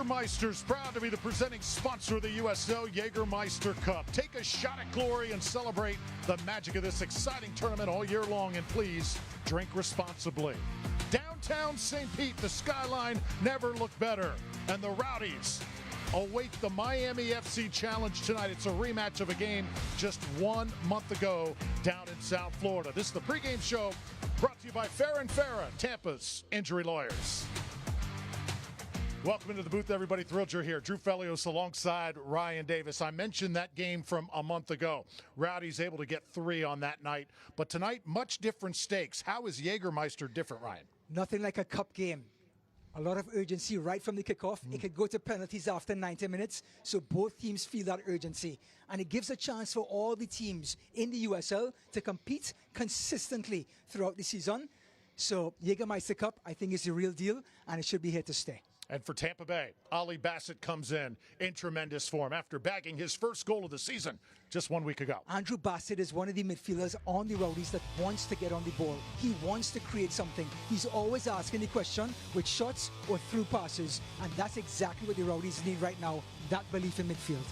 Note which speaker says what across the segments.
Speaker 1: Jägermeister's proud to be the presenting sponsor of the USL Jägermeister Cup. Take a shot at glory and celebrate the magic of this exciting tournament all year long, and please drink responsibly. Downtown St. Pete, the skyline never looked better, and the Rowdies await the Miami FC Challenge tonight. It's a rematch of a game just 1 month ago down in South Florida. This is the pregame show brought to you by Farah & Farah, Tampa's injury lawyers. Welcome into the booth, everybody. Thrilled you're here. Drew Felios alongside Ryan Davis. I mentioned that game from a month ago. Rowdy's able to get 3 on that night. But tonight, much different stakes. How is Jägermeister different, Ryan?
Speaker 2: Nothing like a cup game. A lot of urgency right from the kickoff. It could go to penalties after 90 minutes, so both teams feel that urgency. And it gives a chance for all the teams in the USL to compete consistently throughout the season. So Jägermeister Cup, I think, is the real deal, and it should be here to stay.
Speaker 1: And for Tampa Bay, Ali Bassett comes in tremendous form after bagging his first goal of the season just 1 week ago.
Speaker 2: Andrew Bassett is one of the midfielders on the Rowdies that wants to get on the ball. He wants to create something. He's always asking the question with shots or through passes, and that's exactly what the Rowdies need right now, that belief in midfield.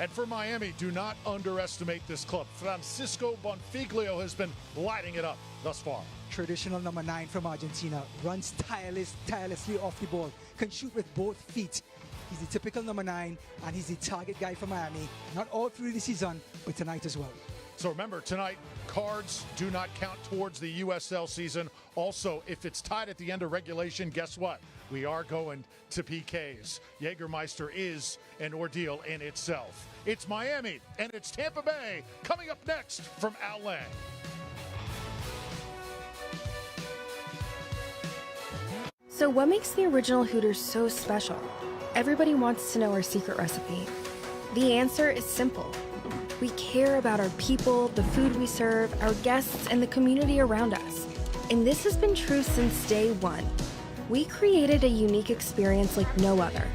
Speaker 1: And for Miami, do not underestimate this club. Francisco Bonfiglio has been lighting it up thus far.
Speaker 2: Traditional number 9 from Argentina, runs tirelessly off the ball, can shoot with both feet. He's the typical number 9, and he's the target guy for Miami, not all through the season, but tonight as well.
Speaker 1: So remember, tonight, cards do not count towards the USL season. Also, if it's tied at the end of regulation, guess what? We are going to PKs. Jägermeister is an ordeal in itself. It's Miami, and it's Tampa Bay coming up next from Al Lang.
Speaker 3: So what makes the original Hooters so special? Everybody wants to know our secret recipe. The answer is simple. We care about our people, the food we serve, our guests, and the community around us. And this has been true since day one. We created a unique experience like no other.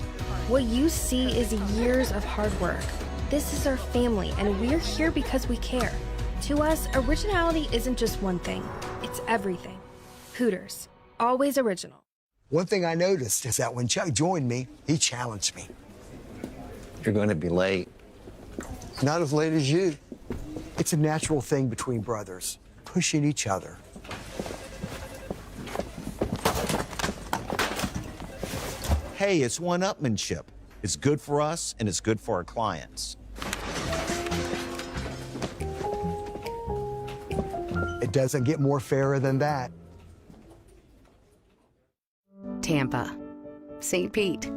Speaker 3: What you see is years of hard work. This is our family, and we're here because we care. To us, originality isn't just one thing, it's everything. Hooters, always original.
Speaker 4: One thing I noticed is that when Chuck joined me, he challenged me.
Speaker 5: You're going to be late.
Speaker 4: Not as late as you. It's a natural thing between brothers, pushing each other.
Speaker 5: Hey, it's one-upmanship. It's good for us, and it's good for our clients.
Speaker 4: It doesn't get more fairer than that.
Speaker 6: Tampa, St. Pete,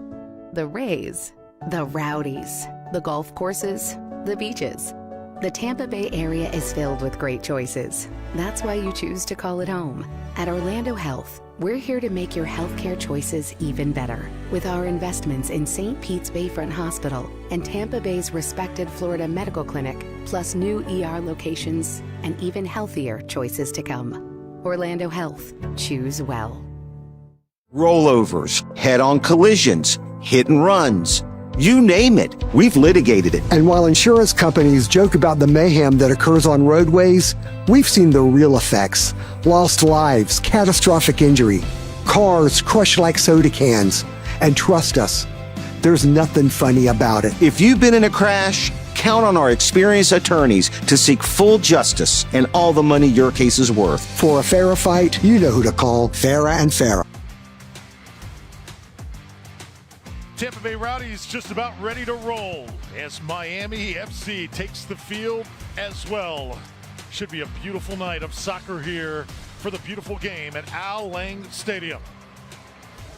Speaker 6: the Rays, the Rowdies, the golf courses, the beaches. The Tampa Bay area is filled with great choices. That's why you choose to call it home. At Orlando Health, we're here to make your healthcare choices even better with our investments in St. Pete's Bayfront Hospital and Tampa Bay's respected Florida Medical Clinic, plus new ER locations and even healthier choices to come. Orlando Health, choose well.
Speaker 5: Rollovers, head-on collisions, hit and runs. You name it, we've litigated it.
Speaker 4: And while insurance companies joke about the mayhem that occurs on roadways, we've seen the real effects. Lost lives, catastrophic injury, cars crushed like soda cans. And trust us, there's nothing funny about it.
Speaker 5: If you've been in a crash, count on our experienced attorneys to seek full justice and all the money your case is worth.
Speaker 4: For a fairer fight, you know who to call. Farah & Farah.
Speaker 1: Tampa Bay Rowdies just about ready to roll as Miami FC takes the field as well. Should be a beautiful night of soccer here for the beautiful game at Al Lang Stadium.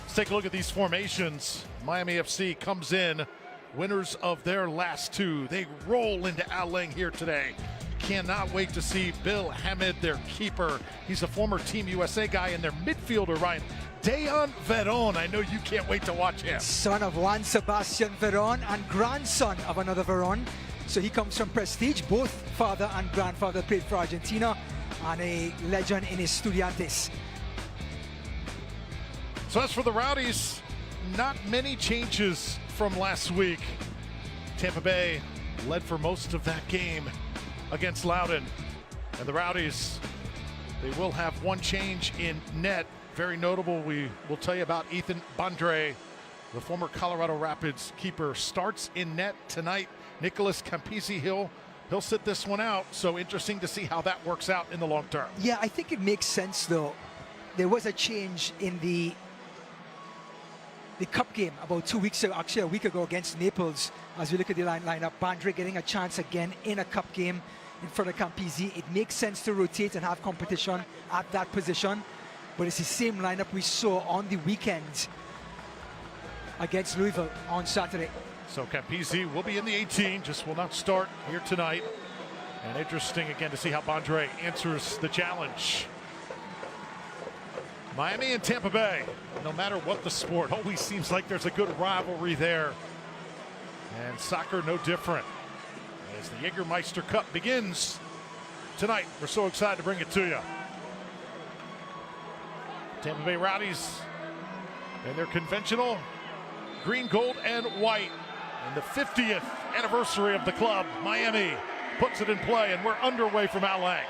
Speaker 1: Let's take a look at these formations. Miami FC comes in, winners of their last 2. They roll into Al Lang here today. Cannot wait to see Bill Hamid, their keeper. He's a former Team USA guy, and their midfielder, Ryan, Dejan Veron. I know you can't wait to watch him.
Speaker 2: Son of Juan Sebastian Veron and grandson of another Veron. So he comes from prestige. Both father and grandfather played for Argentina, and a legend in his Estudiantes.
Speaker 1: So as for the Rowdies, not many changes from last week. Tampa Bay led for most of that game against Loudoun. And the Rowdies, they will have one change in net. Very notable. We will tell you about Ethan Bondre the former Colorado Rapids keeper, starts in net tonight. Nicholas Campisi, he'll sit this one out. So interesting to see how that works out in the long term.
Speaker 2: Yeah, I think it makes sense though. There was a change in the cup game about 2 weeks ago, actually a week ago against Naples. As we look at the lineup, Bandre getting a chance again in a cup game in front of Campisi. It makes sense to rotate and have competition at that position, but it's the same lineup we saw on the weekend against Louisville on Saturday.
Speaker 1: So Campisi will be in the 18, just will not start here tonight. And interesting again to see how Bandre answers the challenge. Miami and Tampa Bay, no matter what the sport, always seems like there's a good rivalry there. And soccer no different. As the Jägermeister Cup begins tonight, we're so excited to bring it to you. Tampa Bay Rowdies and their conventional green, gold, and white. And the 50th anniversary of the club, Miami puts it in play, and we're underway from LA.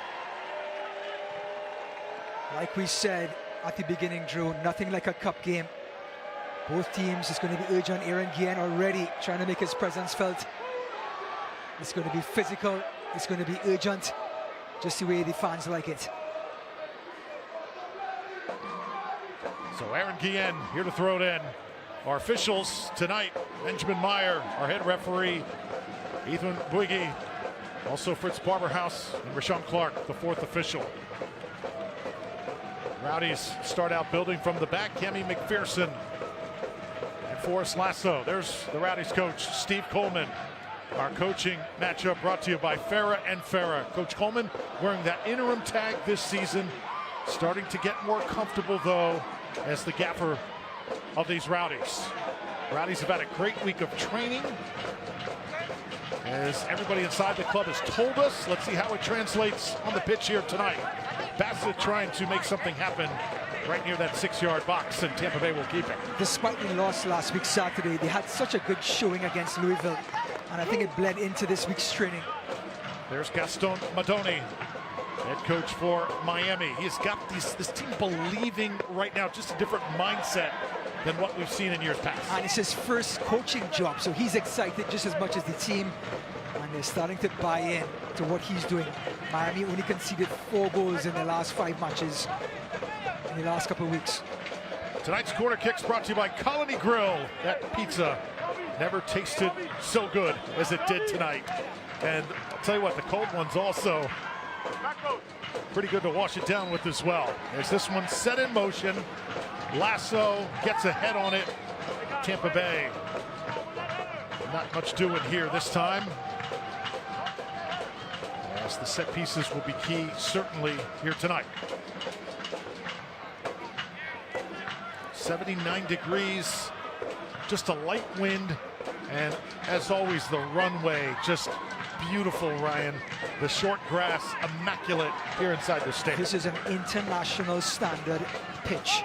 Speaker 2: Like we said at the beginning, Drew, nothing like a cup game. Both teams is going to be urged on Aaron Guillen already, trying to make his presence felt. It's going to be physical, it's going to be urgent, just the way the fans like it.
Speaker 1: So Aaron Guillen here to throw it in. Our officials tonight, Benjamin Meyer, our head referee, Ethan Boigi, also Fritz Barberhouse, and Rashawn Clark, the fourth official. Rowdies start out building from the back. Kemi McPherson and Forrest Lasso. There's the Rowdies coach, Steve Coleman. Our coaching matchup brought to you by Farah and Farah. Coach Coleman wearing that interim tag this season, starting to get more comfortable though as the gaffer of these Rowdies. Rowdies have had a great week of training, as everybody inside the club has told us. Let's see how it translates on the pitch here tonight. Bassett trying to make something happen right near that 6-yard box, and Tampa Bay will keep it.
Speaker 2: Despite the loss last week Saturday, they had such a good showing against Louisville, and I think it bled into this week's training.
Speaker 1: There's Gaston Madoni, head coach for Miami. He's got this team believing right now, just a different mindset than what we've seen in years past.
Speaker 2: And it's his first coaching job, so he's excited just as much as the team, and they're starting to buy in to what he's doing. Miami only conceded 4 goals in their last 5 matches in the last couple of weeks.
Speaker 1: Tonight's corner kicks brought to you by Colony Grill. That pizza never tasted so good as it did tonight. And I'll tell you what, the cold one's also pretty good to wash it down with as well. As this one set in motion, Lasso gets ahead on it. Tampa Bay, not much doing here this time, as the set pieces will be key certainly here tonight. 79 degrees, just a light wind, and as always the runway just beautiful, Ryan. The short grass immaculate here inside the stadium.
Speaker 2: This is an international standard pitch.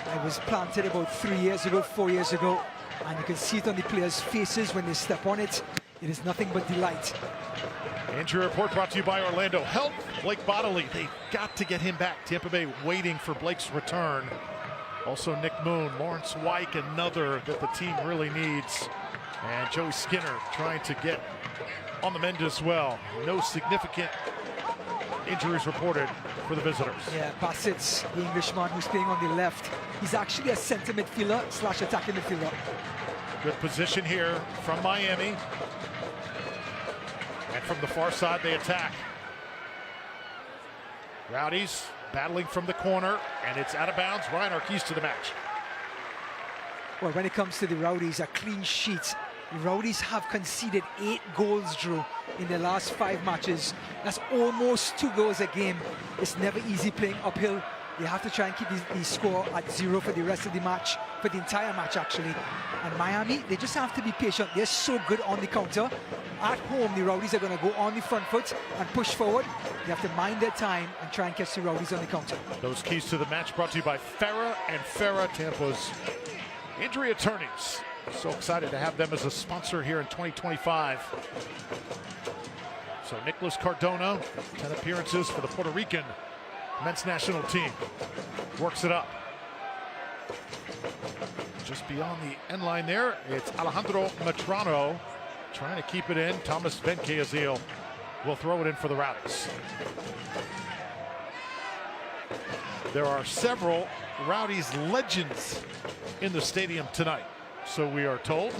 Speaker 2: It was planted about 3 years ago, 4 years ago, and you can see it on the players' faces when they step on it. It is nothing but delight.
Speaker 1: Injury report brought to you by Orlando Health. Blake Bodley, they've got to get him back. Tampa Bay waiting for Blake's return. Also Nick Moon, Lawrence Wyke, another that the team really needs. And Joey Skinner trying to get on the mend as well. No significant injuries reported for the visitors.
Speaker 2: Yeah, Bassett's the Englishman who's playing on the left. He's actually a center midfielder / attacking midfielder.
Speaker 1: Good position here from Miami. And from the far side they attack. Rowdies battling from the corner, and it's out of bounds. Ryan, our keys to the match.
Speaker 2: Well, when it comes to the Rowdies, a clean sheet. The Rowdies have conceded 8 goals, Drew, in their last 5 matches. That's almost 2 goals a game. It's never easy playing uphill. They have to try and keep the score at 0 for the rest of the match, for the entire match actually. And Miami, they just have to be patient. They're so good on the counter. At home, the Rowdies are going to go on the front foot and push forward. They have to mind their time and try and catch the Rowdies on the counter.
Speaker 1: Those keys to the match brought to you by Farah and Farah, Tampa's injury attorneys. So excited to have them as a sponsor here in 2025. So Nicholas Cardona, 10 appearances for the Puerto Rican men's national team. Works it up. Just beyond the end line there, it's Alejandro Metrano trying to keep it in. Thomas Benkeazil will throw it in for the Rowdies. There are several Rowdies legends in the stadium tonight, so we are told.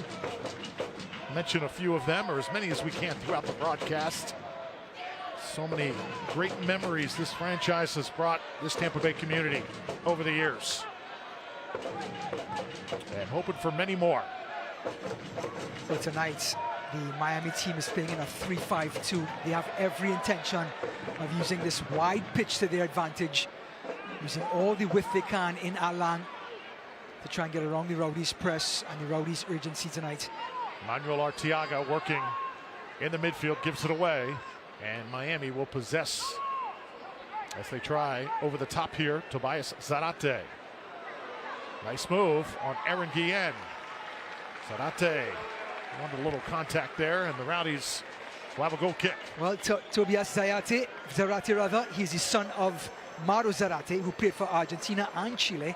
Speaker 1: Mention a few of them, or as many as we can throughout the broadcast. So many great memories this franchise has brought this Tampa Bay community over the years. And hoping for many more.
Speaker 2: So tonight, the Miami team is playing in a 3-5-2. They have every intention of using this wide pitch to their advantage, using all the width they can in Alang to try and get around the Rowdies' press and the Rowdies' urgency tonight.
Speaker 1: Manuel Arteaga working in the midfield, gives it away, and Miami will possess as they try over the top here. Tobias Zarate. Nice move on Aaron Guillen. Zarate wanted a little contact there, and the Rowdies will have a goal kick.
Speaker 2: Well, Tobias Zarate rather, he's the son of Mauro Zarate, who played for Argentina and Chile.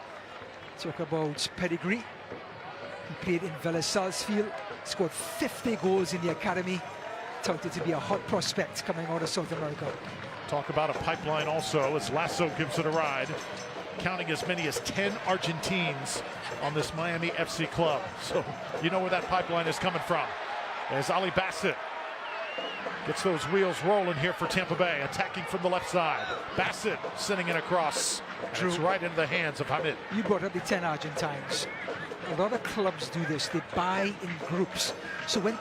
Speaker 2: Talk about pedigree. He played in Vélez Sarsfield, scored 50 goals in the academy, touted to be a hot prospect coming out of South America.
Speaker 1: Talk about a pipeline also as Lasso gives it a ride, counting as many as 10 Argentines on this Miami FC club. So you know where that pipeline is coming from. As Ali Bassett gets those wheels rolling here for Tampa Bay, attacking from the left side. Bassett sending it across. And it's right into the hands of Hamid.
Speaker 2: You brought up the 10 Argentines. A lot of clubs do this. They buy in groups. So when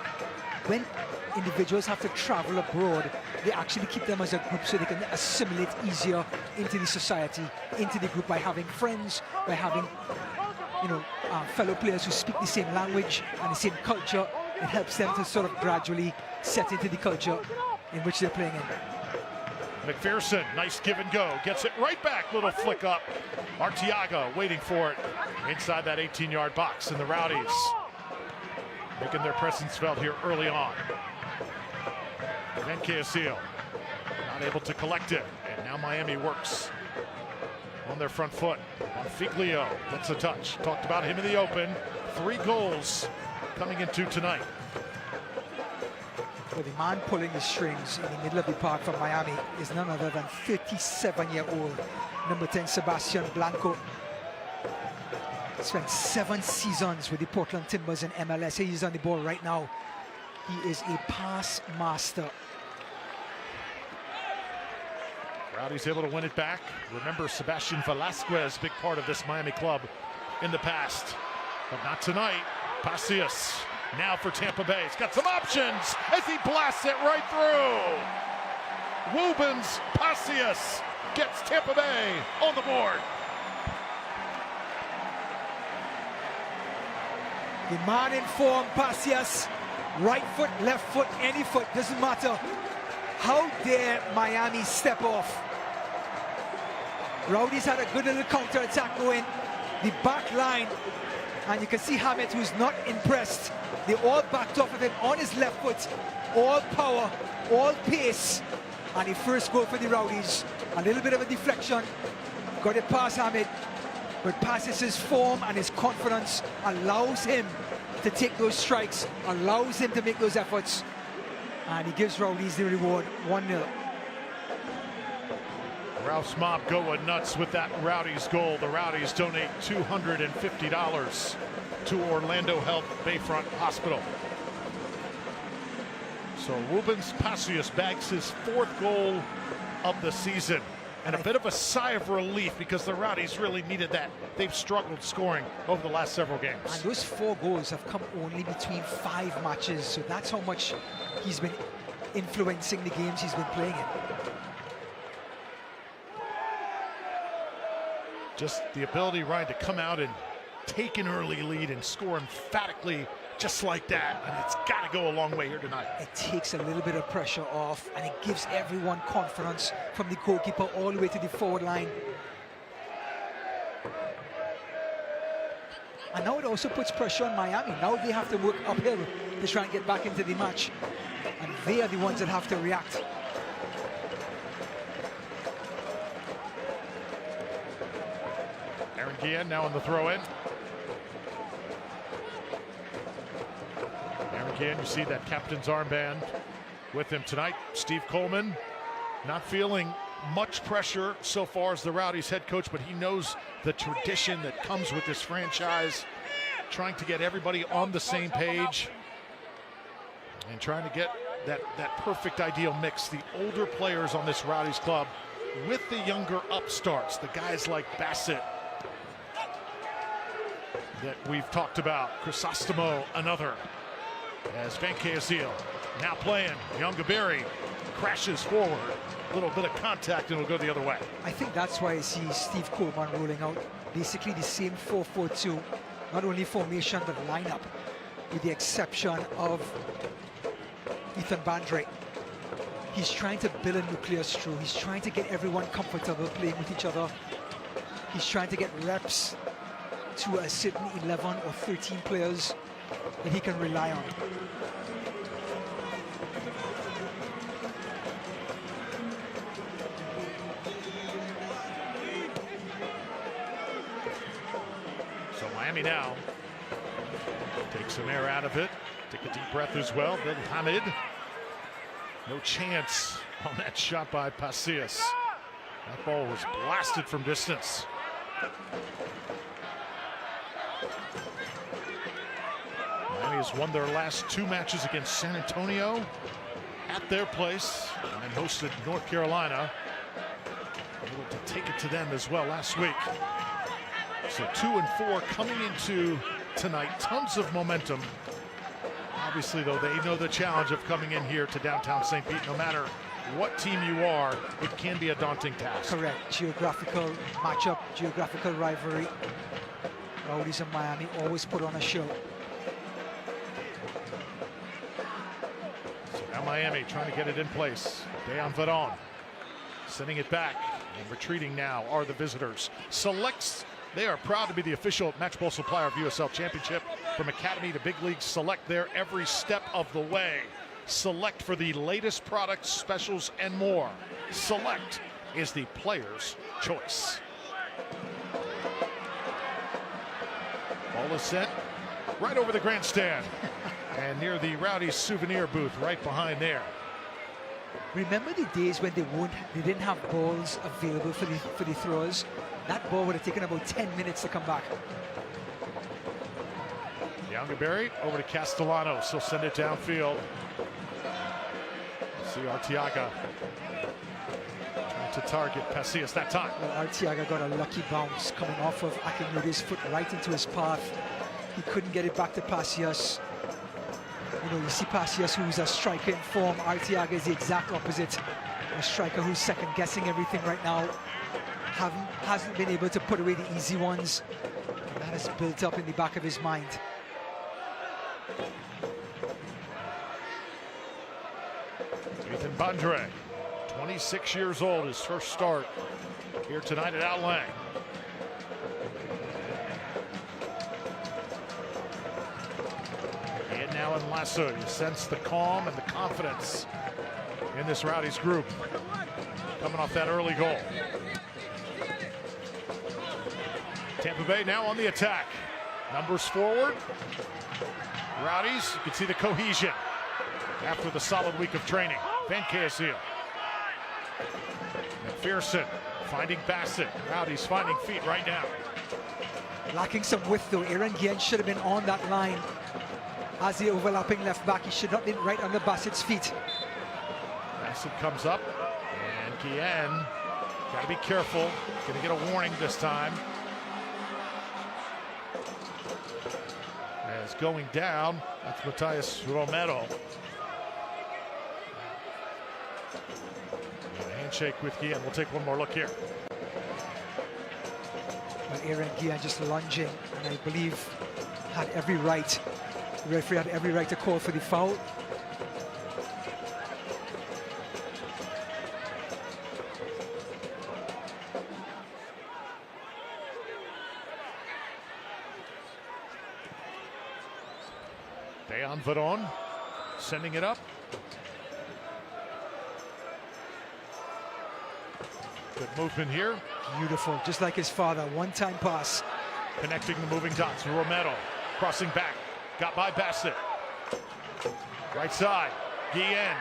Speaker 2: individuals have to travel abroad, they actually keep them as a group so they can assimilate easier into the society, into the group, by having friends, by having, fellow players who speak the same language and the same culture. It helps them to sort of gradually set into the culture in which they're playing in.
Speaker 1: McPherson, nice give and go, gets it right back, little flick up. Arteaga waiting for it inside that 18-yard box, and the Rowdies making their presence felt here early on. Benkeazil not able to collect it, and now Miami works on their front foot. Figlio gets a touch. Talked about him in the open. 3 goals coming into tonight.
Speaker 2: Well, the man pulling the strings in the middle of the park for Miami is none other than 37-year-old number 10 Sebastian Blanco. Spent 7 seasons with the Portland Timbers in MLS. He's on the ball right now. He is a pass master.
Speaker 1: Rowdies able to win it back. Remember Sebastian Velasquez, big part of this Miami club in the past, but not tonight. Pacius now for Tampa Bay. He's got some options as he blasts it right through. Rubens Pacius gets Tampa Bay on the board.
Speaker 2: The man in form, Pacius. Right foot, left foot, any foot, doesn't matter. How dare Miami step off? Rowdies had a good little counter-attack going. The back line, and you can see Hamid, who's not impressed. They all backed off of him on his left foot. All power, all pace. And the first goal for the Rowdies. A little bit of a deflection. Got it past Hamid. But Pacius' form and his confidence allows him to take those strikes, allows him to make those efforts. And he gives Rowdies the reward, 1-0.
Speaker 1: Ralph's mob going nuts with that Rowdies goal. The Rowdies donate $250 to Orlando Health Bayfront Hospital. So Rubens Pacius bags his 4th goal of the season. And a bit of a sigh of relief because the Rowdies really needed that. They've struggled scoring over the last several games.
Speaker 2: And those 4 goals have come only between 5 matches. So that's how much he's been influencing the games he's been playing in.
Speaker 1: Just the ability, Ryan, to come out and take an early lead and score emphatically just like that. And it's got to go a long way here tonight.
Speaker 2: It takes a little bit of pressure off, and it gives everyone confidence from the goalkeeper all the way to the forward line. And now it also puts pressure on Miami. Now they have to work uphill to try and get back into the match. And they are the ones that have to react.
Speaker 1: Aaron Guillen now on the throw-in. Aaron Guillen, you see that captain's armband with him tonight. Steve Coleman not feeling much pressure so far as the Rowdies head coach, but he knows the tradition that comes with this franchise, trying to get everybody on the same page and trying to get that perfect ideal mix. The older players on this Rowdies club with the younger upstarts, the guys like Bassett that we've talked about, Chrysostomo another, as Van Kayasiel now playing. Jägermeister crashes forward, a little bit of contact and it'll go the other way.
Speaker 2: I think that's why I see Steve Coleman rolling out basically the same 4-4-2, not only formation but lineup, with the exception of Ethan Bandre. He's trying to build a nucleus through. He's trying to get everyone comfortable playing with each other. He's trying to get reps to a certain 11 or 13 players that he can rely on.
Speaker 1: So Miami now take some air out of it. Take a deep breath as well. Then Hamid. No chance on that shot by Pasillas. That ball was blasted from distance. Miami has won their last 2 matches against San Antonio at their place and hosted North Carolina. Able to take it to them as well last week. So 2-4 coming into tonight. Tons of momentum. Obviously, though, they know the challenge of coming in here to downtown St. Pete. No matter what team you are, it can be a daunting task.
Speaker 2: Correct. Geographical matchup, geographical rivalry. Rowdies and Miami always put on a show.
Speaker 1: So now Miami trying to get it in place. Dejan Vedon sending it back, and retreating now are the visitors. Selects. They are proud to be the official match ball supplier of USL Championship. From Academy to Big League, Select there every step of the way. Select for the latest products, specials, and more. Select is the player's choice. Ball is sent right over the grandstand and near the Rowdies souvenir booth right behind there.
Speaker 2: Remember the days when they didn't have balls available for the throwers? That ball would have taken about 10 minutes to come back.
Speaker 1: Jägermeister over to Castellanos. He'll send it downfield. See Arteaga trying to target Pasillas that time.
Speaker 2: Well, Arteaga got a lucky bounce coming off of Akinude's foot right into his path. He couldn't get it back to Pasillas. You know, you see Pasillas, who's a striker in form. Arteaga is the exact opposite. A striker who's second-guessing everything right now. Hasn't been able to put away the easy ones. And that is built up in the back of his mind.
Speaker 1: Ethan Bandre, 26 years old, his first start here tonight at Outlang. And now in Lasso, you sense the calm and the confidence in this Rowdies group, coming off that early goal. Tampa Bay now on the attack. Numbers forward. Rowdies, you can see the cohesion after the solid week of training. Van Kayasiel. McPherson finding Bassett. Rowdies finding feet right now.
Speaker 2: Lacking some width though. Aaron Guillen should have been on that line as the overlapping left back. He should not have been right under Bassett's feet.
Speaker 1: Bassett comes up, and Guillen got to be careful. Going to get a warning this time. As going down, that's Matias Romero. And a handshake with Guillen. We'll take one more look here.
Speaker 2: Well, Aaron Guillen just lunging, and I believe had every right. The referee had every right to call for the foul.
Speaker 1: Dejan Vedon sending it up. Good movement here.
Speaker 2: Beautiful, just like his father. One-time pass.
Speaker 1: Connecting the moving dots. Romero crossing back. Got by Bassett. Right side. Guillen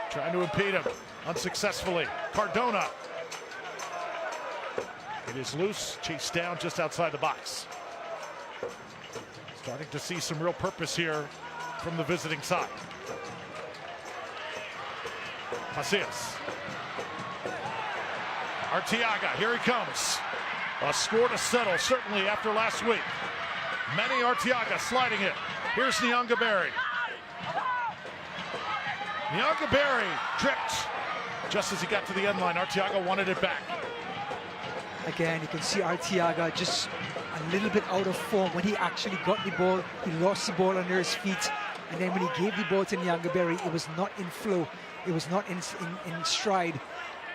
Speaker 1: trying to impede him. Unsuccessfully. Cardona. It is loose. Chased down just outside the box. Starting to see some real purpose here from the visiting side. Macias. Arteaga, here he comes. A score to settle, certainly after last week. Manny Arteaga sliding it. Here's Nyanga-Berry. Nyanga-Berry tripped. Just as he got to the end line, Arteaga wanted it back.
Speaker 2: Again, you can see Arteaga just a little bit out of form. When he actually got the ball, he lost the ball under his feet. And then when he gave the ball to Nyanga-Berry, it was not in flow. It was not in stride.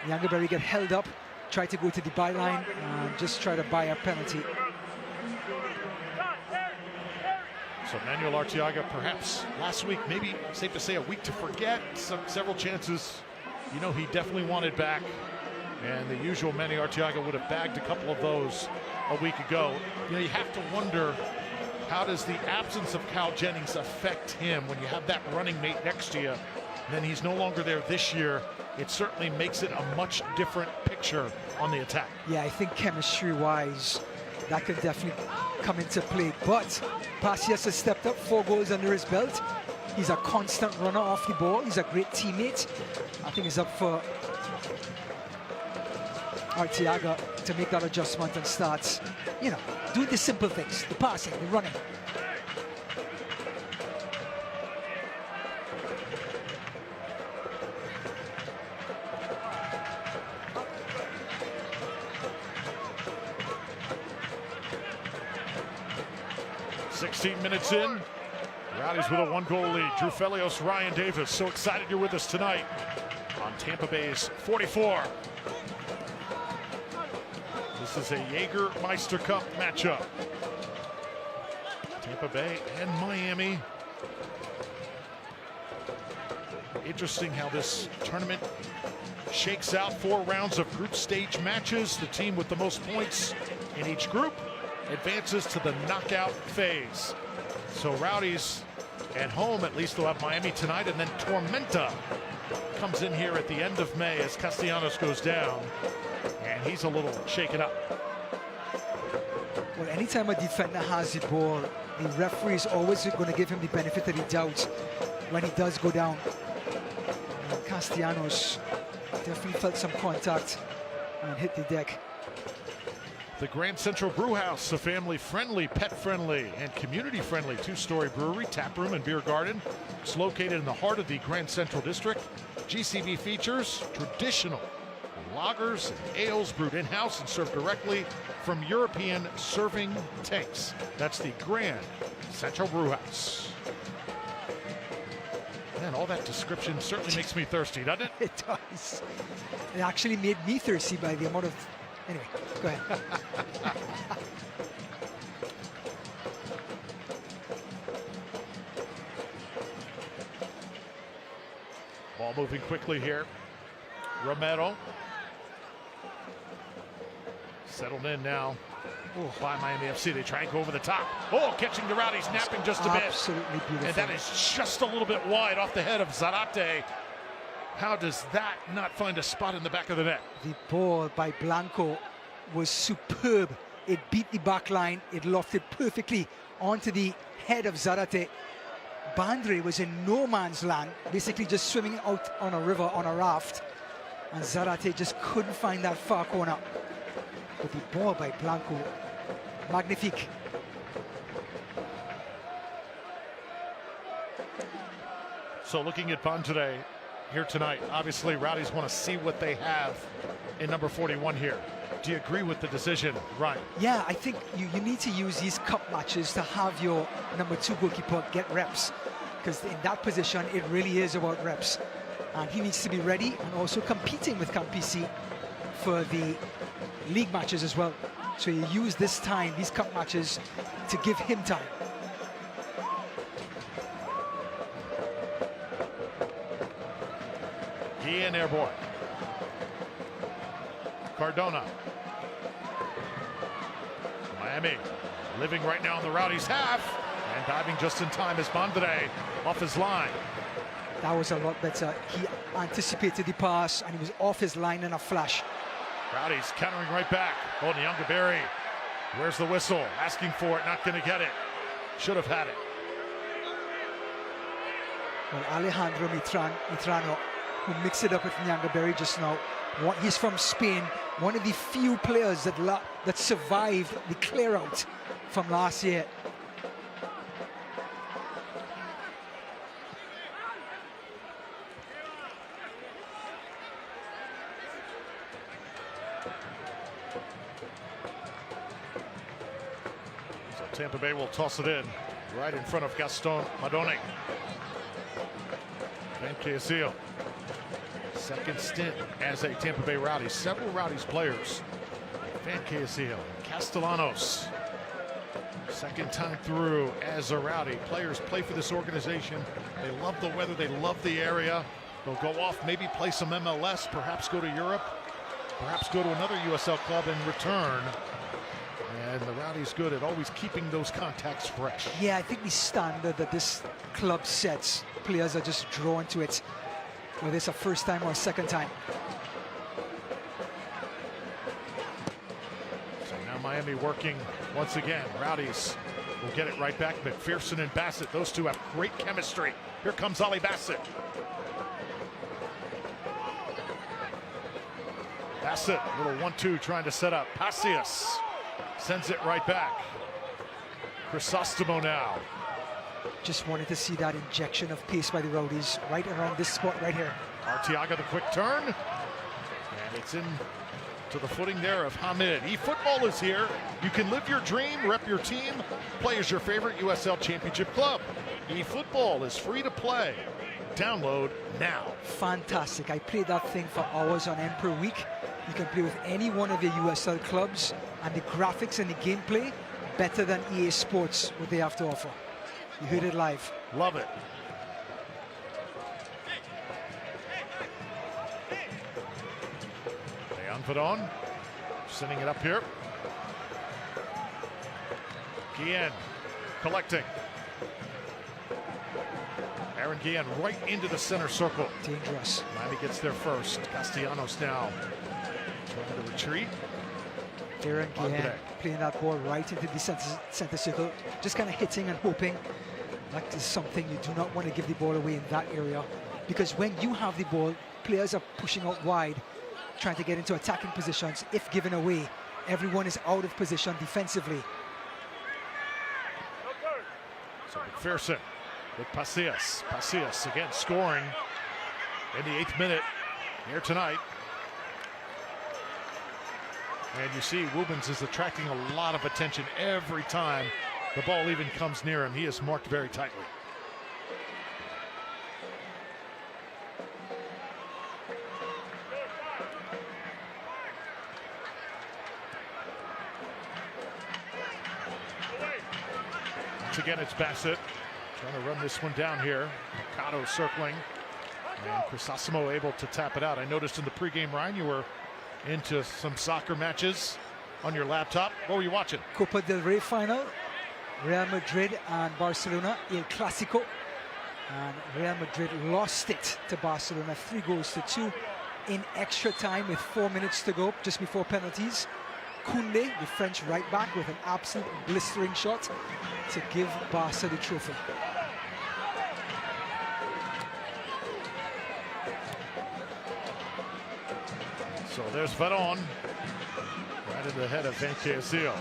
Speaker 2: Nyanga-Berry got held up, tried to go to the byline, and just try to buy a penalty.
Speaker 1: So Manuel Arteaga, perhaps last week, maybe safe to say a week to forget. Several chances, you know, he definitely wanted back. And the usual Manny Arteaga would have bagged a couple of those a week ago. You know, you have to wonder, how does the absence of Cal Jennings affect him when you have that running mate next to you? And then he's no longer there this year. It certainly makes it a much different picture on the attack.
Speaker 2: Yeah, I think chemistry-wise, that could definitely come into play. But Pacias has stepped up, 4 goals under his belt. He's a constant runner off the ball. He's a great teammate. I think it's up for Arteaga to make that adjustment and start, you know, doing the simple things, the passing, the running.
Speaker 1: "16 minutes in, Rowdies with a 1-goal lead. Drew Felios, Ryan Davis, so excited you're with us tonight on Tampa Bay's 44. This is a Jägermeister Cup matchup. Tampa Bay and Miami. Interesting how this tournament shakes out. 4 rounds of group stage matches. The team with the most points in each group advances to the knockout phase. So Rowdies at home, at least they'll have Miami tonight, and then Tormenta comes in here at the end of May as Castellanos goes down, and he's a little shaken up.
Speaker 2: Well, anytime a defender has the ball, the referee is always going to give him the benefit of the doubt when he does go down. And Castellanos definitely felt some contact and hit the deck.
Speaker 1: The Grand Central Brewhouse, a family-friendly, pet-friendly, and community-friendly 2-story brewery, tap room, and beer garden. It's located in the heart of the Grand Central District. GCB features traditional lagers and ales brewed in-house and served directly from European serving tanks. That's the Grand Central Brewhouse. Man, all that description certainly makes me thirsty, doesn't it?
Speaker 2: It does. It actually made me thirsty by the amount of... Anyway, go ahead.
Speaker 1: Ball moving quickly here. Romero. Settled in now by Miami FC. They try and go over the top. Oh, catching the Rowdies, napping just a bit.
Speaker 2: Absolutely beautiful.
Speaker 1: And that is just a little bit wide off the head of Zarate. How does that not find a spot in the back of the net?
Speaker 2: The ball by Blanco was superb. It beat the back line. It lofted perfectly onto the head of Zarate. Bandre was in no man's land, basically just swimming out on a river on a raft. And Zarate just couldn't find that far corner. But the ball by Blanco, magnifique.
Speaker 1: So looking at Bandre here tonight, obviously Rowdies want to see what they have in number 41 here. Do you agree with the decision, Ryan?
Speaker 2: Yeah, I think you need to use these cup matches to have your number 2 goalkeeper get reps, because in that position it really is about reps, and he needs to be ready and also competing with Campisi for the league matches as well. So you use this time, these cup matches, to give him time.
Speaker 1: He and airborne. Cardona. Miami living right now in the Rowdies half, and diving just in time is Bandre off his line.
Speaker 2: That was a lot better. He anticipated the pass and he was off his line in a flash.
Speaker 1: Rowdies countering right back. Oh, Jägermeister. Where's the whistle? Asking for it, not going to get it. Should have had it.
Speaker 2: Well, Alejandro Mitrano, who mixed it up with Jägermeister just now. He's from Spain, one of the few players that survived the clear-out from last year.
Speaker 1: So Tampa Bay will toss it in right in front of Gaston Madone. Van Casillo. Second stint as a Tampa Bay Rowdy. Several Rowdies players. Van Casillo, Castellanos. Second time through as a Rowdy. Players play for this organization. They love the weather. They love the area. They'll go off, maybe play some MLS, perhaps go to Europe, perhaps go to another USL club and return. And the Rowdy's good at always keeping those contacts fresh.
Speaker 2: Yeah, I think the standard that this club sets, players are just drawn to it, whether it's a first time or a second time.
Speaker 1: So now Miami working once again. Rowdies will get it right back. McPherson and Bassett, those two have great chemistry. Here comes Ali Bassett. Bassett, little 1-2 trying to set up. Pacius sends it right back. Crisostomo now.
Speaker 2: Just wanted to see that injection of pace by the Rowdies right around this spot right here.
Speaker 1: Arteaga, the quick turn. And it's in to the footing there of Hamid. eFootball is here. You can live your dream, rep your team, play as your favorite USL Championship club. eFootball is free to play. Download now.
Speaker 2: Fantastic. I played that thing for hours on end per week. You can play with any one of your USL clubs, and the graphics and the gameplay better than EA Sports, what they have to offer. You heard it live.
Speaker 1: Love it. Leon Vadon sending it up here. Guillen collecting. Aaron Guillen right into the center circle.
Speaker 2: Dangerous.
Speaker 1: Miami gets there first. Castellanos now trying to retreat.
Speaker 2: Aaron Guillen playing that ball right into the center circle, just kind of hitting and hoping. That is something you do not want to give the ball away in that area, because when you have the ball, players are pushing out wide, trying to get into attacking positions. If given away, everyone is out of position defensively.
Speaker 1: So McPherson with Pacius. Pacius again scoring in the 8th minute here tonight. And you see Woobens is attracting a lot of attention every time the ball even comes near him. He is marked very tightly. Once again, it's Bassett trying to run this one down here. Mercado circling. And Crisostomo able to tap it out. I noticed in the pregame, Ryan, you were into some soccer matches on your laptop. What were you watching?
Speaker 2: Copa del Rey final, Real Madrid and Barcelona, El Clásico. And Real Madrid lost it to Barcelona 3-2 in extra time with 4 minutes to go, just before penalties. Koundé, the French right back, with an absolute blistering shot to give Barca the trophy.
Speaker 1: So there's Vadon right in the head of Van Casillo.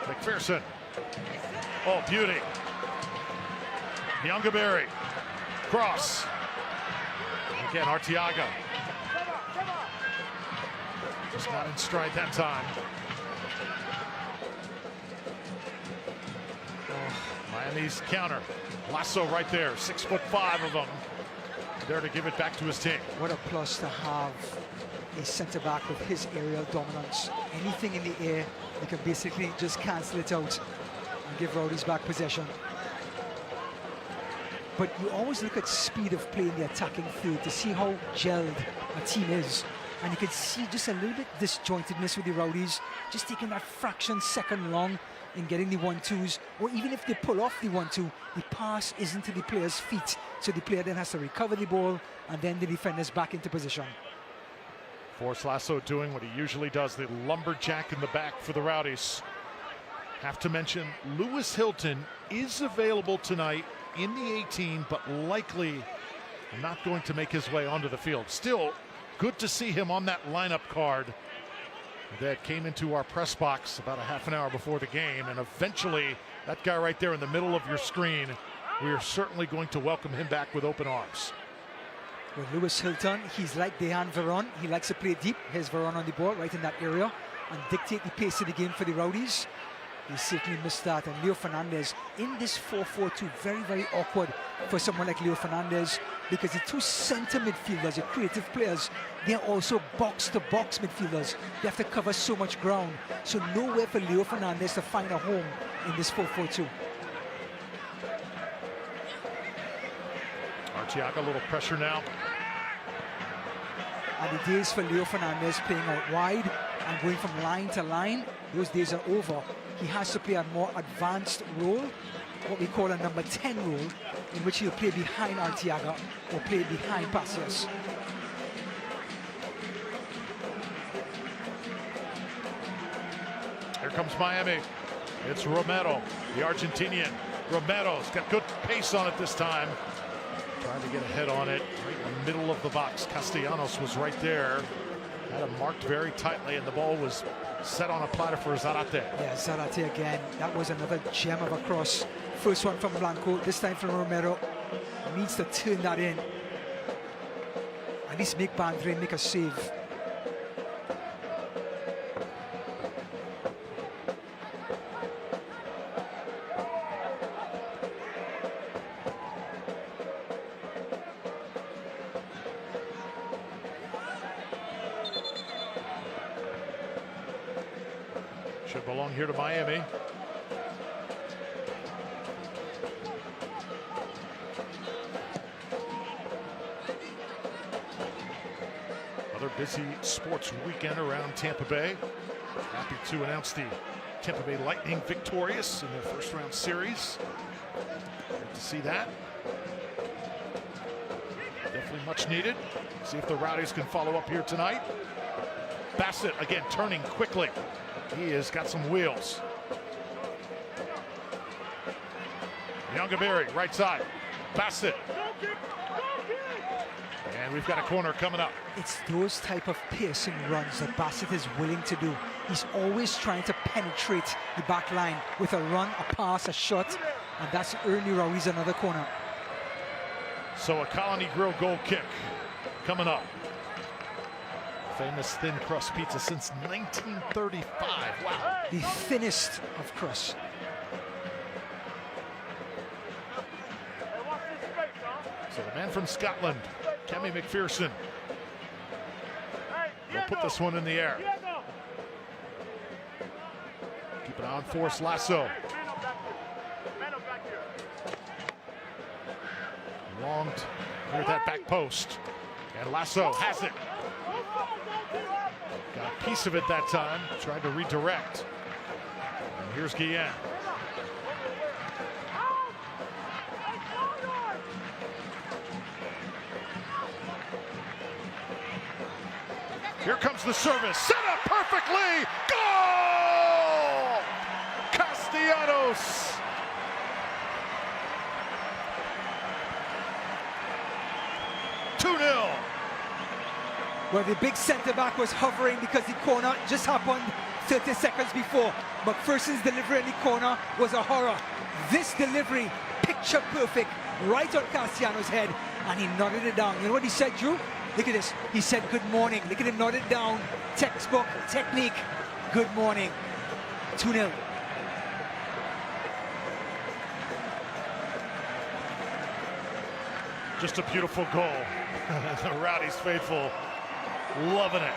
Speaker 1: McPherson. Oh, beauty. Jägermeister. Cross. Again, Arteaga. Just not in stride that time. Oh, Miami's counter. Lasso right there. 6'5" of them. There to give it back to his team.
Speaker 2: What a plus to have a centre back with his aerial dominance. Anything in the air, you can basically just cancel it out and give Rowdies back possession. But you always look at speed of play in the attacking third to see how gelled a team is. And you can see just a little bit disjointedness with the Rowdies, just taking that fraction second long in getting the 1-2s, or even if they pull off the 1-2, the pass isn't to the player's feet, so the player then has to recover the ball, and then the defender's back into position.
Speaker 1: Force Lasso doing what he usually does, the lumberjack in the back for the Rowdies. Have to mention, Lewis Hilton is available tonight in the 18, but likely not going to make his way onto the field. Still, good to see him on that lineup card that came into our press box about a half an hour before the game, and eventually that guy right there in the middle of your screen, we are certainly going to welcome him back with open arms.
Speaker 2: With Lewis Hilton, he's like Dejan Veron. He likes to play deep. Here's Veron on the ball right in that area and dictate the pace of the game for the Rowdies. He certainly missed that. And Leo Fernandez in this 4-4-2, very, very awkward for someone like Leo Fernandez, because the two center midfielders, the creative players, they're also box-to-box midfielders. They have to cover so much ground. So nowhere for Leo Fernandez to find a home in this 4-4-2.
Speaker 1: Arteaga, a little pressure now.
Speaker 2: And the days for Leo Fernandez playing out wide and going from line to line, those days are over. He has to play a more advanced role, what we call a number 10 role, in which he'll play behind Arteaga or play behind Pacios.
Speaker 1: Here comes Miami. It's Romero, the Argentinian. Romero's got good pace on it this time. Trying to get ahead on it, right in the middle of the box. Castellanos was right there. Had him marked very tightly, and the ball was set on a platter for Zarate.
Speaker 2: Yeah, Zarate again. That was another gem of a cross. First one from Blanco, this time from Romero. Needs to turn that in. At least make Bandre make a save.
Speaker 1: Should belong here to Miami. Another busy sports weekend around Tampa Bay. Happy to announce the Tampa Bay Lightning victorious in their first round series. Good to see that. Definitely much needed. See if the Rowdies can follow up here tonight. Bassett again turning quickly. He has got some wheels. Youngberry, right side. Bassett. And we've got a corner coming up.
Speaker 2: It's those type of piercing runs that Bassett is willing to do. He's always trying to penetrate the back line with a run, a pass, a shot, and that's Ernie Rowdies another corner.
Speaker 1: So a Colony Grill goal kick coming up. Famous thin crust pizza since 1935. Wow.
Speaker 2: The thinnest of crusts.
Speaker 1: So the man from Scotland, Kemi McPherson, will put this one in the air. Keep an eye on Force Lasso. Long near that back post. And Lasso has it. Got a piece of it that time. Tried to redirect. And here's Guillen. Here comes the service. Set up perfectly. Goal! Castellanos.
Speaker 2: Well, the big centre-back was hovering because the corner just happened 30 seconds before. McPherson's delivery in the corner was a horror. This delivery, picture perfect, right on Castellanos' head, and he nodded it down. You know what he said, Drew? Look at this. He said, good morning. Look at him nod it down. Textbook, technique, good morning. 2-0.
Speaker 1: Just a beautiful goal. The Rowdies faithful loving it.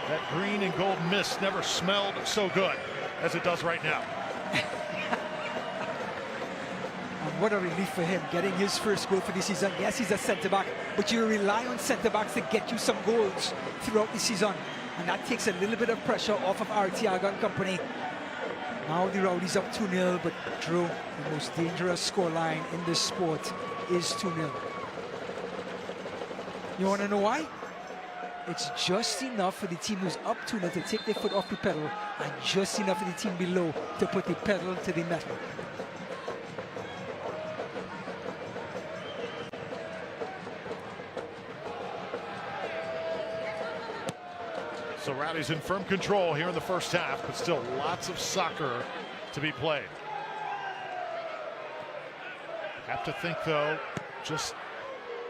Speaker 1: That green and gold mist never smelled so good as it does right now.
Speaker 2: what a relief for him, getting his first goal for the season. Yes, he's a centre-back, but you rely on centre-backs to get you some goals throughout the season. And that takes a little bit of pressure off of Arteaga and company. Now the Rowdies up 2-0, but Drew, the most dangerous scoreline in this sport is 2-0. You want to know why? It's just enough for the team who's up 2-0 to take their foot off the pedal, and just enough for the team below to put the pedal to the metal.
Speaker 1: So Rowdies in firm control here in the first half, but still lots of soccer to be played. Have to think, though, just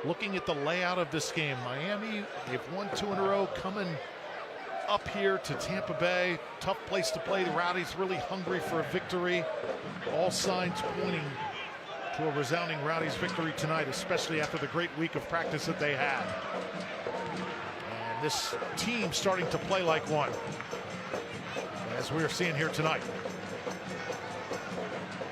Speaker 1: looking at the layout of this game, Miami, they've won 2 in a row, coming up here to Tampa Bay. Tough place to play. The Rowdies really hungry for a victory. All signs pointing to a resounding Rowdies victory tonight, especially after the great week of practice that they had. And this team starting to play like one, as we're seeing here tonight.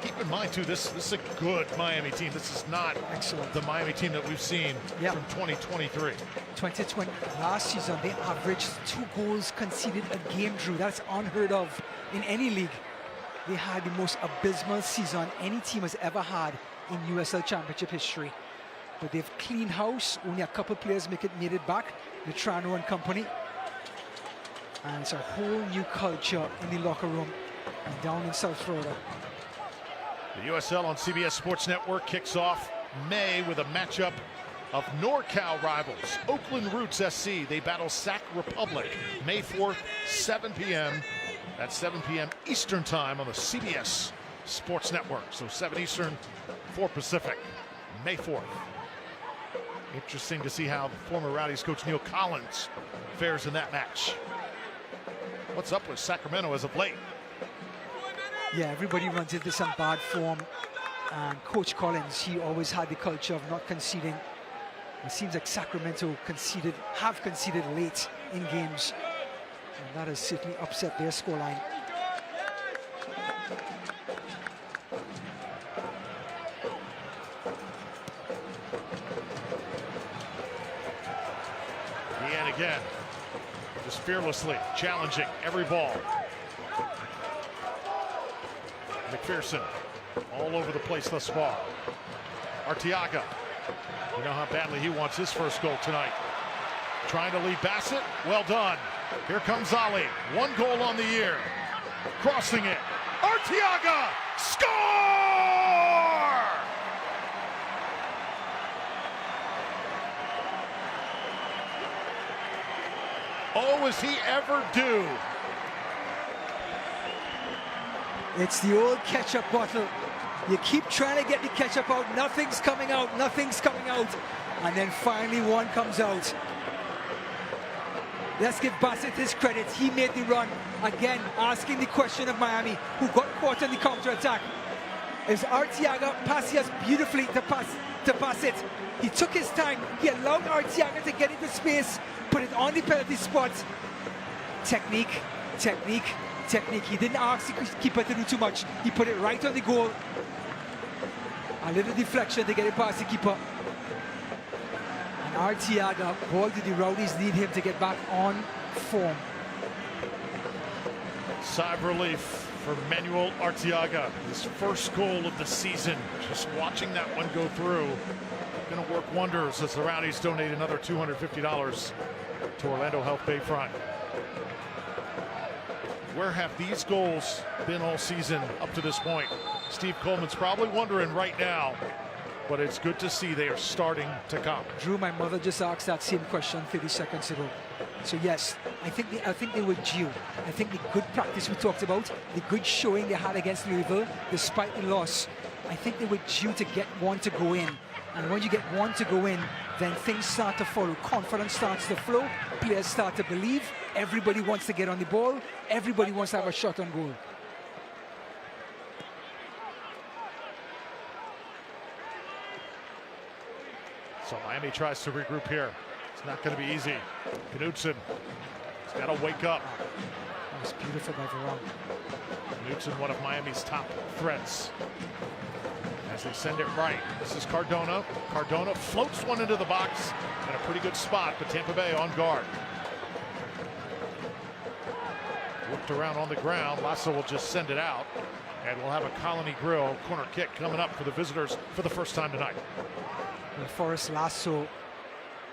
Speaker 1: Keep in mind, too, this is a good Miami team. This is not
Speaker 2: excellent
Speaker 1: the Miami team that we've seen from 2023.
Speaker 2: 2020, last season, they averaged 2 goals conceded a game, Drew. That's unheard of in any league. They had the most abysmal season any team has ever had in USL Championship history. But they've cleaned house. Only a couple players made it back, Lutrano and company. And it's a whole new culture in the locker room and down in South Florida.
Speaker 1: The USL on CBS Sports Network kicks off May with a matchup of NorCal rivals. Oakland Roots SC, they battle Sac Republic May 4th, 7 p.m. That's 7 p.m. Eastern time on the CBS Sports Network. So 7 Eastern, 4 Pacific, May 4th. Interesting to see how former Rowdies coach Neil Collins fares in that match. What's up with Sacramento as of late?
Speaker 2: Yeah, everybody runs into some bad form, and Coach Collins, he always had the culture of not conceding. It seems like Sacramento have conceded late in games, and that has certainly upset their scoreline.
Speaker 1: And again, just fearlessly challenging every ball. McPherson all over the place thus far. Arteaga, you know how badly he wants his first goal tonight. Trying to lead Bassett, well done. Here comes Ali, 1 goal on the year. Crossing it, Arteaga, score! Oh, is he ever due?
Speaker 2: It's the old ketchup bottle. You keep trying to get the ketchup out, nothing's coming out, nothing's coming out. And then finally one comes out. Let's give Bassett his credit. He made the run. Again, asking the question of Miami, who got caught in the counter-attack. It's Arteaga passing us beautifully to Bassett. He took his time. He allowed Arteaga to get into space, put it on the penalty spot. Technique, technique, technique. He didn't ask the keeper to do too much. He put it right on the goal. A little deflection to get it past the keeper. And Arteaga, boy, did the Rowdies need him to get back on form.
Speaker 1: Sigh of relief for Manuel Arteaga. His first goal of the season. Just watching that one go through, going to work wonders as the Rowdies donate another $250 to Orlando Health Bayfront. Where have these goals been all season up to this point? Steve Coleman's probably wondering right now, but it's good to see they are starting to come.
Speaker 2: Drew, my mother just asked that same question 30 seconds ago. So yes, I think they were due. I think the good practice we talked about, the good showing they had against Louisville, despite the loss, I think they were due to get one to go in. And when you get one to go in, then things start to follow. Confidence starts to flow. Players start to believe. Everybody wants to get on the ball. Everybody wants to have a shot on goal.
Speaker 1: So Miami tries to regroup here. It's not going to be easy. Knudsen has got to wake up.
Speaker 2: That was beautiful by Varane.
Speaker 1: Knudsen, one of Miami's top threats. as they send it right. This is Cardona. Cardona floats one into the box in a pretty good spot, but Tampa Bay on guard. Whipped around on the ground. Lasso will just send it out, and we'll have a Colony Grill corner kick coming up for the visitors for the first time tonight.
Speaker 2: Well, Forrest Lasso,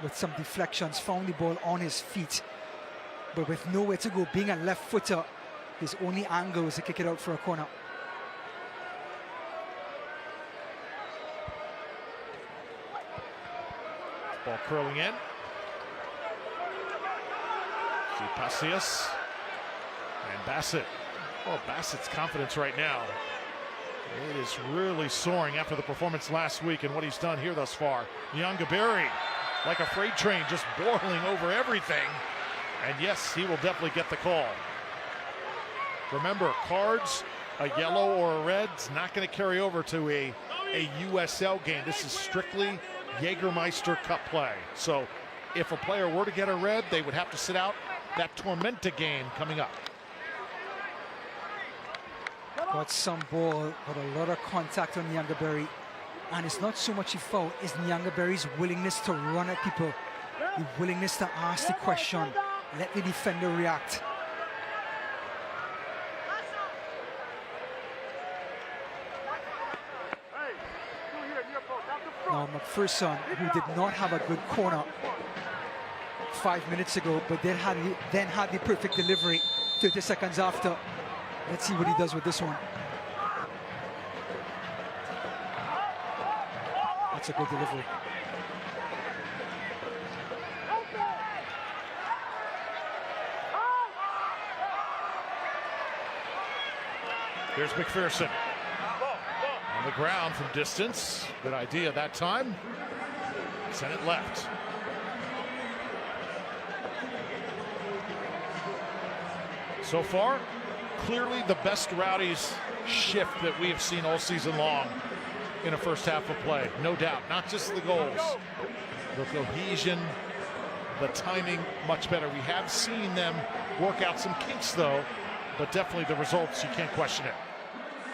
Speaker 2: with some deflections, found the ball on his feet, but with nowhere to go, being a left footer, his only angle was to kick it out for a corner.
Speaker 1: Ball curling in. See Pacius and Bassett. Oh, Bassett's confidence right now, it is really soaring after the performance last week and what he's done here thus far. Jägermeister, like a freight train, just boiling over everything. And yes, he will definitely get the call. Remember, cards, a yellow or a red, is not going to carry over to a USL game. This is strictly Jägermeister Cup play. So if a player were to get a red, they would have to sit out that Tormenta game coming up.
Speaker 2: Got some ball, but a lot of contact on Jägermeister. And it's not so much a foul, it's Jägermeister's willingness to run at people, the willingness to ask the question, let the defender react. Now McPherson, who did not have a good corner 5 minutes ago, but then had the perfect delivery 30 seconds after. Let's see what he does with this one. That's a good delivery.
Speaker 1: Here's McPherson. On the ground from distance. Good idea that time. Send it left. So far, clearly the best Rowdies shift that we have seen all season long in a first half of play. No doubt. Not just the goals. The cohesion, the timing, much better. We have seen them work out some kinks, though, but definitely the results, you can't question it.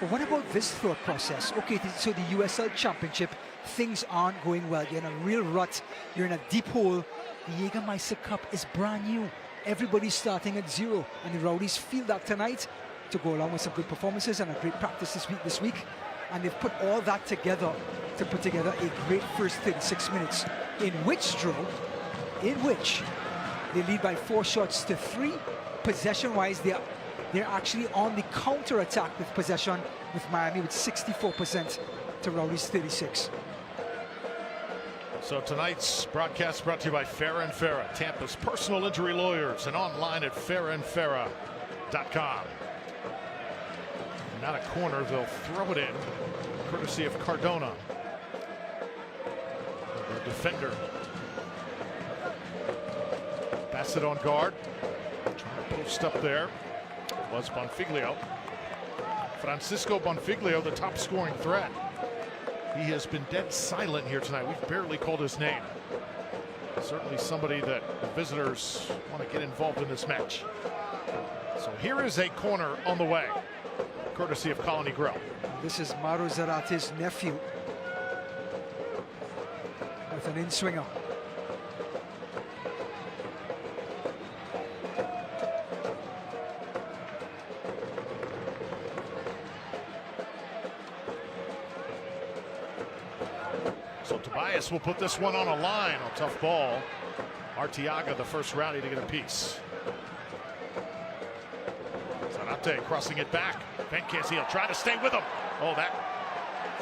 Speaker 2: But what about this thought process? Okay, so the USL Championship, things aren't going well. You're in a real rut. You're in a deep hole. The Jägermeister Cup is brand new. Everybody's starting at zero, and the Rowdies feel that tonight to go along with some good performances and a great practice this week. And they've put all that together to put together a great first 36 minutes, in which they lead by 4 shots to 3. Possession-wise, they're actually on the counter-attack with possession, with Miami with 64% to Rowdies 36.
Speaker 1: So tonight's broadcast brought to you by Farah & Farah, Tampa's personal injury lawyers, and online at farahandfarah.com. Not a corner, they'll throw it in, courtesy of Cardona, the defender. Bassett on guard, trying to post up there. Was Bonfiglio. Francisco Bonfiglio, the top scoring threat. He has been dead silent here tonight. We've barely called his name. Certainly somebody that the visitors want to get involved in this match. So here is a corner on the way, courtesy of Colony Grill.
Speaker 2: This is Mauro Zarate's nephew with an in-swinger.
Speaker 1: So Tobias will put this one on a line. A tough ball. Arteaga, the first Rowdy to get a piece. Zarate crossing it back. Van Cassiel trying to stay with him. Oh, that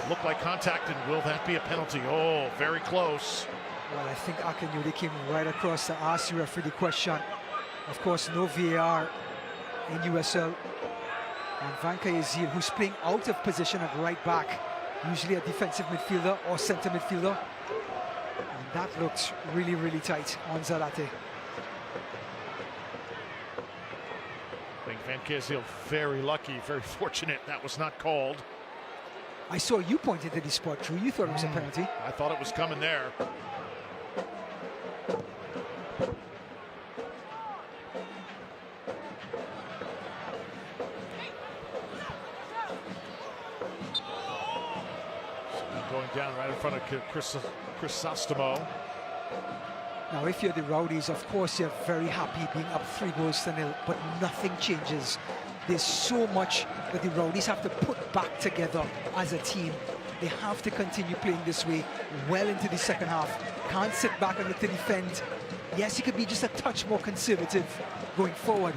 Speaker 1: looked like contact, and will that be a penalty? Oh, very close.
Speaker 2: Well, I think Akanyude came right across to ask the referee the question. Of course, no VAR in USL. And Van Cassiel, who's playing out of position at right back, usually a defensive midfielder or center midfielder. And that looks really, really tight on Zarate.
Speaker 1: I think Van Cassiel very lucky, very fortunate that was not called.
Speaker 2: I saw you pointed to the spot, Drew. You thought it was a penalty.
Speaker 1: I thought it was coming there. front of Crisostomo.
Speaker 2: Now, if you're the Rowdies, of course, you're very happy being up 3-0, but nothing changes. There's so much that the Rowdies have to put back together as a team. They have to continue playing this way well into the second half. Can't sit back and look to defend. Yes, you could be just a touch more conservative going forward,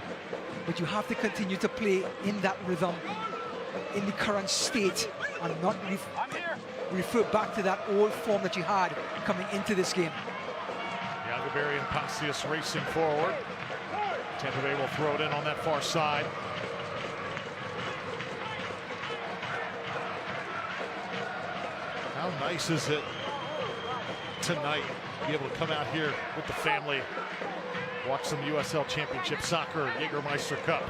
Speaker 2: but you have to continue to play in that rhythm, in the current state, and not refer back to that old form that you had coming into this game.
Speaker 1: Jägermeister and Pacius racing forward. Tampa Bay will throw it in on that far side. How nice is it tonight to be able to come out here with the family, watch some USL Championship soccer, Jägermeister Cup.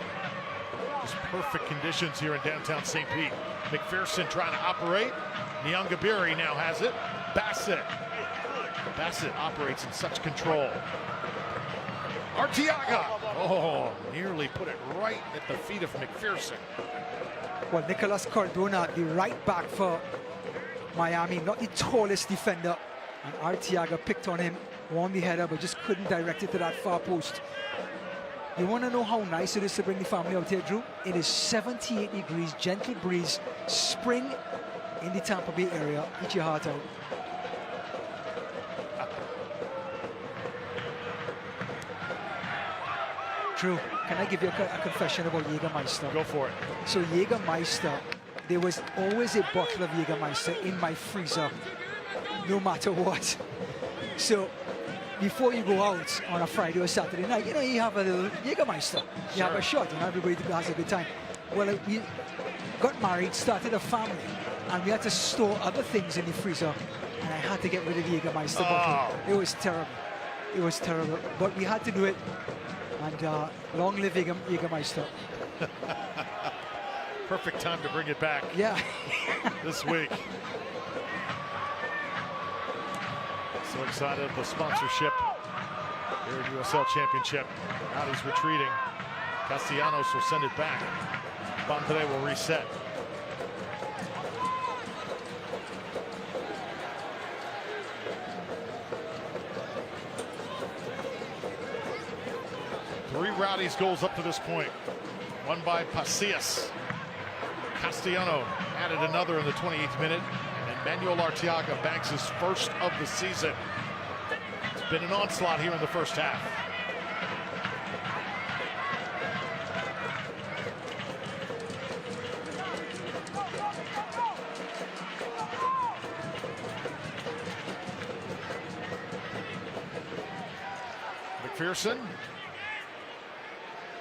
Speaker 1: Just perfect conditions here in downtown St. Pete. McPherson trying to operate. Jägermeister now has it. Bassett operates in such control. Arteaga! Oh, nearly put it right at the feet of McPherson.
Speaker 2: Well, Nicolas Cardona, the right back for Miami, not the tallest defender. And Arteaga picked on him, won the header, but just couldn't direct it to that far post. You want to know how nice it is to bring the family out here, Drew? It is 78 degrees, gentle breeze, spring in the Tampa Bay area. Eat your heart out. Drew, can I give you a confession about Jägermeister?
Speaker 1: Go for it.
Speaker 2: So Jägermeister, there was always a bottle of Jägermeister in my freezer, no matter what. So before you go out on a Friday or Saturday night, you know, you have a little Jägermeister. You have a shot, and everybody has a good time. Well, we got married, started a family, and we had to store other things in the freezer, and I had to get rid of the Jägermeister bottle. It was terrible. It was terrible, but we had to do it. And long live Jägermeister.
Speaker 1: Perfect time to bring it back.
Speaker 2: Yeah.
Speaker 1: This week. So excited the sponsorship here at USL Championship. Rowdies retreating. Castellanos will send it back. Bontre will reset. Three Rowdies goals up to this point. One by Pacius. Castellano added another in the 28th minute. And Manuel Arteaga bags his first of the season. It's been an onslaught here in the first half. McPherson.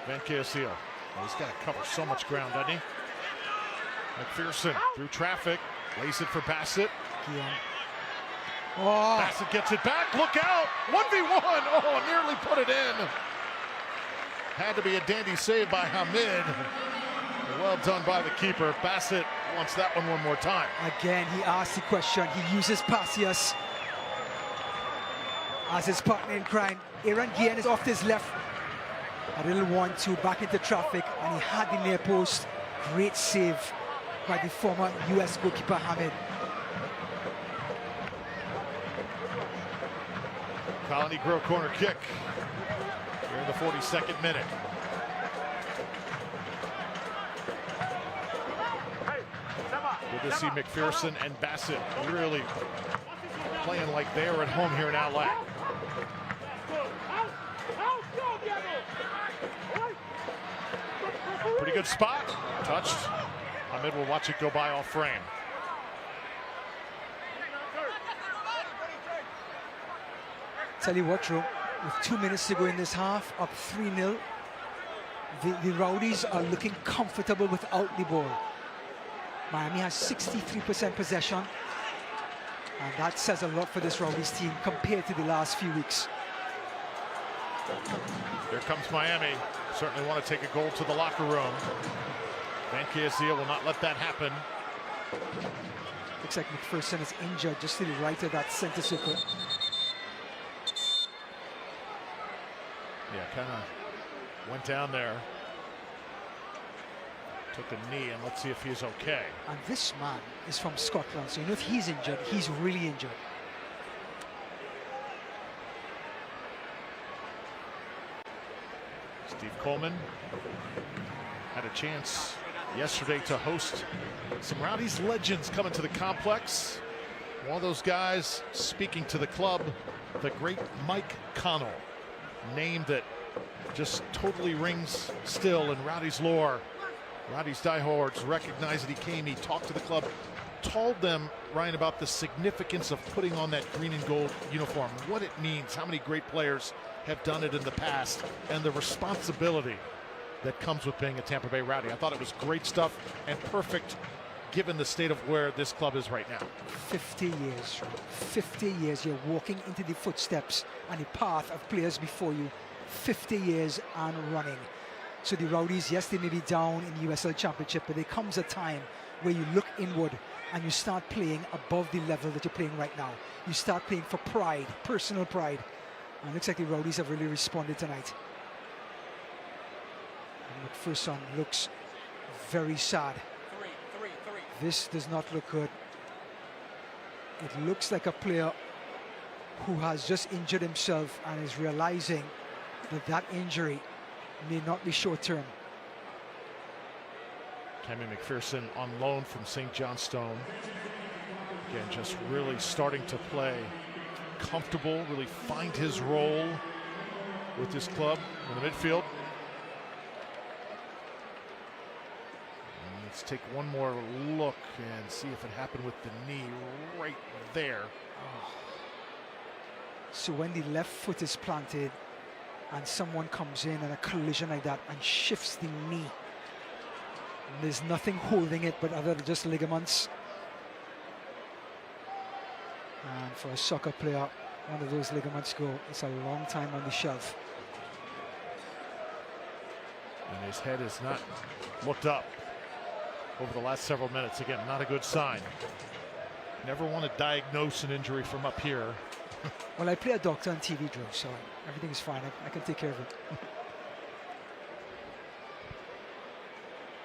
Speaker 1: Van Castillo. Oh, he's got to cover so much ground, doesn't he? McPherson through traffic. Lays it for Bassett.
Speaker 2: Oh.
Speaker 1: Bassett gets it back. Look out! 1v1! Oh, nearly put it in. Had to be a dandy save by Hamid. Well done by the keeper. Bassett wants that one more time.
Speaker 2: Again, he asked the question. He uses Pacius as his partner in crime. Aaron Guillen is off to his left. A little 1-2 back into traffic, and he had the near post. Great save by the former US goalkeeper Hamid.
Speaker 1: Colony Grove corner kick here in the 42nd minute. Good to see McPherson and Bassett really playing like they are at home here in Outlet. Pretty good spot. Touched. Hamid will watch it go by off frame.
Speaker 2: Tell you what, Drew, with 2 minutes to go in this half, up 3-0, the Rowdies are looking comfortable without the ball. Miami has 63% possession, and that says a lot for this Rowdies team compared to the last few weeks.
Speaker 1: Here comes Miami. Certainly want to take a goal to the locker room. Van Castillo will not let that happen.
Speaker 2: Looks like McPherson is injured just to the right of that center circle.
Speaker 1: Yeah, kind of went down there. Took a knee, and let's see if he's okay.
Speaker 2: And this man is from Scotland, so you know if he's injured, he's really injured.
Speaker 1: Steve Coleman had a chance yesterday to host some Rowdies legends coming to the complex. One of those guys speaking to the club, the great Mike Connell, name that just totally rings still in Rowdies lore. Rowdies diehards recognize that he came, he talked to the club, told them, Ryan, about the significance of putting on that green and gold uniform, what it means, how many great players have done it in the past, and the responsibility that comes with being a Tampa Bay Rowdy. I thought it was great stuff and perfect given the state of where this club is right now.
Speaker 2: 50 years, 50 years, you're walking into the footsteps and the path of players before you. 50 years and running. So the Rowdies, yes, they may be down in the USL Championship, but there comes a time where you look inward and you start playing above the level that you're playing right now. You start playing for pride, personal pride. And it looks like the Rowdies have really responded tonight. And McPherson looks very sad. This does not look good. It looks like a player who has just injured himself and is realizing that that injury may not be short-term.
Speaker 1: Cammy McPherson on loan from St. Johnstone. Again, just really starting to play comfortable, really find his role with this club in the midfield. And let's take one more look and see if it happened with the knee right there.
Speaker 2: Oh. So when the left foot is planted and someone comes in and a collision like that and shifts the knee, there's nothing holding it but other than just ligaments. And for a soccer player, one of those ligaments go, it's a long time on the shelf.
Speaker 1: And his head has not looked up over the last several minutes. Again, not a good sign. Never want to diagnose an injury from up here.
Speaker 2: Well, I play a doctor on TV, Drew, so everything is fine. I can take care of it.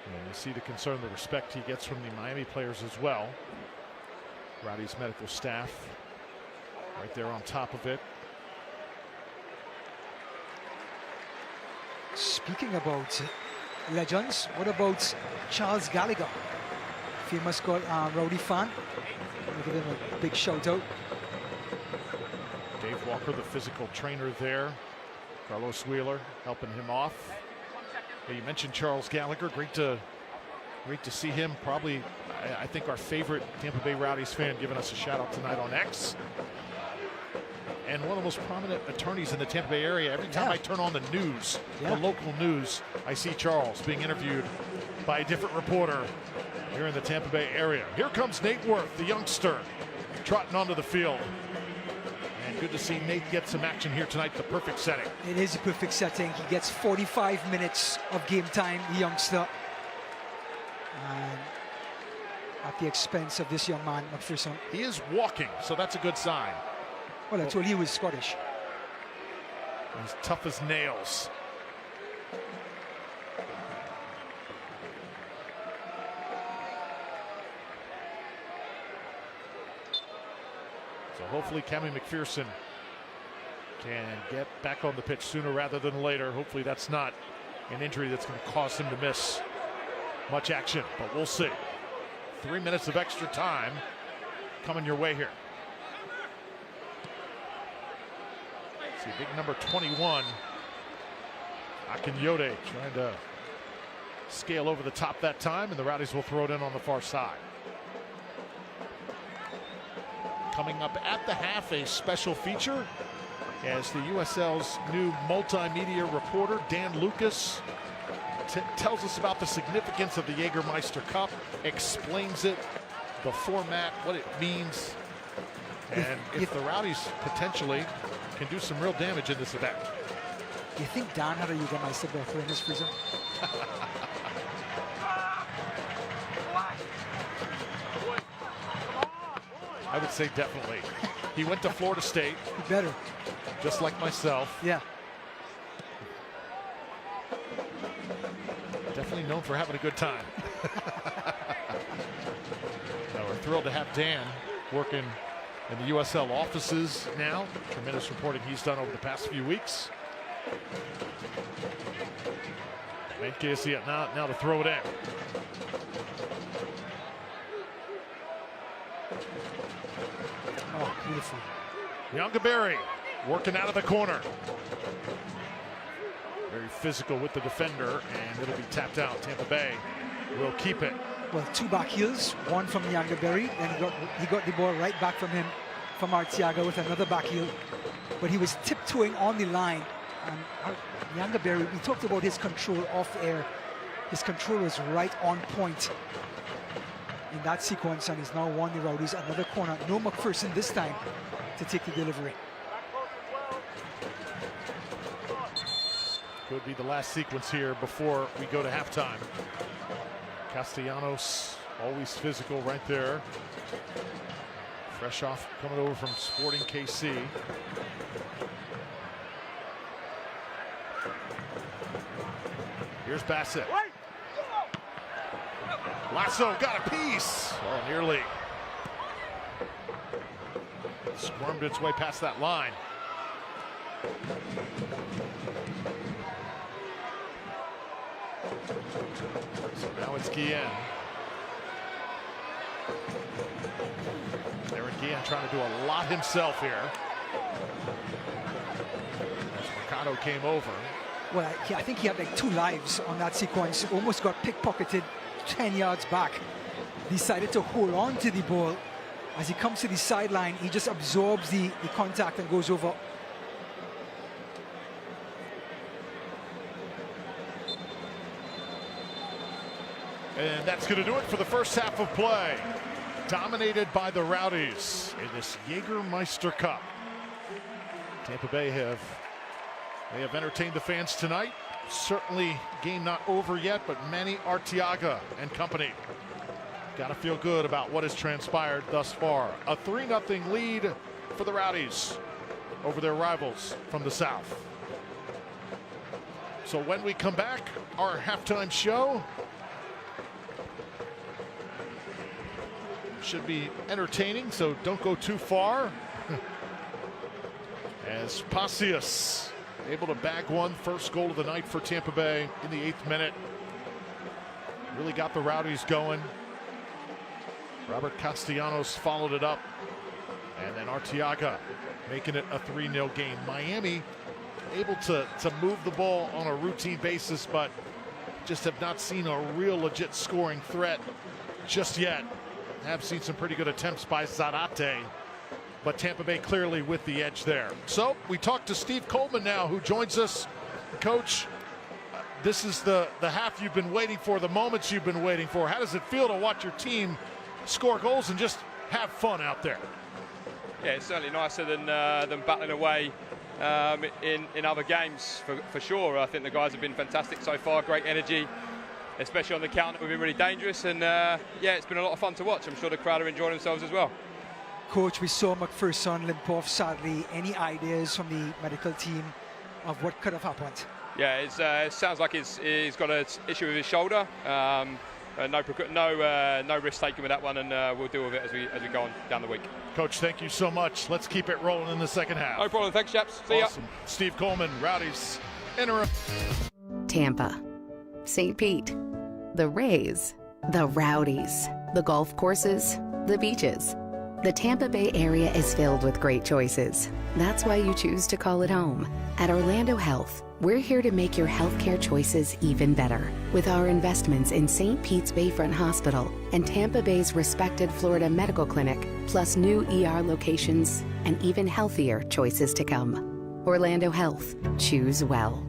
Speaker 1: And you see the concern, the respect he gets from the Miami players as well. Rowdies medical staff right there on top of it.
Speaker 2: Speaking about legends, what about Charles Gallagher? Famous Rowdy fan. I'll give him a big shout out.
Speaker 1: Dave Walker, the physical trainer there. Carlos Wheeler helping him off. You mentioned Charles Gallagher. Great to see him. Probably, I think, our favorite Tampa Bay Rowdies fan giving us a shout out tonight on X. And one of the most prominent attorneys in the Tampa Bay area. Every time I turn on the news, the local news, I see Charles being interviewed by a different reporter here in the Tampa Bay area. Here comes Nate Worth, the youngster, trotting onto the field. And good to see Nate get some action here tonight. The perfect setting.
Speaker 2: It is a perfect setting. He gets 45 minutes of game time, the youngster. And at the expense of this young man, McPherson.
Speaker 1: He is walking, so that's a good sign.
Speaker 2: Well, I told you he was Scottish.
Speaker 1: He's tough as nails. So hopefully Cammy McPherson can get back on the pitch sooner rather than later. Hopefully that's not an injury that's going to cause him to miss much action, but we'll see. 3 minutes of extra time coming your way here. See big number 21, Akinyode, trying to scale over the top that time, and the Rowdies will throw it in on the far side. Coming up at the half, a special feature as the USL's new multimedia reporter, Dan Lucas, tells us about the significance of the Jägermeister Cup, explains it, the format, what it means, and if the Rowdies potentially can do some real damage in this event.
Speaker 2: You think Dan had a Jägermeister bottle in his prison?
Speaker 1: I would say definitely. He went to Florida State.
Speaker 2: He better.
Speaker 1: Just like myself.
Speaker 2: Yeah.
Speaker 1: Definitely known for having a good time. Now we're thrilled to have Dan working in the USL offices now. Tremendous reporting he's done over the past few weeks. Casey now to throw it in.
Speaker 2: Oh, beautiful.
Speaker 1: Jägermeister working out of the corner. Very physical with the defender, and it'll be tapped out. Tampa Bay will keep it.
Speaker 2: Well, 2 back heels, one from Jägermeister, and he got the ball right back from him, from Arteaga with another back heel. But he was tiptoeing on the line. And Jägermeister, we talked about his control off air. His control was right on point in that sequence, and he's now won the Rowdies another corner. No McPherson this time to take the delivery.
Speaker 1: Could be the last sequence here before we go to halftime. Castellanos, always physical right there. Fresh off, coming over from Sporting KC. Here's Bassett. Lasso got a piece. Oh, nearly. Squirmed its way past that line. So now it's Guillen. Aaron Guillen trying to do a lot himself here. As Mercado came over.
Speaker 2: Well, I think he had like 2 lives on that sequence. Almost got pickpocketed 10 yards back. Decided to hold on to the ball. As he comes to the sideline, he just absorbs the contact and goes over.
Speaker 1: And that's going to do it for the first half of play. Dominated by the Rowdies in this Jägermeister Cup. Tampa Bay have entertained the fans tonight. Certainly game not over yet, but Manny Arteaga and company got to feel good about what has transpired thus far. A 3-0 lead for the Rowdies over their rivals from the South. So when we come back, our halftime show should be entertaining, so don't go too far. As Pacius able to bag one, first goal of the night for Tampa Bay in the 8th minute. Really got the Rowdies going. Robert Castellanos followed it up. And then Arteaga making it a 3-0 game. Miami able to move the ball on a routine basis, but just have not seen a real legit scoring threat just yet. Have seen some pretty good attempts by Zarate, but Tampa Bay clearly with the edge there. So we talked to Steve Coleman now, who joins us. Coach, this is the half you've been waiting for, the moments you've been waiting for. How does it feel to watch your team score goals and just have fun out there?
Speaker 7: Yeah, it's certainly nicer than battling away in other games for sure. I think the guys have been fantastic so far, great energy, especially on the counter. We've been really dangerous, and yeah, it's been a lot of fun to watch. I'm sure the crowd are enjoying themselves as well.
Speaker 2: Coach, we saw McPherson limp off sadly. Any ideas from the medical team of what could have happened?
Speaker 7: Yeah, it sounds like he's got an issue with his shoulder. No risk taken with that one, and we'll deal with it as we go on down the week.
Speaker 1: Coach, thank you so much. Let's keep it rolling in the second half.
Speaker 7: No problem. Thanks, chaps. See ya.
Speaker 1: Steve Coleman, Rowdies interim.
Speaker 6: Tampa, St. Pete, the Rays, the Rowdies, the golf courses, the beaches. The Tampa Bay area is filled with great choices. That's why you choose to call it home. At Orlando Health, we're here to make your healthcare choices even better. With our investments in St. Pete's Bayfront Hospital and Tampa Bay's respected Florida Medical Clinic, plus new ER locations and even healthier choices to come. Orlando Health, choose well.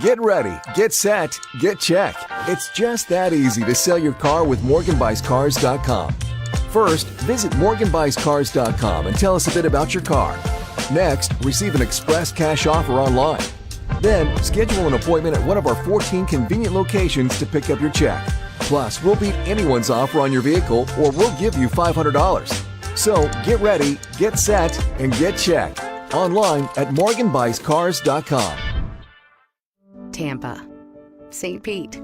Speaker 8: Get ready, get set, get check. It's just that easy to sell your car with MorganBuysCars.com. First, visit MorganBuysCars.com and tell us a bit about your car. Next, receive an express cash offer online. Then, schedule an appointment at one of our 14 convenient locations to pick up your check. Plus, we'll beat anyone's offer on your vehicle or we'll give you $500. So, get ready, get set, and get checked. Online at MorganBuysCars.com.
Speaker 6: Tampa, St. Pete,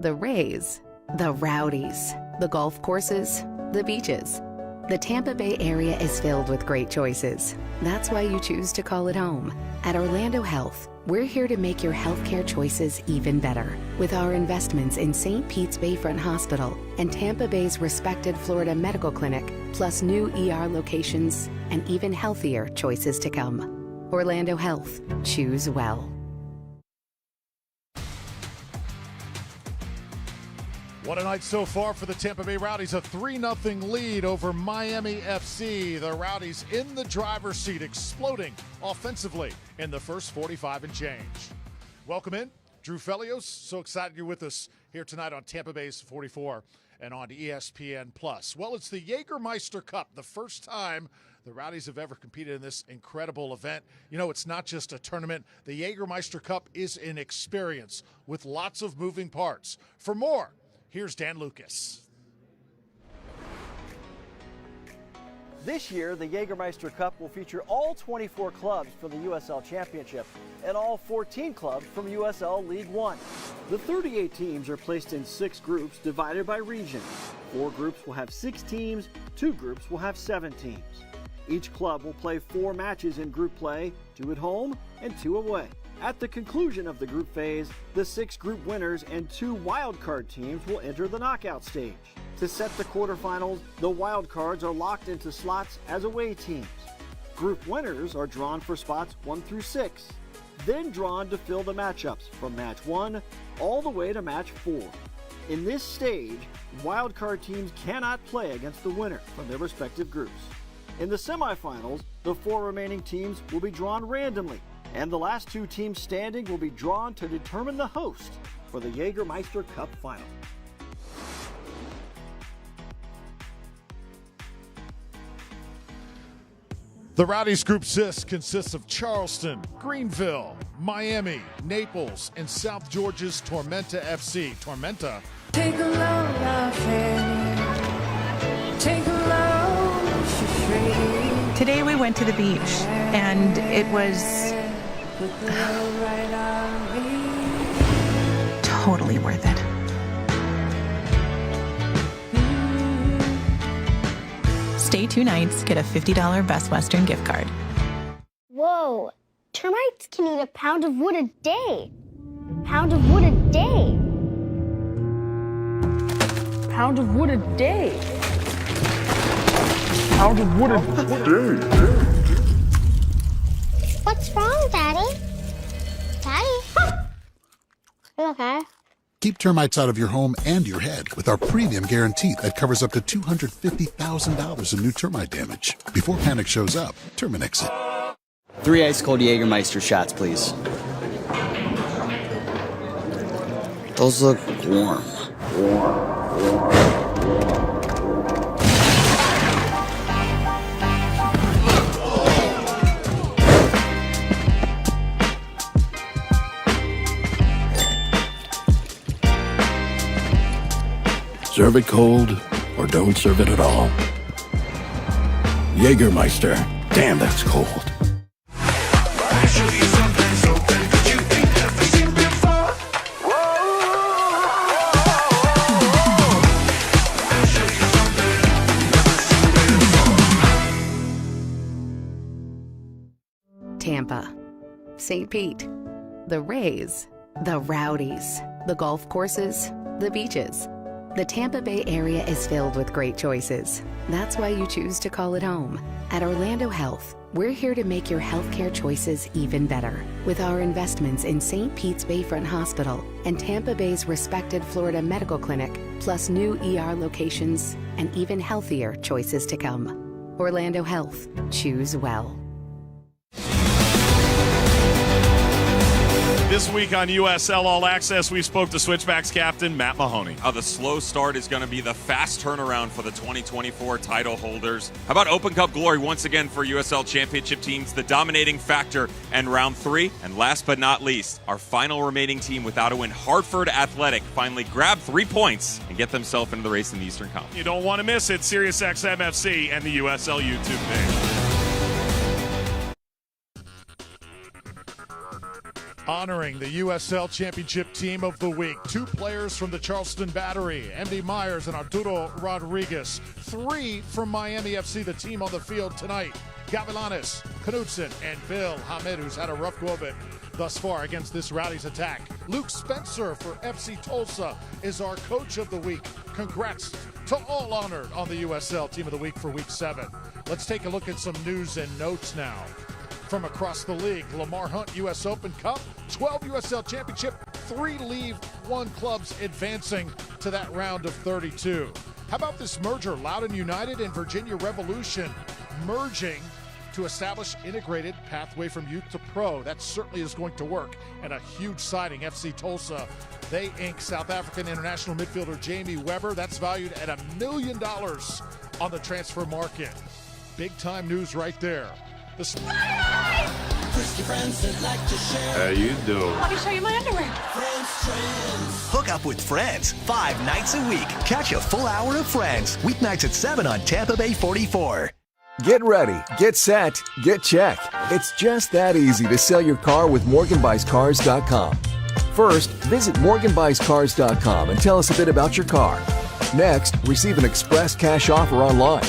Speaker 6: the Rays, the Rowdies, the golf courses, the beaches. The Tampa Bay area is filled with great choices. That's why you choose to call it home. At Orlando Health, we're here to make your healthcare choices even better with our investments in St. Pete's Bayfront Hospital and Tampa Bay's respected Florida Medical Clinic, plus new ER locations and even healthier choices to come. Orlando Health. Choose well.
Speaker 1: What a night so far for the Tampa Bay Rowdies. A 3-0 lead over Miami FC. The Rowdies in the driver's seat, exploding offensively in the first 45 and change. Welcome in, Drew Felios. So excited you're with us here tonight on Tampa Bay's 44 and on ESPN+. Well, it's the Jägermeister Cup, the first time the Rowdies have ever competed in this incredible event. You know, it's not just a tournament. The Jägermeister Cup is an experience with lots of moving parts. For more, here's Dan Lucas.
Speaker 9: This year, the Jägermeister Cup will feature all 24 clubs from the USL Championship and all 14 clubs from USL League One. The 38 teams are placed in 6 groups divided by region. 4 groups will have 6 teams, 2 groups will have 7 teams. Each club will play 4 matches in group play, 2 at home and 2 away. At the conclusion of the group phase, the 6 group winners and 2 wildcard teams will enter the knockout stage. To set the quarterfinals, the wildcards are locked into slots as away teams. Group winners are drawn for spots 1 through 6, then drawn to fill the matchups from match 1 all the way to match 4. In this stage, wildcard teams cannot play against the winner from their respective groups. In the semifinals, the 4 remaining teams will be drawn randomly, and the last 2 teams standing will be drawn to determine the host for the Jägermeister Cup final.
Speaker 1: The Rowdies Group 6 consists of Charleston, Greenville, Miami, Naples, and South Georgia's Tormenta FC. Tormenta.
Speaker 10: Take a load off it. Take a load for free. Today we went to the beach and it was totally worth it. Stay 2 nights, get a $50 Best Western gift card.
Speaker 11: Whoa, termites can eat a pound of wood a day. Pound of wood a day. Pound of wood a day. Pound of wood a day. What's wrong, Daddy? Daddy? You okay?
Speaker 12: Keep termites out of your home and your head with our premium guarantee that covers up to $250,000 in new termite damage. Before panic shows up, Terminix it.
Speaker 13: 3 ice-cold Jägermeister shots, please. Those look warm.
Speaker 14: Serve it cold, or don't serve it at all. Jägermeister. Damn, that's cold.
Speaker 6: Tampa, St. Pete, the Rays, the Rowdies, the golf courses, the beaches. The Tampa Bay area is filled with great choices. That's why you choose to call it home. At Orlando Health, we're here to make your healthcare choices even better with our investments in St. Pete's Bayfront Hospital and Tampa Bay's respected Florida Medical Clinic, plus new ER locations and even healthier choices to come. Orlando Health. Choose well.
Speaker 1: This
Speaker 15: This week on USL All Access, we spoke to Switchbacks captain Matt Mahoney.
Speaker 16: The slow start is going to be the fast turnaround for the 2024 title holders. How about Open Cup glory once again for USL Championship teams, the dominating factor and round 3? And last but not least, our final remaining team without a win, Hartford Athletic, finally grabbed 3 points and get themselves into the race in the Eastern Conference.
Speaker 15: You don't want to miss it, SiriusXM FC and the USL YouTube page.
Speaker 1: Honoring the USL Championship Team of the Week. 2 players from the Charleston Battery, MD Myers and Arturo Rodriguez. 3 from Miami FC, the team on the field tonight. Gavilanes, Knudsen, and Bill Hamid, who's had a rough go of it thus far against this Rowdies attack. Luke Spencer for FC Tulsa is our Coach of the Week. Congrats to all honored on the USL Team of the Week for Week 7. Let's take a look at some news and notes now. From across the league, Lamar Hunt US Open Cup, 12 USL Championship, 3 League One clubs advancing to that round of 32. How about this merger? Loudoun United and Virginia Revolution merging to establish integrated pathway from youth to pro. That certainly is going to work. And a huge signing, FC Tulsa. They ink South African international midfielder Jamie Weber. That's valued at $1 million on the transfer market. Big time news right there.
Speaker 14: How you doing?
Speaker 10: Let me show you my underwear.
Speaker 17: Hook up with Friends 5 nights a week. Catch a full hour of Friends weeknights at 7 on Tampa Bay 44.
Speaker 8: Get ready, get set, get check. It's just that easy to sell your car with MorganBuysCars.com. First, visit MorganBuysCars.com and tell us a bit about your car. Next, receive an express cash offer online.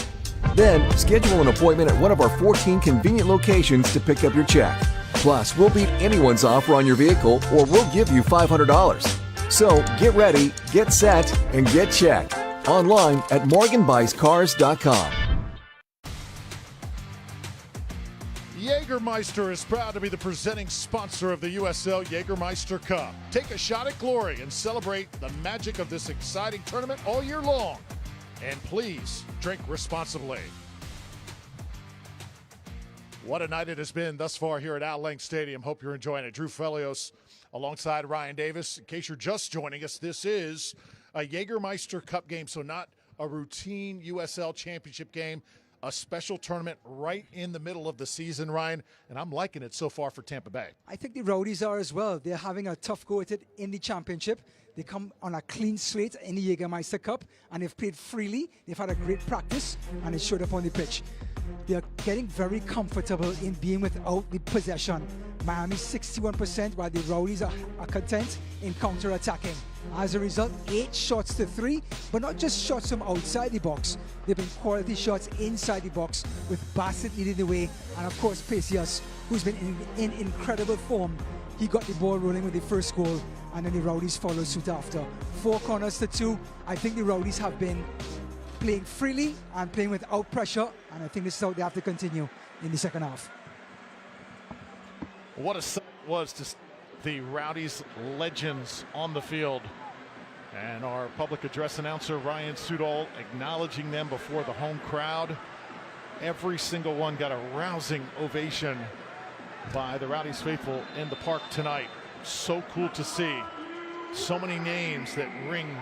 Speaker 8: Then, schedule an appointment at one of our 14 convenient locations to pick up your check. Plus, we'll beat anyone's offer on your vehicle or we'll give you $500. So, get ready, get set, and get checked. Online at MorganBuysCars.com.
Speaker 1: Jägermeister is proud to be the presenting sponsor of the USL Jägermeister Cup. Take a shot at glory and celebrate the magic of this exciting tournament all year long. And please, drink responsibly. What a night it has been thus far here at Al Lang Stadium. Hope you're enjoying it. Drew Felios alongside Ryan Davis. In case you're just joining us, this is a Jägermeister Cup game, so not a routine USL Championship game. A special tournament right in the middle of the season, Ryan, and I'm liking it so far for Tampa Bay.
Speaker 2: I think the Rowdies are as well. They're having a tough go at it in the championship. They come on a clean slate in the Jägermeister Cup, and they've played freely. They've had a great practice, and it showed up on the pitch. They're getting very comfortable in being without the possession. Miami 61%, while the Rowdies are content in counter-attacking. As a result, 8 shots to 3, but not just shots from outside the box. They've been quality shots inside the box, with Bassett leading the way, and of course Pacius, who's been in incredible form. He got the ball rolling with the first goal, and then the Rowdies followed suit after. 4 corners to 2. I think the Rowdies have been playing freely and playing without pressure, and I think this is how they have to continue in the second half.
Speaker 1: What a sight was to the Rowdies legends on the field. And our public address announcer, Ryan Sudol, acknowledging them before the home crowd. Every single one got a rousing ovation by the Rowdies faithful in the park tonight. So cool to see. So many names that ring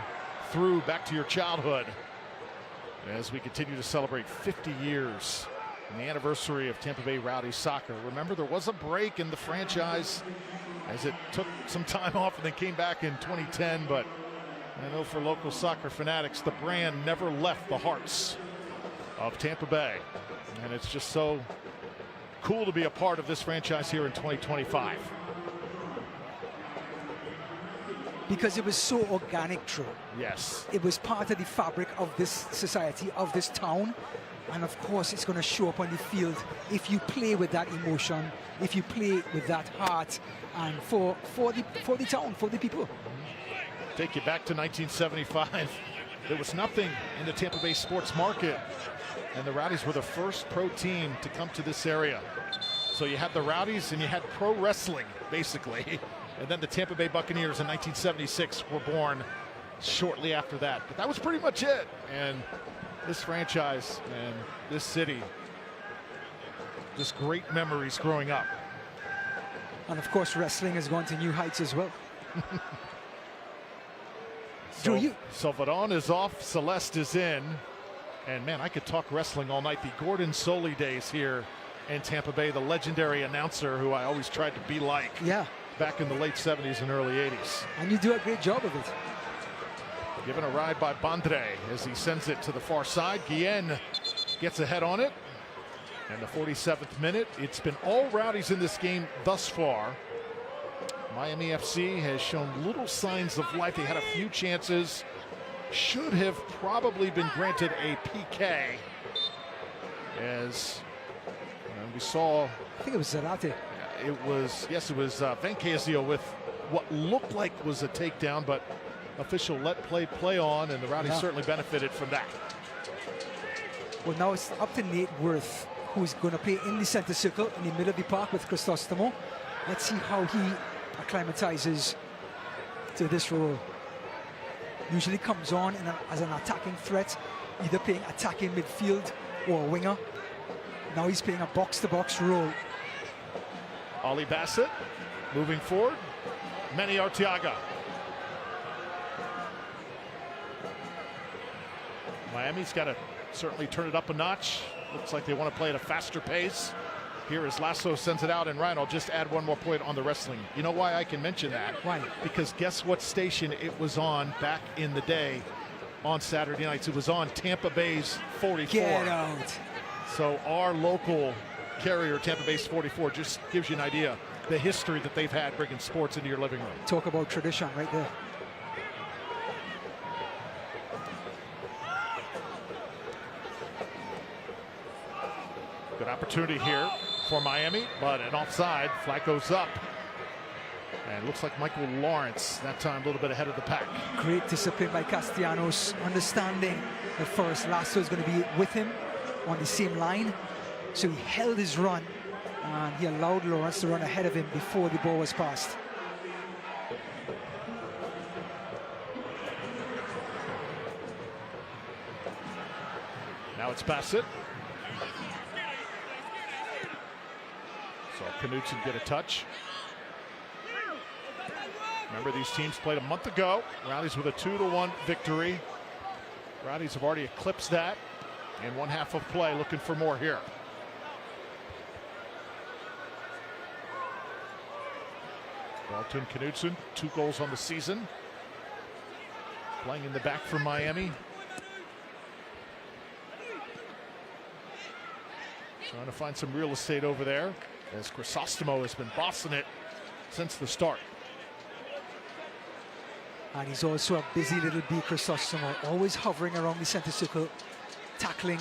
Speaker 1: through back to your childhood as we continue to celebrate 50 years and the anniversary of Tampa Bay Rowdies soccer. Remember, there was a break in the franchise as it took some time off and then came back in 2010, but I know for local soccer fanatics, the brand never left the hearts of Tampa Bay. And it's just so cool to be a part of this franchise here in 2025.
Speaker 2: Because it was so organic, Drew.
Speaker 1: Yes.
Speaker 2: It was part of the fabric of this society, of this town. And of course, it's going to show up on the field if you play with that emotion, if you play with that heart, and for the town, for the people.
Speaker 1: Take you back to 1975. There was nothing in the Tampa Bay sports market, and the Rowdies were the first pro team to come to this area. So you had the Rowdies and you had pro wrestling, basically. And then the Tampa Bay Buccaneers in 1976 were born shortly after that. But that was pretty much it. And this franchise and this city, just great memories growing up.
Speaker 2: And of course, wrestling has gone to new heights as well.
Speaker 1: So, Salvadon is off, Celeste is in. And man, I could talk wrestling all night. The Gordon Soley days here in Tampa Bay, the legendary announcer who I always tried to be like.
Speaker 2: Yeah.
Speaker 1: Back in the late 70s and early 80s.
Speaker 2: And you do a great job of it.
Speaker 1: Given a ride by Bandre as he sends it to the far side. Guillen gets ahead on it. And the 47th minute, it's been all Rowdies in this game thus far. Miami FC has shown little signs of life. They had a few chances. Should have probably been granted a PK. As we saw.
Speaker 2: I think it was Zarate.
Speaker 1: It was Van Casio with what looked like was a takedown, but official let play on, and the Rowdies certainly benefited from that.
Speaker 2: Well, now it's up to Nate Worth, who's going to play in the center circle in the middle of the park with Crisostomo. Let's see how he acclimatizes to this role. Usually comes on as an attacking threat, either playing attacking midfield or a winger. Now he's playing a box-to-box role.
Speaker 1: Ollie Bassett moving forward. Manny Arteaga. Miami's got to certainly turn it up a notch. Looks like they want to play at a faster pace. Here as Lasso sends it out, and Ryan, I'll just add one more point on the wrestling. You know why I can mention that?
Speaker 2: Why?
Speaker 1: Because guess what station it was on back in the day on Saturday nights? It was on Tampa Bay's 44.
Speaker 2: Get out.
Speaker 1: So our local carrier, Tampa Bay's 44, just gives you an idea the history that they've had bringing sports into your living room.
Speaker 2: Talk about tradition right there.
Speaker 1: Good opportunity here for Miami, but an offside. Flag goes up. And it looks like Michael Lawrence, that time a little bit ahead of the pack.
Speaker 2: Great discipline by Castellanos, understanding that Forrest Lasso is going to be with him on the same line. So he held his run, and he allowed Lawrence to run ahead of him before the ball was passed.
Speaker 1: Now it's Bassett. So Knudsen get a touch. Remember, these teams played a month ago. Rowdies with a 2-1 victory. Rowdies have already eclipsed that in one half of play, looking for more here. Dalton Knudsen, 2 goals on the season. Playing in the back for Miami. Trying to find some real estate over there, as Crisostomo has been bossing it since the start.
Speaker 2: And he's also a busy little bee, Crisostomo, always hovering around the center circle, tackling,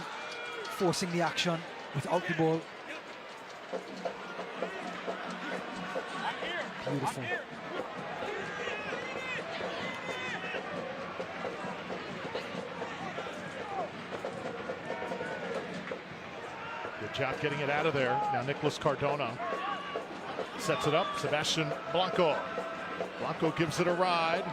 Speaker 2: forcing the action without the ball. Beautiful.
Speaker 1: Good job getting it out of there. Now Nicholas Cardona sets it up. Sebastian Blanco. Blanco gives it a ride.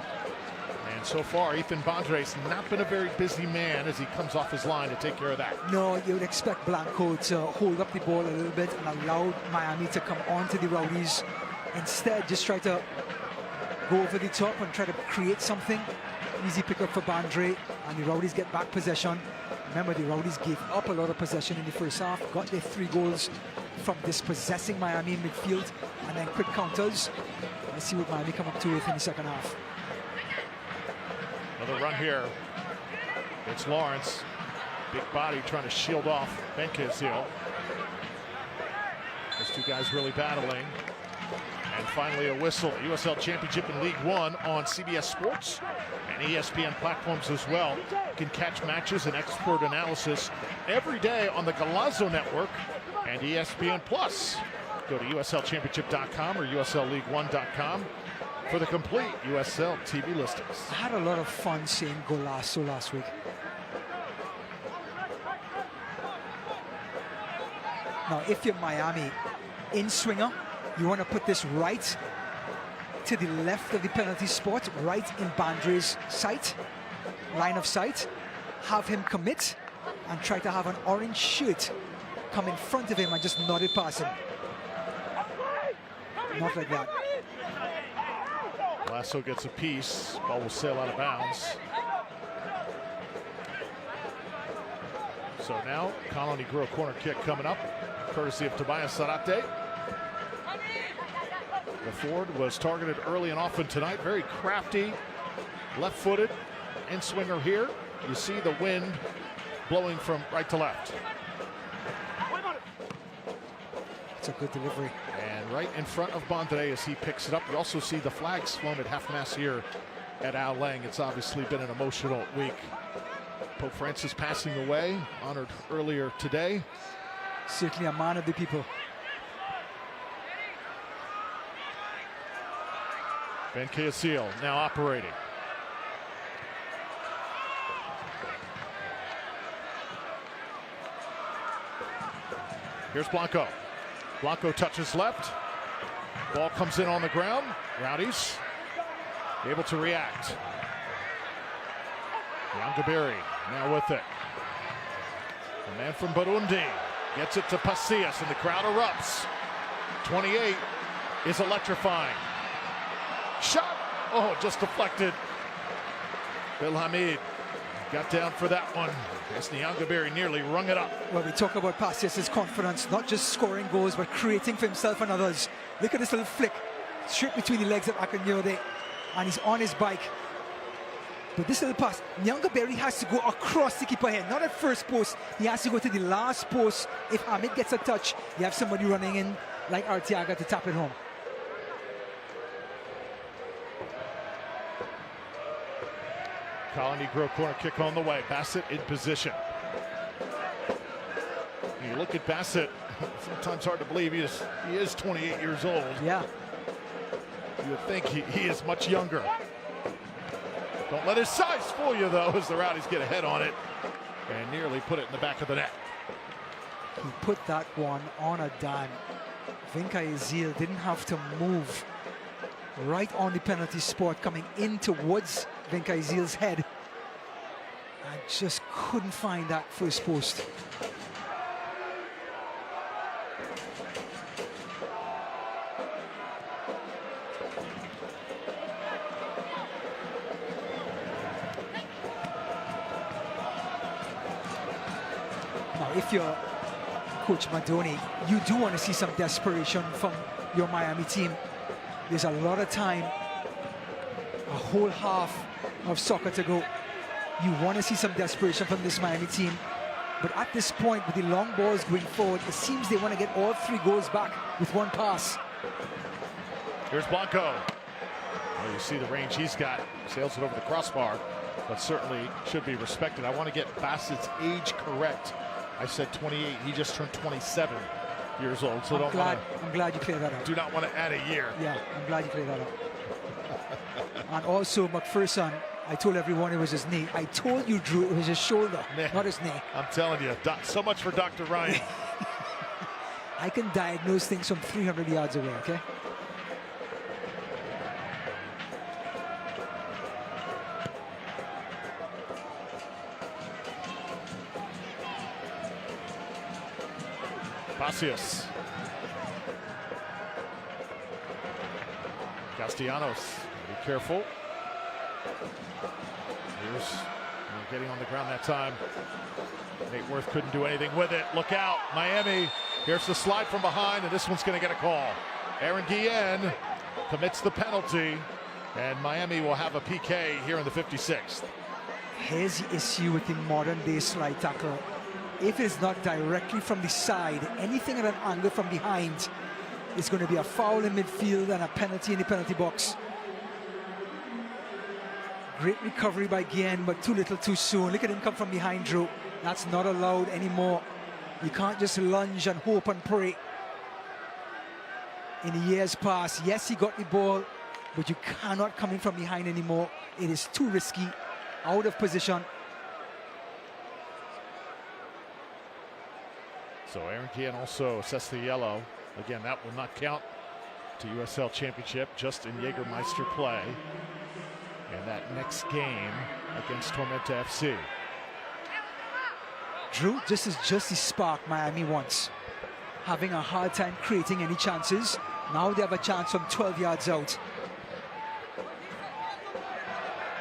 Speaker 1: And so far, Ethan Bandre's not been a very busy man as he comes off his line to take care of that.
Speaker 2: No, you would expect Blanco to hold up the ball a little bit and allow Miami to come onto the Rowdies. Instead, just try to go over the top and try to create something. Easy pickup for Bandre, and the Rowdies get back possession. Remember, the Rowdies gave up a lot of possession in the first half, got their 3 goals from dispossessing Miami in midfield, and then quick counters. Let's see what Miami come up to with in the second half.
Speaker 1: Another run here. It's Lawrence. Big body trying to shield off Benkesio. Those 2 guys really battling. And finally a whistle. USL Championship in League One on CBS Sports and ESPN platforms as well. You can catch matches and expert analysis every day on the Golazo Network and ESPN Plus. Go to USLChampionship.com or USLLeague1.com for the complete USL TV listings.
Speaker 2: I had a lot of fun seeing Golazo last week. Now, if you're Miami in swinger, you want to put this right to the left of the penalty spot, right in Bandre's sight, line of sight. Have him commit and try to have an orange shirt come in front of him and just nod it past him. Not like that.
Speaker 1: Lasso gets a piece. Ball will sail out of bounds. So now, Colony Grill corner kick coming up, courtesy of Tobias Sarate. The forward was targeted early and often tonight. Very crafty, left-footed in-swinger here. You see the wind blowing from right to left.
Speaker 2: It's a good delivery.
Speaker 1: And right in front of Bondre as he picks it up. You also see the flags flown at half-mast here at Al Lang. It's obviously been an emotional week. Pope Francis passing away, honored earlier today.
Speaker 2: Certainly a man of the people.
Speaker 1: Ben Casil now operating. Here's Blanco. Blanco touches left. Ball comes in on the ground. Rowdies able to react. Yangabiri now with it. The man from Burundi gets it to Pasillas and the crowd erupts. 28 is electrifying. Shot! Oh, just deflected. Bill Hamid got down for that one. Yes, Nyangabiri nearly rung it up.
Speaker 2: Well, we talk about Pasillas' confidence, not just scoring goals, but creating for himself and others. Look at this little flick, straight between the legs of Akanyode, and he's on his bike. But this little pass, Nyangabiri has to go across the keeper head, not at first post. He has to go to the last post. If Hamid gets a touch, you have somebody running in like Arteaga to tap it home.
Speaker 1: Colony Grill corner kick on the way. Bassett in position. You look at Bassett, sometimes hard to believe he is 28 years old.
Speaker 2: Yeah.
Speaker 1: You would think he is much younger. Don't let his size fool you, though, as the Rowdies get ahead on it and nearly put it in the back of the net.
Speaker 2: He put that one on a dime. Vinkayzil didn't have to move. Right on the penalty spot, coming in towards Vinkayzil's head. I just couldn't find that first post. Now, if you're Coach Madoni, you do want to see some desperation from your Miami team. There's a lot of time, a whole half of soccer to go. You want to see some desperation from this Miami team. But at this point, with the long balls going forward, it seems they want to get all 3 goals back with one pass.
Speaker 1: Here's Blanco. Well, you see the range he's got. Sails it over the crossbar, but certainly should be respected. I want to get Bassett's age correct. I said 28. He just turned 27 years old. So
Speaker 2: I'm glad you cleared that up.
Speaker 1: Do not want to add a year.
Speaker 2: Yeah, I'm glad you cleared that up. And also, McPherson, I told everyone it was his knee. I told you, Drew, it was his shoulder, not his knee.
Speaker 1: I'm telling you, so much for Dr. Ryan.
Speaker 2: I can diagnose things from 300 yards away, okay?
Speaker 1: Pasillas. Castellanos, be careful. Here's getting on the ground that time. Nate Worth couldn't do anything with it. Look out, Miami. Here's the slide from behind, and this one's going to get a call. Aaron Guillen commits the penalty, and Miami will have a PK here in the 56th.
Speaker 2: Here's the issue with the modern-day slide tackle. If it's not directly from the side, anything at an angle from behind, it's going to be a foul in midfield and a penalty in the penalty box. Great recovery by Guillen, but too little too soon. Look at him come from behind, Drew. That's not allowed anymore. You can't just lunge and hope and pray. In the years past, yes, he got the ball, but you cannot come in from behind anymore. It is too risky, out of position.
Speaker 1: So Aaron Guillen also assessed the yellow. Again, that will not count to USL Championship, just in Jägermeister play. And that next game against Tormenta FC.
Speaker 2: Drew, this is just the spark Miami wants. Having a hard time creating any chances. Now they have a chance from 12 yards out.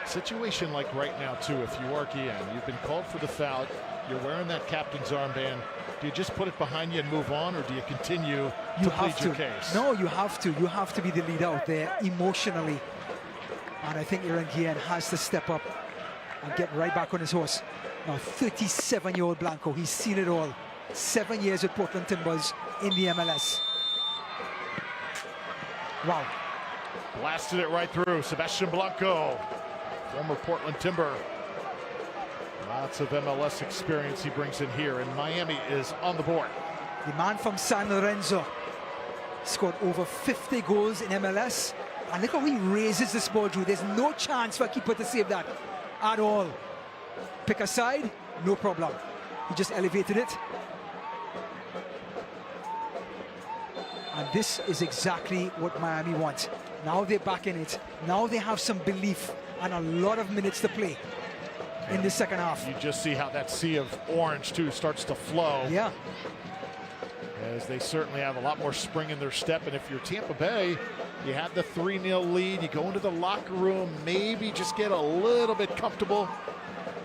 Speaker 1: Situation like right now, too, if you are Guillen, you've been called for the foul, you're wearing that captain's armband. Do you just put it behind you and move on, or do you continue to plead your case?
Speaker 2: No, you have to. You have to be the leader out there emotionally. And I think Aaron Guillen has to step up and get right back on his horse. Now, 37-year-old Blanco, he's seen it all. 7 years with Portland Timbers in the MLS. Wow.
Speaker 1: Blasted it right through. Sebastian Blanco, former Portland Timber. Lots of MLS experience he brings in here, and Miami is on the board.
Speaker 2: The man from San Lorenzo scored over 50 goals in MLS. And look how he raises this ball, Drew. There's no chance for a keeper to save that at all. Pick a side, no problem. He just elevated it. And this is exactly what Miami wants. Now they're back in it. Now they have some belief and a lot of minutes to play in the second half.
Speaker 1: You just see how that sea of orange, too, starts to flow.
Speaker 2: Yeah.
Speaker 1: As they certainly have a lot more spring in their step. And if you're Tampa Bay, you have the 3-0 lead. You go into the locker room, maybe just get a little bit comfortable.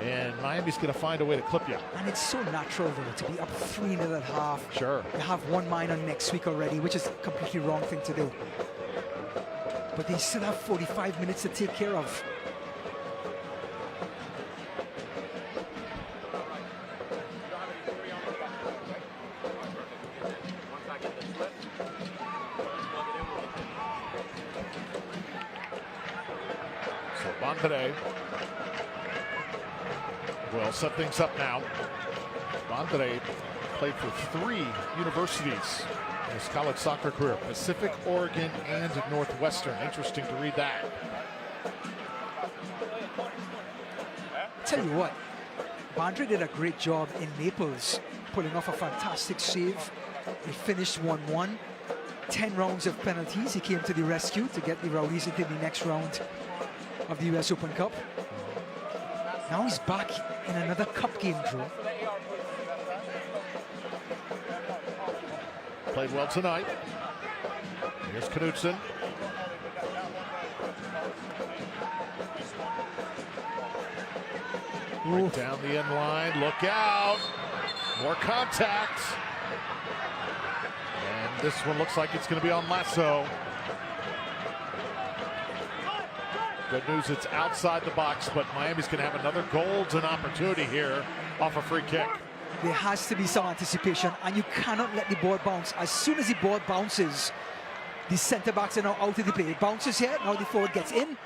Speaker 1: And Miami's going to find a way to clip you.
Speaker 2: And it's so natural, though, to be up 3-0 at half.
Speaker 1: Sure.
Speaker 2: They have one mind on next week already, which is a completely wrong thing to do. But they still have 45 minutes to take care of.
Speaker 1: So Bondre will set things up now. Bondre played for 3 universities in his college soccer career: Pacific, Oregon, and Northwestern. Interesting to read that.
Speaker 2: Tell you what, Bondre did a great job in Naples, pulling off a fantastic save. He finished 1-1. 10 rounds of penalties. He came to the rescue to get the Rowdies into the next round of the US Open Cup. Now he's back in another cup game, Drew.
Speaker 1: Played well tonight. Here's Knudsen. Right down the end line. Look out. More contact. And this one looks like it's going to be on Lasso. Good news, it's outside the box, but Miami's going to have another golden opportunity here off a free kick.
Speaker 2: There has to be some anticipation, and you cannot let the ball bounce. As soon as the ball bounces, the center backs are now out of the play. It bounces here, now the forward gets in.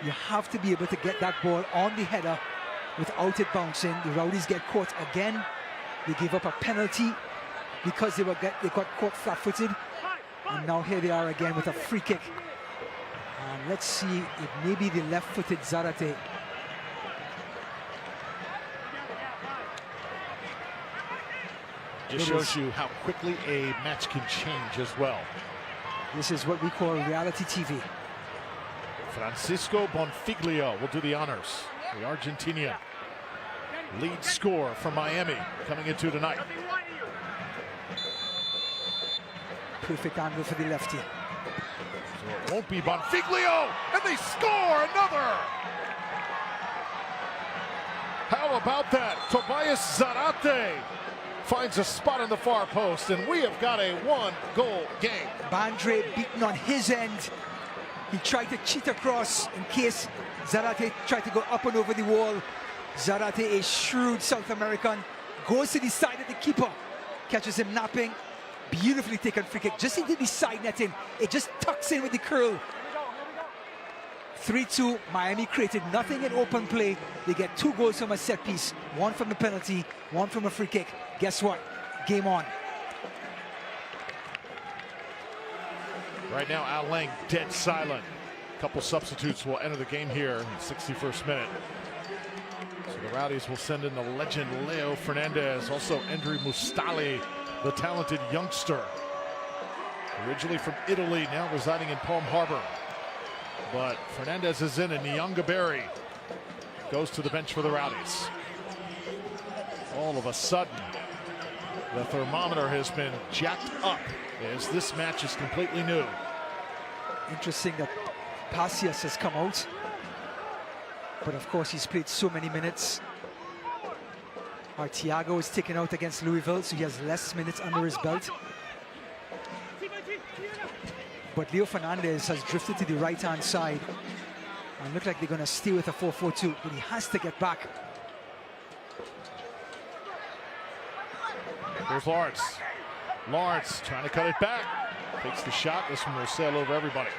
Speaker 2: You have to be able to get that ball on the header without it bouncing. The Rowdies get caught again. They gave up a penalty because they got caught flat-footed. And now here they are again with a free kick. And let's see if maybe the left-footed Zarate.
Speaker 1: Just shows you how quickly a match can change as well.
Speaker 2: This is what we call reality TV.
Speaker 1: Francisco Bonfiglio will do the honors. The Argentinian lead scorer for Miami coming into tonight.
Speaker 2: Perfect angle for the lefty.
Speaker 1: So it won't be Bonfiglio, and they score another. How about that? Tobias Zarate finds a spot on the far post, and we have got a 1-goal game.
Speaker 2: Bondre beaten on his end. He tried to cheat across in case Zarate tried to go up and over the wall. Zarate, a shrewd South American, goes to the side of the keeper, catches him napping. Beautifully taken free kick, just into the side netting. It just tucks in with the curl. 3-2, Miami created nothing in open play. They get 2 goals from a set piece, 1 from a penalty, 1 from a free kick. Guess what? Game on.
Speaker 1: Right now, Al Lang dead silent. A couple substitutes will enter the game here in the 61st minute. So the Rowdies will send in the legend Leo Fernandez, also Endri Mustali, the talented youngster. Originally from Italy, now residing in Palm Harbor. But Fernandez is in, and Nyanga goes to the bench for the Rowdies. All of a sudden, The thermometer has been jacked up as this match is completely new.
Speaker 2: Interesting that Pacias has come out. But of course, he's played so many minutes. Artiago is taken out against Louisville, so he has less minutes under his belt. But Leo Fernandez has drifted to the right-hand side. And look like they're going to stay with a 4-4-2, but he has to get back.
Speaker 1: Here's Lawrence. Lawrence trying to cut it back. Takes the shot. This one will sail over everybody.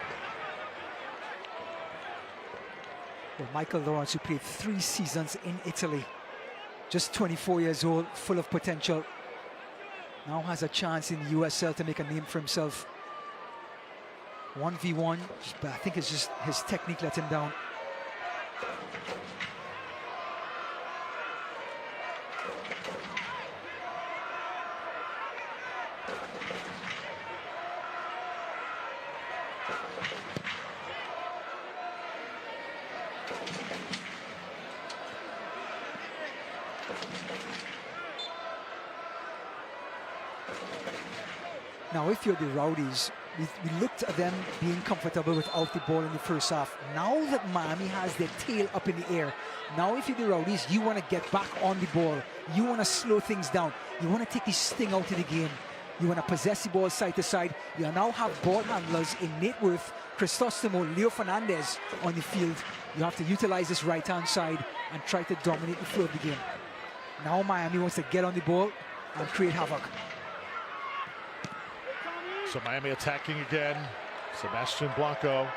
Speaker 2: Well, Michael Lawrence, who played 3 seasons in Italy, just 24 years old, full of potential, now has a chance in the USL to make a name for himself. 1v1, but I think it's just his technique let him down. Now, if you're the Rowdies, we looked at them being comfortable without the ball in the first half. Now that Miami has their tail up in the air, now if you're the Rowdies, you want to get back on the ball. You want to slow things down. You want to take the sting out of the game. You want to possess the ball side to side. You now have ball handlers in Nate Worth, Cristostomo, Leo Fernandez on the field. You have to utilize this right-hand side and try to dominate the flow of the game. Now Miami wants to get on the ball and create havoc.
Speaker 1: So Miami attacking again. Sebastian Blanco.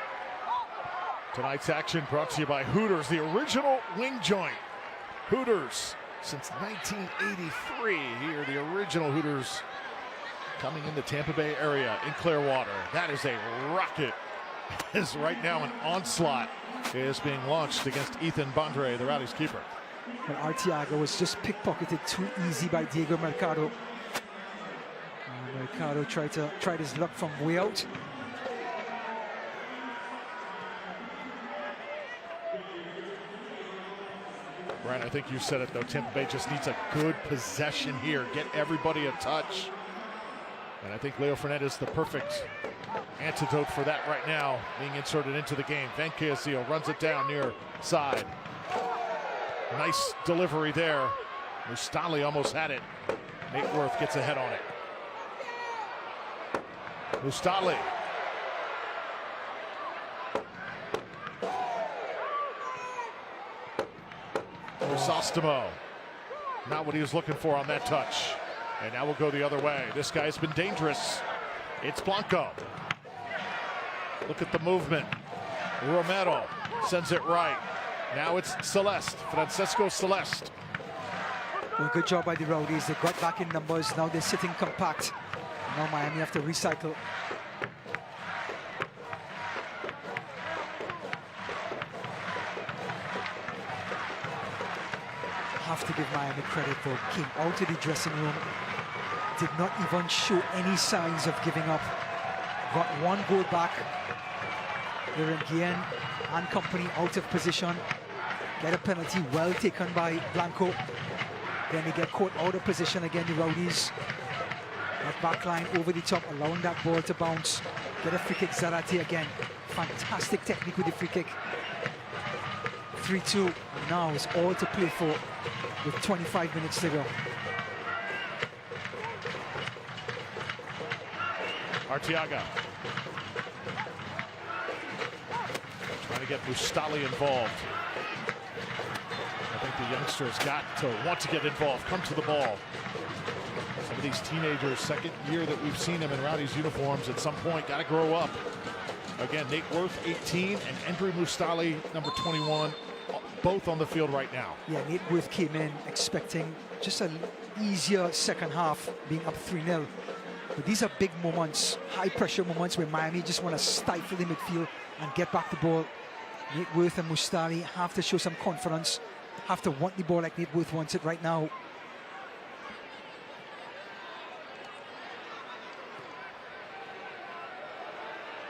Speaker 1: Tonight's action brought to you by Hooters, the original wing joint. Hooters since 1983. Here, the original Hooters coming in the Tampa Bay area in Clearwater. That is a rocket. As right now an onslaught is being launched against Ethan Bondre, the Rowdies keeper.
Speaker 2: Well, Artiago was just pickpocketed too easy by Diego Mercado. Mercado tried his luck from way out.
Speaker 1: Brian, I think you said it though. Tampa Bay just needs a good possession here. Get everybody a touch. And I think Leo Fernandez is the perfect antidote for that right now, being inserted into the game. Van Casio runs it down near side. Nice delivery there. Mustali almost had it. Nate Worth gets ahead on it. Mustali. Crisostomo. Not what he was looking for on that touch. And now we'll go the other way. This guy's been dangerous. It's Blanco. Look at the movement. Romero sends it right. Now it's Celeste, Francesco Celeste.
Speaker 2: Well, good job by the Rowdies. They got back in numbers. Now they're sitting compact. Now Miami have to recycle. Have to give Miami credit though. Came out of the dressing room. Did not even show any signs of giving up. Got one goal back. Berenguer and company out of position. Get a penalty, well taken by Blanco. Then they get caught out of position again, the Rowdies. That back line over the top, allowing that ball to bounce. Get a free kick, Zarate again. Fantastic technique with the free kick. 3-2, and now it's all to play for with 25 minutes to go.
Speaker 1: Artiaga. Trying to get Mustali involved. I think the youngsters got to want to get involved, come to the ball. Some of these teenagers, second year that we've seen them in Rowdies uniforms, at some point got to grow up. Again, Nate Worth, 18, and Andrew Mustali, number 21, both on the field right now.
Speaker 2: Yeah, Nate Worth came in expecting just an easier second half, being up 3-0. But these are big moments, high pressure moments where Miami just want to stifle the midfield and get back the ball. Nate Worth and Mustali have to show some confidence, have to want the ball like Nate Worth wants it right now.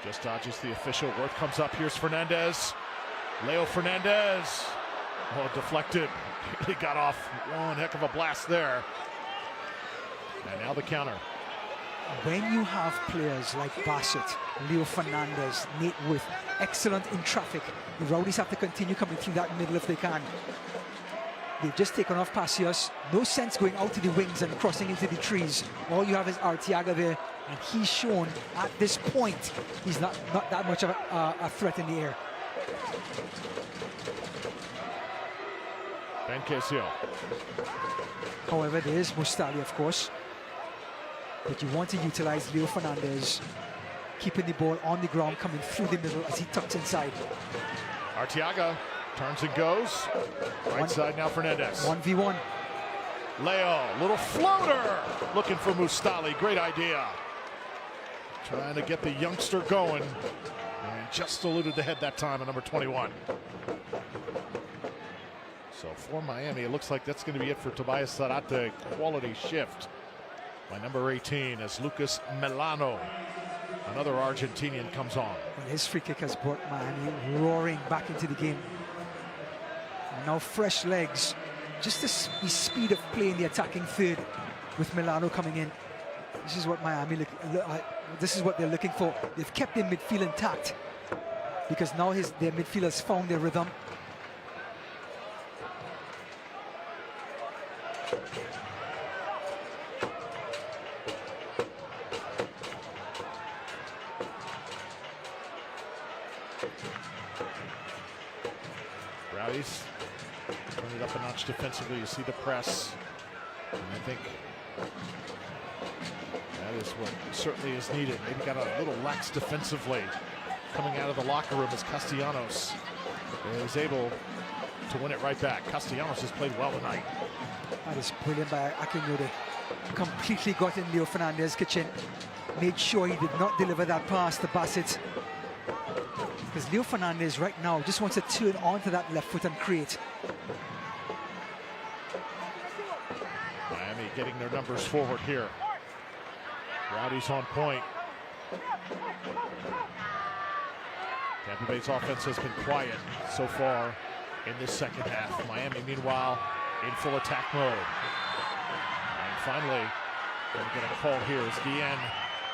Speaker 1: Just dodges the official. Worth comes up. Here's Fernandez. Leo Fernandez. Oh, deflected. He got off one heck of a blast there. And now the counter.
Speaker 2: When you have players like Bassett, Leo Fernandez, Nate Worth, excellent in traffic, the Rowdies have to continue coming through that middle if they can. They've just taken off Passios. No sense going out to the wings and crossing into the trees. All you have is Arteaga there, and he's shown at this point he's not that much of a threat in the air.
Speaker 1: Bencasio.
Speaker 2: However, there is Mustali, of course. But you want to utilize Leo Fernandez, keeping the ball on the ground, coming through the middle as he tucks inside.
Speaker 1: Arteaga turns and goes. Right side now, Fernandez.
Speaker 2: 1v1.
Speaker 1: Leo, little floater. Looking for Mustali. Great idea. Trying to get the youngster going. And just eluded the head that time at number 21. So for Miami, it looks like that's going to be it for Tobias Zarate. Quality shift by number 18 as Lucas Milano, another Argentinian, comes on.
Speaker 2: Well, his free kick has brought Miami roaring back into the game. And now fresh legs, just the speed of play in the attacking third with Milano coming in. This is what Miami this is what they're looking for. They've kept their midfield intact because now their midfielders found their rhythm.
Speaker 1: Rowdies turn it up a notch defensively. You see the press, and I think that is what certainly is needed. Maybe got a little lax defensively coming out of the locker room as Castellanos is able to win it right back. Castellanos has played well tonight.
Speaker 2: That is brilliant by Akinyode. Completely got in Leo Fernandez's kitchen. Made sure he did not deliver that pass to Bassett. Because Leo Fernandez right now just wants to turn onto that left foot and create.
Speaker 1: Miami getting their numbers forward here. Rowdies on point. Tampa Bay's offense has been quiet so far in this second half. Miami, meanwhile, in full attack mode. And finally, going to get a call here as Guillen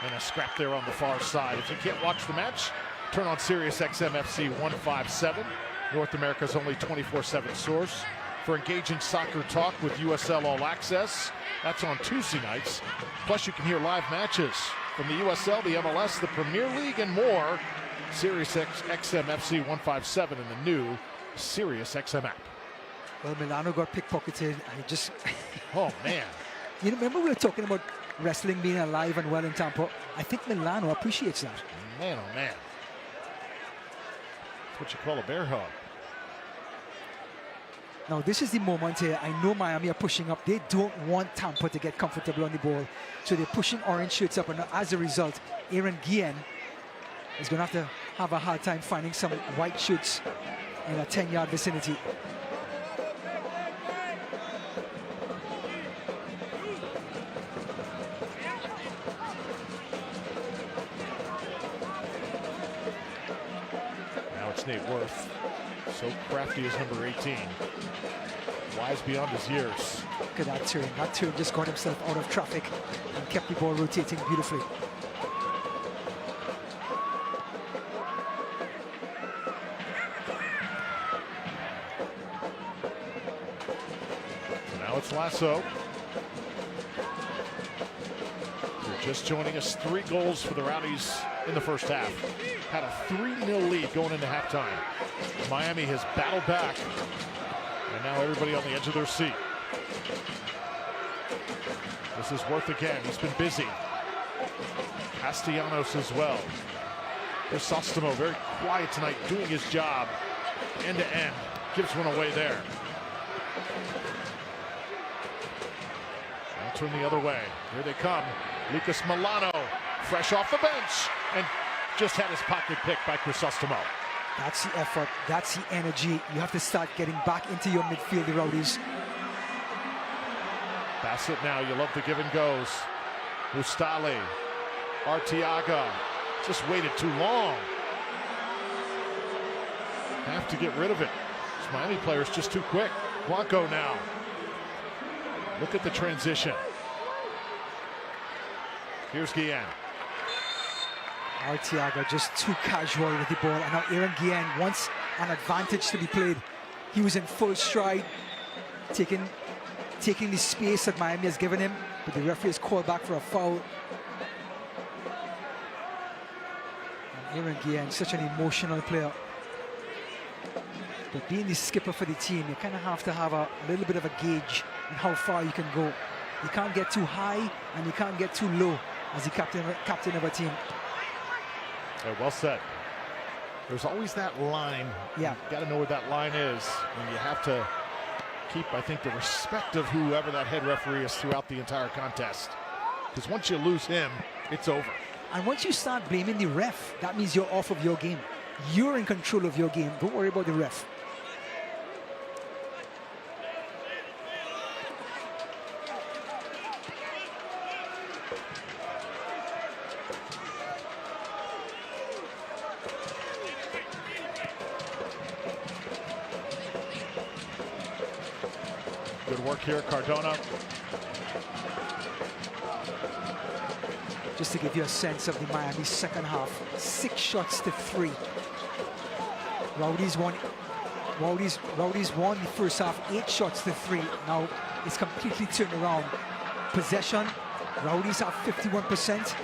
Speaker 1: in a scrap there on the far side. If you can't watch the match, turn on Sirius XM FC 157, North America's only 24/7 source for engaging soccer talk with USL All Access. That's on Tuesday nights. Plus, you can hear live matches from the USL, the MLS, the Premier League, and more. Sirius XM FC 157 in the new Sirius XM app.
Speaker 2: Well, Milano got pickpocketed, and he just...
Speaker 1: Oh, man.
Speaker 2: You know, remember we were talking about wrestling being alive and well in Tampa? I think Milano appreciates that.
Speaker 1: Man, oh, man. That's what you call a bear hug.
Speaker 2: Now, this is the moment here. I know Miami are pushing up. They don't want Tampa to get comfortable on the ball. So they're pushing orange shirts up. And as a result, Aaron Guillen is going to have a hard time finding some white shirts in a 10-yard vicinity.
Speaker 1: Now it's Nate Worth. So crafty as number 18. Wise beyond his years.
Speaker 2: Look at that turn. That turn just got himself out of traffic and kept the ball rotating beautifully.
Speaker 1: So now it's Lasso. You're just joining us. 3 goals for the Rowdies in the first half. Had a 3-0 lead going into halftime. Miami has battled back. And now everybody on the edge of their seat. This is Worth again. He's been busy. Castellanos as well. Crisostomo very quiet tonight, doing his job end to end. Gives one away there. Now turn the other way. Here they come. Lucas Milano, fresh off the bench, and just had his pocket picked by Crisostomo.
Speaker 2: That's the effort. That's the energy. You have to start getting back into your midfield, the Rowdies.
Speaker 1: Bassett now, you love the give and goes. Mustali, Arteaga, just waited too long. Have to get rid of it. This Miami player's just too quick. Blanco now. Look at the transition. Here's Guillen.
Speaker 2: Arteaga just too casual with the ball, and now Aaron Guillen wants an advantage to be played. He was in full stride, taking the space that Miami has given him, but the referee has called back for a foul. And Aaron Guillen, such an emotional player. But being the skipper for the team, you kind of have to have a little bit of a gauge on how far you can go. You can't get too high and you can't get too low as the captain of a team.
Speaker 1: Yeah, well said. There's always that line.
Speaker 2: Yeah.
Speaker 1: You got to know where that line is. And you have to keep, I think, the respect of whoever that head referee is throughout the entire contest. Because once you lose him, it's over.
Speaker 2: And once you start blaming the ref, that means you're off of your game. You're in control of your game. Don't worry about the ref.
Speaker 1: Good work here, Cardona.
Speaker 2: Just to give you a sense of the Miami second half, 6 shots to 3. Rowdies won the first half, 8 shots to 3. Now it's completely turned around. Possession, Rowdies have 51%,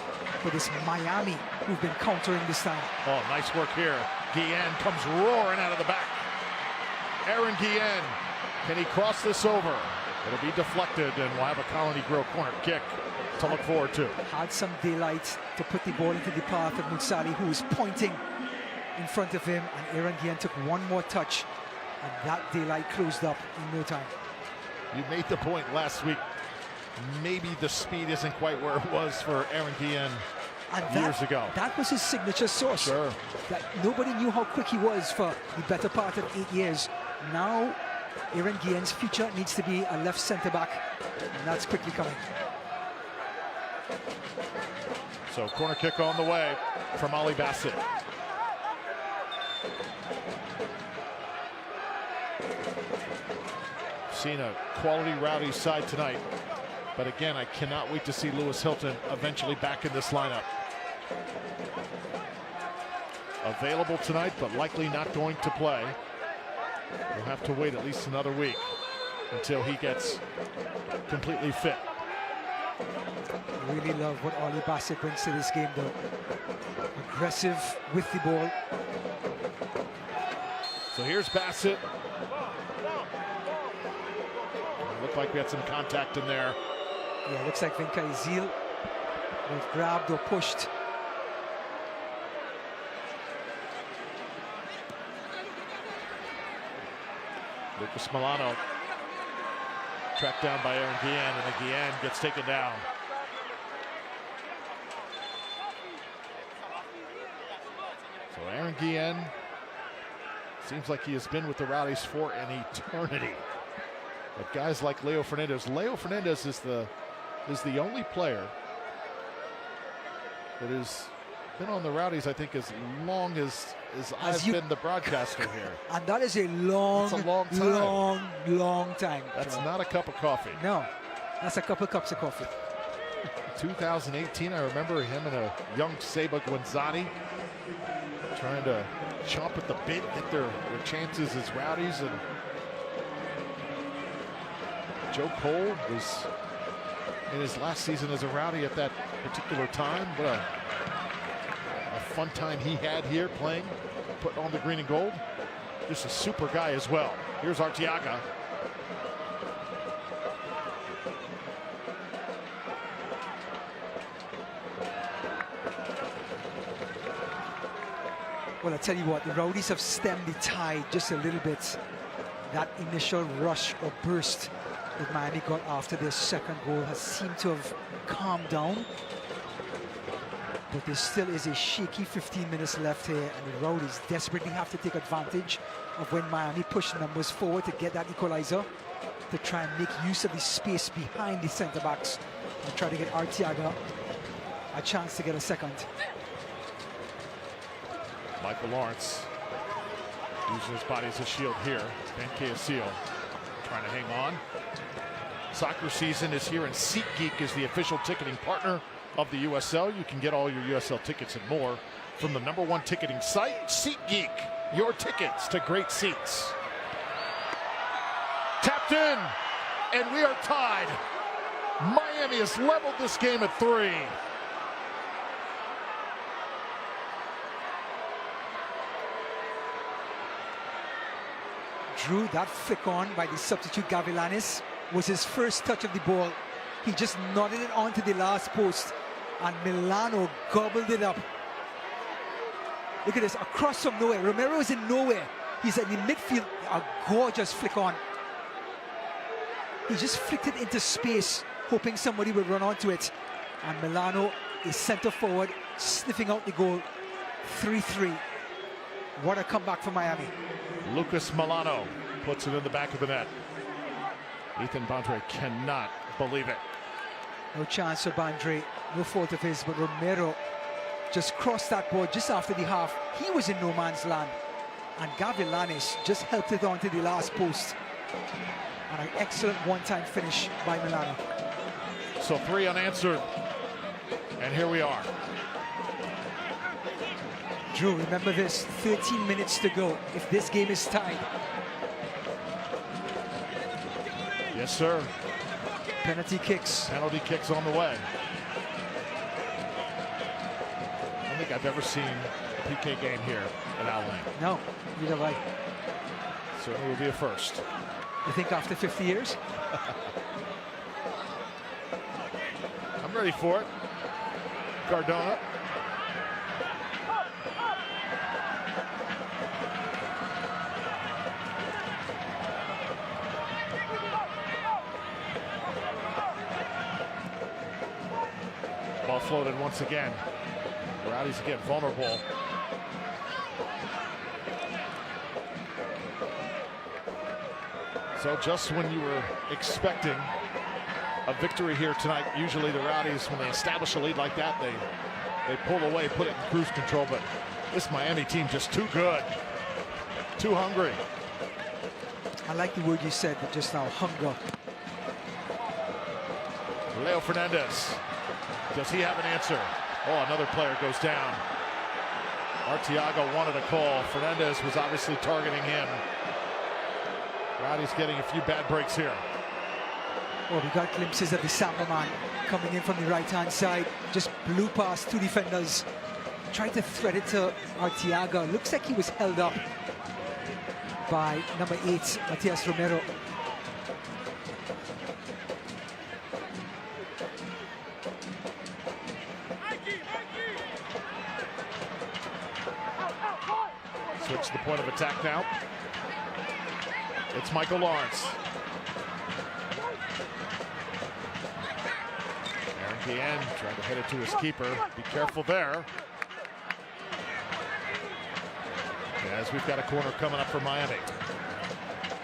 Speaker 2: but it's Miami who've been countering this time.
Speaker 1: Oh, nice work here. Guillen comes roaring out of the back. Aaron Guillen, can he cross this over? It'll be deflected, and we'll have a Colony Grill corner kick to look forward to.
Speaker 2: Had some daylight to put the ball into the path of Mutsali, who was pointing in front of him, and Aaron Guillen took one more touch, and that daylight closed up in no time.
Speaker 1: You made the point last week. Maybe the speed isn't quite where it was for Aaron Guillen years ago.
Speaker 2: That was his signature sauce.
Speaker 1: Sure.
Speaker 2: That nobody knew how quick he was for the better part of 8 years. Now, Aaron Guillen's future needs to be a left centre back, and that's quickly coming.
Speaker 1: So corner kick on the way from Ali Bassett. Seen a quality Rowdies side tonight, but again, I cannot wait to see Lewis Hilton eventually back in this lineup. Available tonight, but likely not going to play. We'll have to wait at least another week until he gets completely fit.
Speaker 2: Really love what Ali Bassett brings to this game, though. Aggressive with the ball.
Speaker 1: So here's Bassett. Looked like we had some contact in there.
Speaker 2: Yeah, looks like Venkai Zil was grabbed or pushed.
Speaker 1: Lucas Milano tracked down by Aaron Guillen, and then Guillen gets taken down. So Aaron Guillen seems like he has been with the Rowdies for an eternity. But guys like Leo Fernandez is the only player that has been on the Rowdies, I think, as long as I've been the broadcaster here.
Speaker 2: And that is a long time.
Speaker 1: That's not a cup of coffee.
Speaker 2: No, that's a couple cups of coffee.
Speaker 1: 2018, I remember him and a young Seba Guanzani trying to chomp at the bit, get their chances as Rowdies, and Joe Cole was in his last season as a Rowdy at that particular time. What a fun time he had here playing, putting on the green and gold. Just a super guy as well. Here's Arteaga.
Speaker 2: Well, I tell you what, the Rowdies have stemmed the tide just a little bit. That initial rush or burst that Miami got after their second goal has seemed to have calmed down. But there still is a shaky 15 minutes left here, and the Rowdies desperately have to take advantage of when Miami push numbers forward to get that equalizer, to try and make use of the space behind the centre backs and try to get Arteaga a chance to get a second.
Speaker 1: Michael Lawrence using his body as a shield here. Ben Casillo trying to hang on. Soccer season is here, and SeatGeek is the official ticketing partner of the USL. You can get all your USL tickets and more from the #1 ticketing site, SeatGeek. Your tickets to great seats. Tapped in, and we are tied. Miami has leveled this game at 3.
Speaker 2: Drew, that flick on by the substitute Gavilanes was his first touch of the ball. He just nodded it onto the last post, and Milano gobbled it up. Look at this, across from nowhere. Romero is in nowhere. He's in the midfield, a gorgeous flick on. He just flicked it into space, hoping somebody would run onto it. And Milano is centre forward, sniffing out the goal. 3-3. What a comeback for Miami.
Speaker 1: Lucas Milano puts it in the back of the net. Ethan Bandre cannot believe it.
Speaker 2: No chance for Bandre, no fault of his, but Romero just crossed that ball just after the half. He was in no man's land, and Gavilanes just helped it onto the last post. And an excellent one-time finish by Milano.
Speaker 1: So 3 unanswered, and here we are.
Speaker 2: Drew, remember this, 13 minutes to go if this game is tied.
Speaker 1: Yes, sir.
Speaker 2: Penalty kicks.
Speaker 1: Penalty kicks on the way. I don't think I've ever seen a PK game here at Al Lang.
Speaker 2: No, neither have I.
Speaker 1: Certainly will be a first.
Speaker 2: You think after 50 years?
Speaker 1: I'm ready for it. Cardona. Ball floated once again. Rowdies again vulnerable. So just when you were expecting a victory here tonight, usually the Rowdies, when they establish a lead like that, they pull away, put it in cruise control, but this Miami team just too good, too hungry.
Speaker 2: I like the word you said just now, hunger.
Speaker 1: Leo Fernandez. Does he have an answer? Oh, another player goes down. Arteaga wanted a call. Fernandez was obviously targeting him. Rowdies getting a few bad breaks here.
Speaker 2: Well, we got glimpses of the Samba man coming in from the right-hand side. Just blew past 2 defenders. Tried to thread it to Arteaga. Looks like he was held up by number 8, Matias Romero.
Speaker 1: Switch the point of attack now. It's Michael Lawrence. Aaron Guillen trying to hit it to his keeper. Be careful there. As we've got a corner coming up for Miami.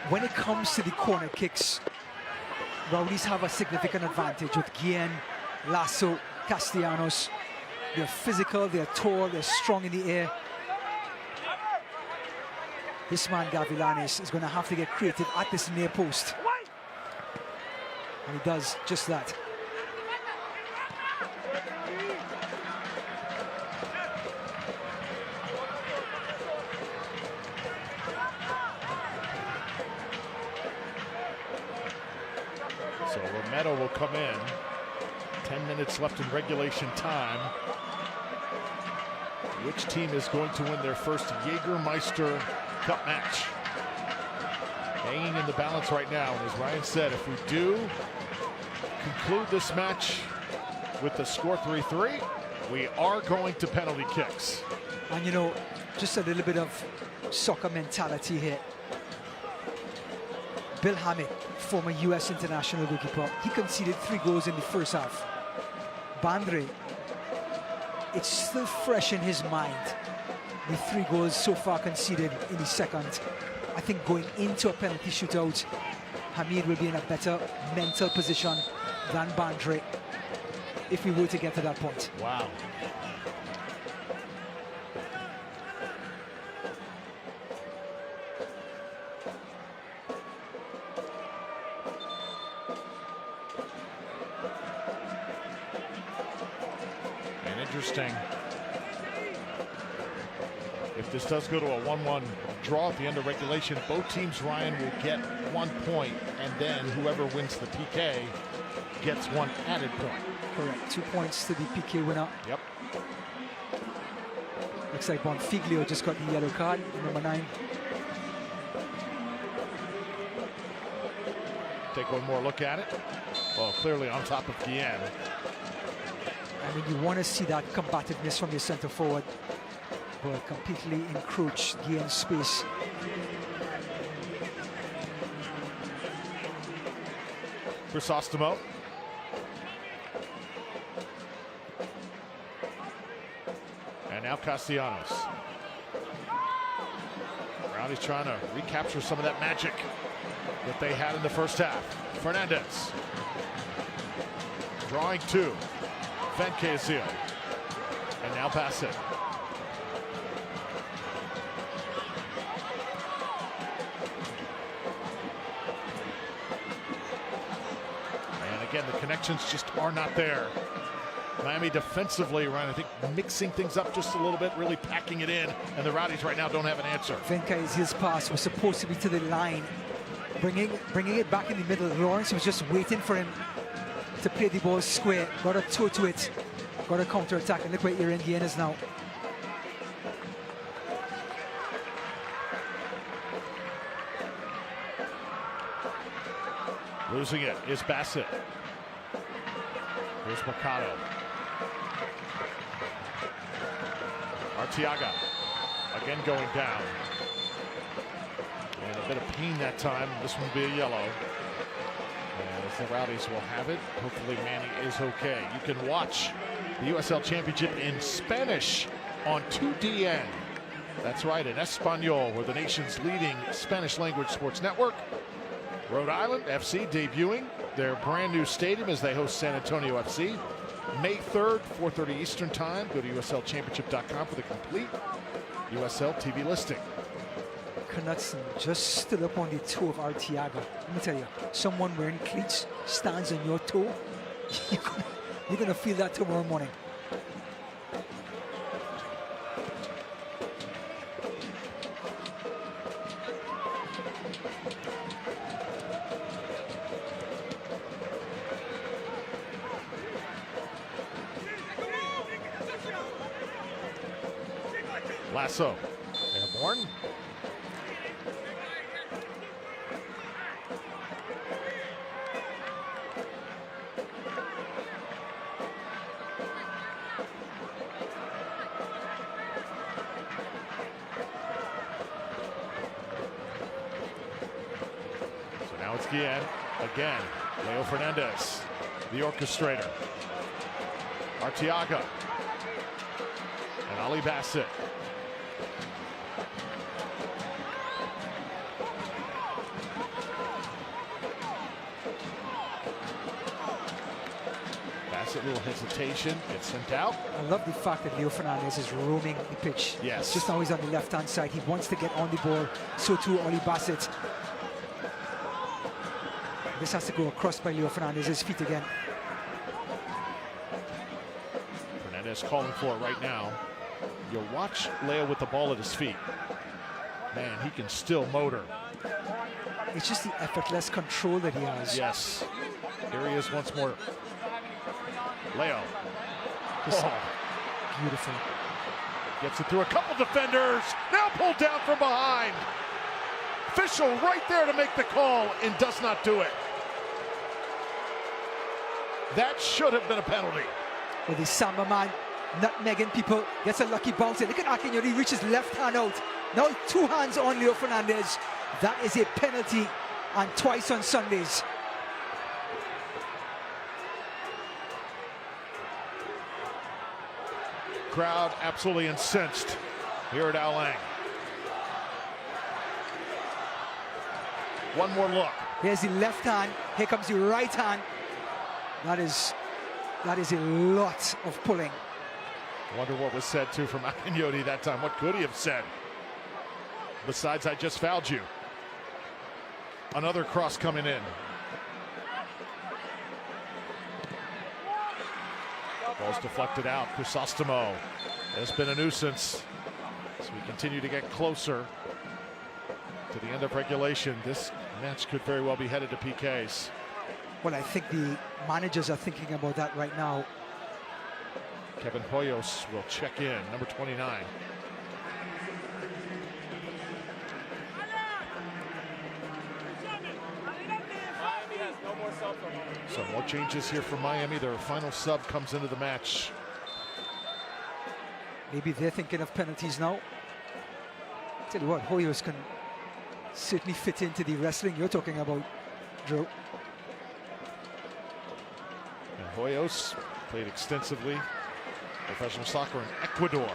Speaker 2: When it comes to the corner kicks, Rowdies have a significant advantage with Guillen, Lasso, Castellanos. They're physical, they're tall, they're strong in the air. This man, Gavilanes, is going to have to get creative at this near post. And he does just that.
Speaker 1: So Romero will come in. 10 minutes left in regulation time. Which team is going to win their first Jägermeister Cup match? Hanging in the balance right now, and as Ryan said, if we do conclude this match with the score 3-3, we are going to penalty kicks.
Speaker 2: And you know, just a little bit of soccer mentality here. Bill Hammett, former US international goalkeeper, he conceded 3 goals in the first half. Bandre, it's still fresh in his mind. The 3 goals so far conceded in the second. I think going into a penalty shootout, Hamid will be in a better mental position than Bandre if we were to get to that point.
Speaker 1: Wow. interesting. If this does go to a 1-1 draw at the end of regulation, both teams, Ryan, will get 1 point, and then whoever wins the PK gets 1 added point.
Speaker 2: Correct. 2 points to the PK winner.
Speaker 1: Yep.
Speaker 2: Looks like Bonfiglio just got the yellow card, number 9.
Speaker 1: Take one more look at it. Well, clearly on top of Guillen.
Speaker 2: I mean, you want to see that combativeness from your center forward, but completely encroach Guillen's space.
Speaker 1: Crisostomo. And now Castellanos. Rowdies trying to recapture some of that magic that they had in the first half. Fernandez. Drawing 2. Venkezio. And now pass it. And again, the connections just are not there. Miami defensively, Ryan, I think mixing things up just a little bit, really packing it in, and the Rowdies right now don't have an answer.
Speaker 2: Venkezio's pass was supposed to be to the line, bringing it back in the middle. Lawrence was just waiting for him to play the ball square, got a toe to it, got a counter attack, and look where Aaron Guillen is now.
Speaker 1: Losing it is Bassett. Here's Mercado. Arteaga again going down. And a bit of pain that time. This one will be a yellow. As the Rowdies will have it. Hopefully Manny is okay. You can watch the USL Championship in Spanish on 2DN. That's right, in Espanol, we're the nation's leading Spanish language sports network. Rhode Island FC debuting their brand new stadium as they host San Antonio FC. May 3rd, 4:30 Eastern Time. Go to uslchampionship.com for the complete USL TV listing.
Speaker 2: Knudsen just stood up on the toe of Arteaga. Let me tell you, someone wearing cleats stands on your toe, you're gonna feel that tomorrow morning.
Speaker 1: Lasso, airborne. So now it's Guillen again. Leo Fernandez, the orchestrator. Arteaga and Ali Bassett. A little hesitation, gets sent out.
Speaker 2: I love the fact that Leo Fernandez is roaming the pitch.
Speaker 1: Yes.
Speaker 2: Just now he's on the left-hand side. He wants to get on the ball. So too Ali Bassett. This has to go across by Leo Fernandez's feet again.
Speaker 1: Fernandez calling for it right now. You watch Leo with the ball at his feet. Man, he can still motor.
Speaker 2: It's just the effortless control that he has.
Speaker 1: Yes. Here he is once more. Leo.
Speaker 2: Beautiful.
Speaker 1: Gets it through a couple defenders. Now pulled down from behind. Official right there to make the call and does not do it. That should have been a penalty.
Speaker 2: With the Samba man nutmegging people, gets a lucky bounce. Look at Akinyo, he reaches left hand out. Now 2 hands on Leo Fernandez. That is a penalty, and twice on Sundays.
Speaker 1: Crowd absolutely incensed here at Al Lang. One more look.
Speaker 2: Here's the left hand. Here comes the right hand. That is a lot of pulling.
Speaker 1: Wonder what was said too from Akinyo that time. What could he have said? Besides, I just fouled you. Another cross coming in. Ball's deflected out. Chrysostomo has been a nuisance as we continue to get closer to the end of regulation. This match could very well be headed to PKs.
Speaker 2: Well, I think the managers are thinking about that right now.
Speaker 1: Kevin Hoyos will check in, number 29. So more changes here for Miami. Their final sub comes into the match.
Speaker 2: Maybe they're thinking of penalties now. Tell you what, Hoyos can certainly fit into the wrestling you're talking about, Drew.
Speaker 1: And Hoyos played extensively professional soccer in Ecuador,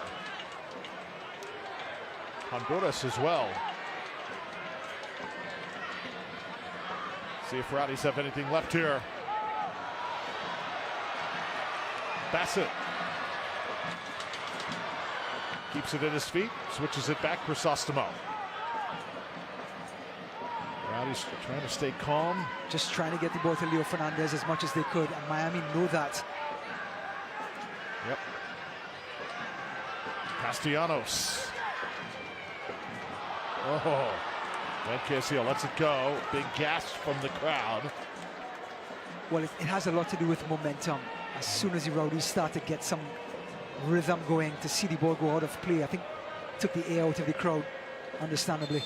Speaker 1: Honduras as well. See if Rowdies have anything left here. Bassett keeps it at his feet, switches it back. Chrysostomo. Rowdies trying to stay calm.
Speaker 2: Just trying to get the ball to Leo Fernandez as much as they could, and Miami know that.
Speaker 1: Yep. Castellanos. Oh, and Castillo lets it go. Big gasp from the crowd.
Speaker 2: Well, it has a lot to do with momentum. As soon as the Rowdies start to get some rhythm going, to see the ball go out of play, I think took the air out of the crowd, understandably.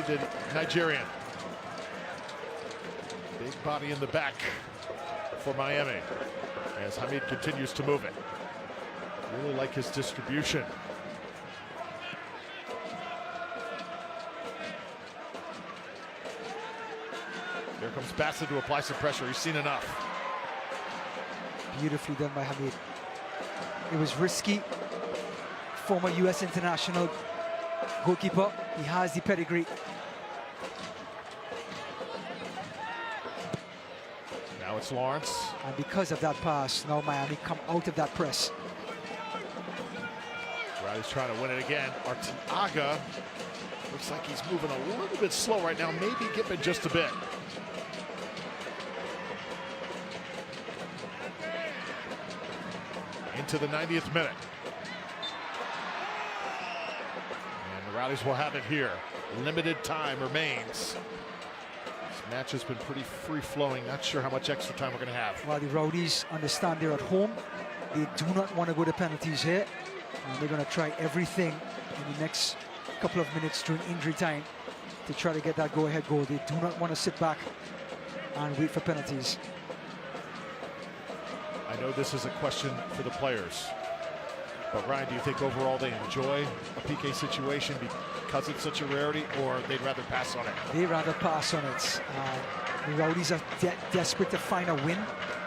Speaker 1: The Nigerian. Big body in the back for Miami as Hamid continues to move it. Really like his distribution. Here comes Bassett to apply some pressure. He's seen enough.
Speaker 2: Beautifully done by Hamid. It was risky. Former US international goalkeeper. He has the pedigree.
Speaker 1: Now it's Lawrence.
Speaker 2: And because of that pass, now Miami come out of that press.
Speaker 1: Rowdies trying to win it again. Arteaga looks like he's moving a little bit slow right now. Maybe Gippen just a bit. Into the 90th minute. Rowdies will have it here. Limited time remains. This match has been pretty free-flowing. Not sure how much extra time we're going to have.
Speaker 2: Well, the Rowdies understand they're at home. They do not want to go to penalties here. And they're going to try everything in the next couple of minutes during injury time to try to get that go-ahead goal. They do not want to sit back and wait for penalties.
Speaker 1: I know this is a question for the players. But Ryan, do you think overall they enjoy a PK situation because it's such a rarity, or they'd rather pass on it?
Speaker 2: They'd rather pass on it. The Rowdies are desperate to find a win,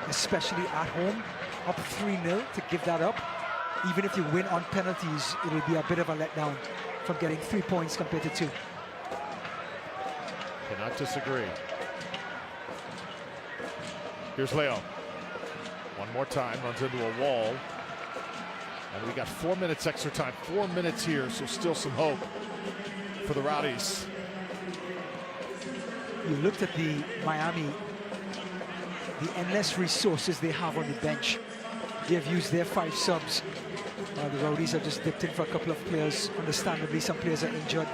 Speaker 2: especially at home, up 3-0 to give that up. Even if you win on penalties, it'll be a bit of a letdown from getting 3 points compared to 2.
Speaker 1: Cannot disagree. Here's Leo. One more time, runs into a wall. And we got 4 minutes extra time, 4 minutes here, so still some hope for the Rowdies.
Speaker 2: You looked at the Miami, the endless resources they have on the bench. They've used their 5 subs. The Rowdies have just dipped in for a couple of players. Understandably, some players are injured.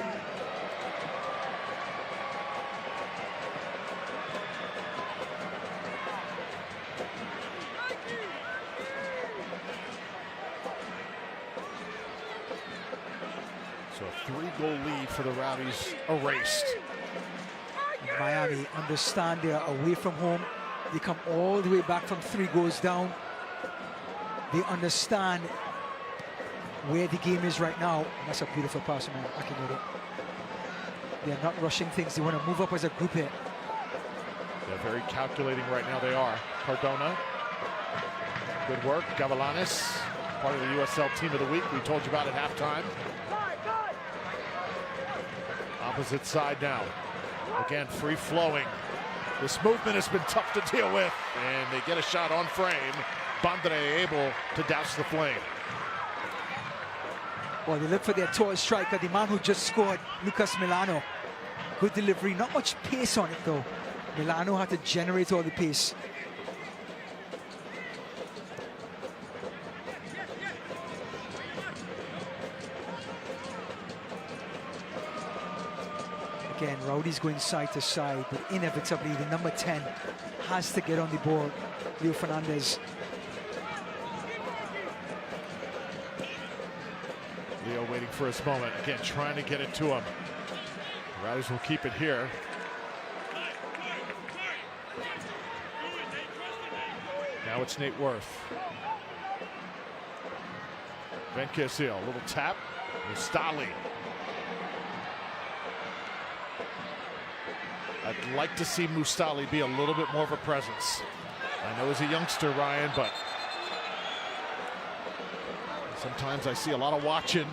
Speaker 1: So a 3-goal lead for the Rowdies erased.
Speaker 2: And Miami understand they're away from home. They come all the way back from 3 goals down. They understand where the game is right now. And that's a beautiful pass from Akinori. They're not rushing things. They want to move up as a group here.
Speaker 1: They're very calculating right now. They are. Cardona. Good work. Gavilanes, part of the USL Team of the Week. We told you about at halftime. Opposite side now. Again, free flowing. This movement has been tough to deal with. And they get a shot on frame. Bandre able to douse the flame.
Speaker 2: Well, they look for their tall striker, the man who just scored, Lucas Milano. Good delivery, not much pace on it though. Milano had to generate all the pace. Again, Rowdies going side to side, but inevitably the number 10 has to get on the ball. Leo Fernandez.
Speaker 1: Leo waiting for his moment. Again, trying to get it to him. Rowdies will keep it here. Now it's Nate Worth. Ben Casil, a little tap. Mustali. I'd like to see Mustali be a little bit more of a presence. I know he's a youngster, Ryan, but sometimes I see a lot of watching.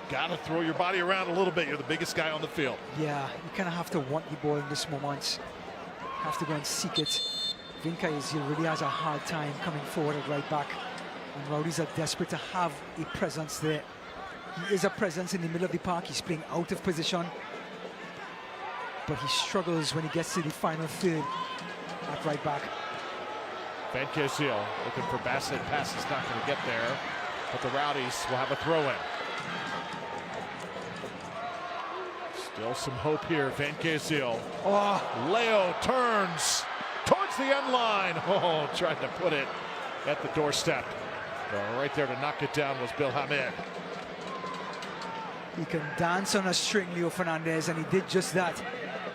Speaker 1: Gotta throw your body around a little bit. You're the biggest guy on the field.
Speaker 2: Yeah, you kind of have to want the ball in this moment. Have to go and seek it. Vincaisiel really has a hard time coming forward at right back. And Rowdies are desperate to have a presence there. He is a presence in the middle of the park. He's playing out of position. But he struggles when he gets to the final third at right back.
Speaker 1: Van Casil looking for Bassett. Pass is not going to get there. But the Rowdies will have a throw-in. Still some hope here. Van Casil. Oh, Leo turns towards the end line. Oh, tried to put it at the doorstep. Right there to knock it down was Bill Hamid.
Speaker 2: He can dance on a string, Leo Fernandez, and he did just that.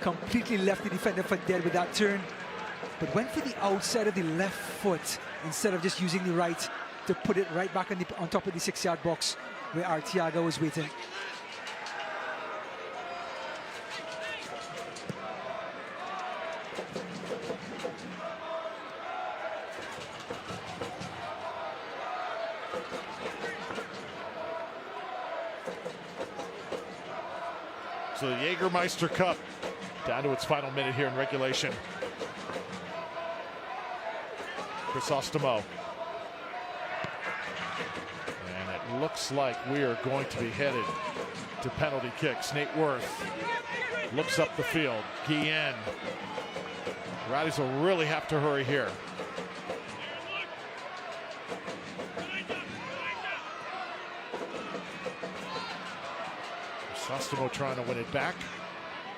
Speaker 2: Completely left the defender for dead with that turn, but went for the outside of the left foot instead of just using the right to put it right back on top of the 6-yard box where Arteaga was waiting.
Speaker 1: So the Jägermeister Cup down to its final minute here in regulation. Chrysostamo. And it looks like we are going to be headed to penalty kicks. Nate Worth looks up the field. Guillen. Rowdies will really have to hurry here. Chrysostamo trying to win it back.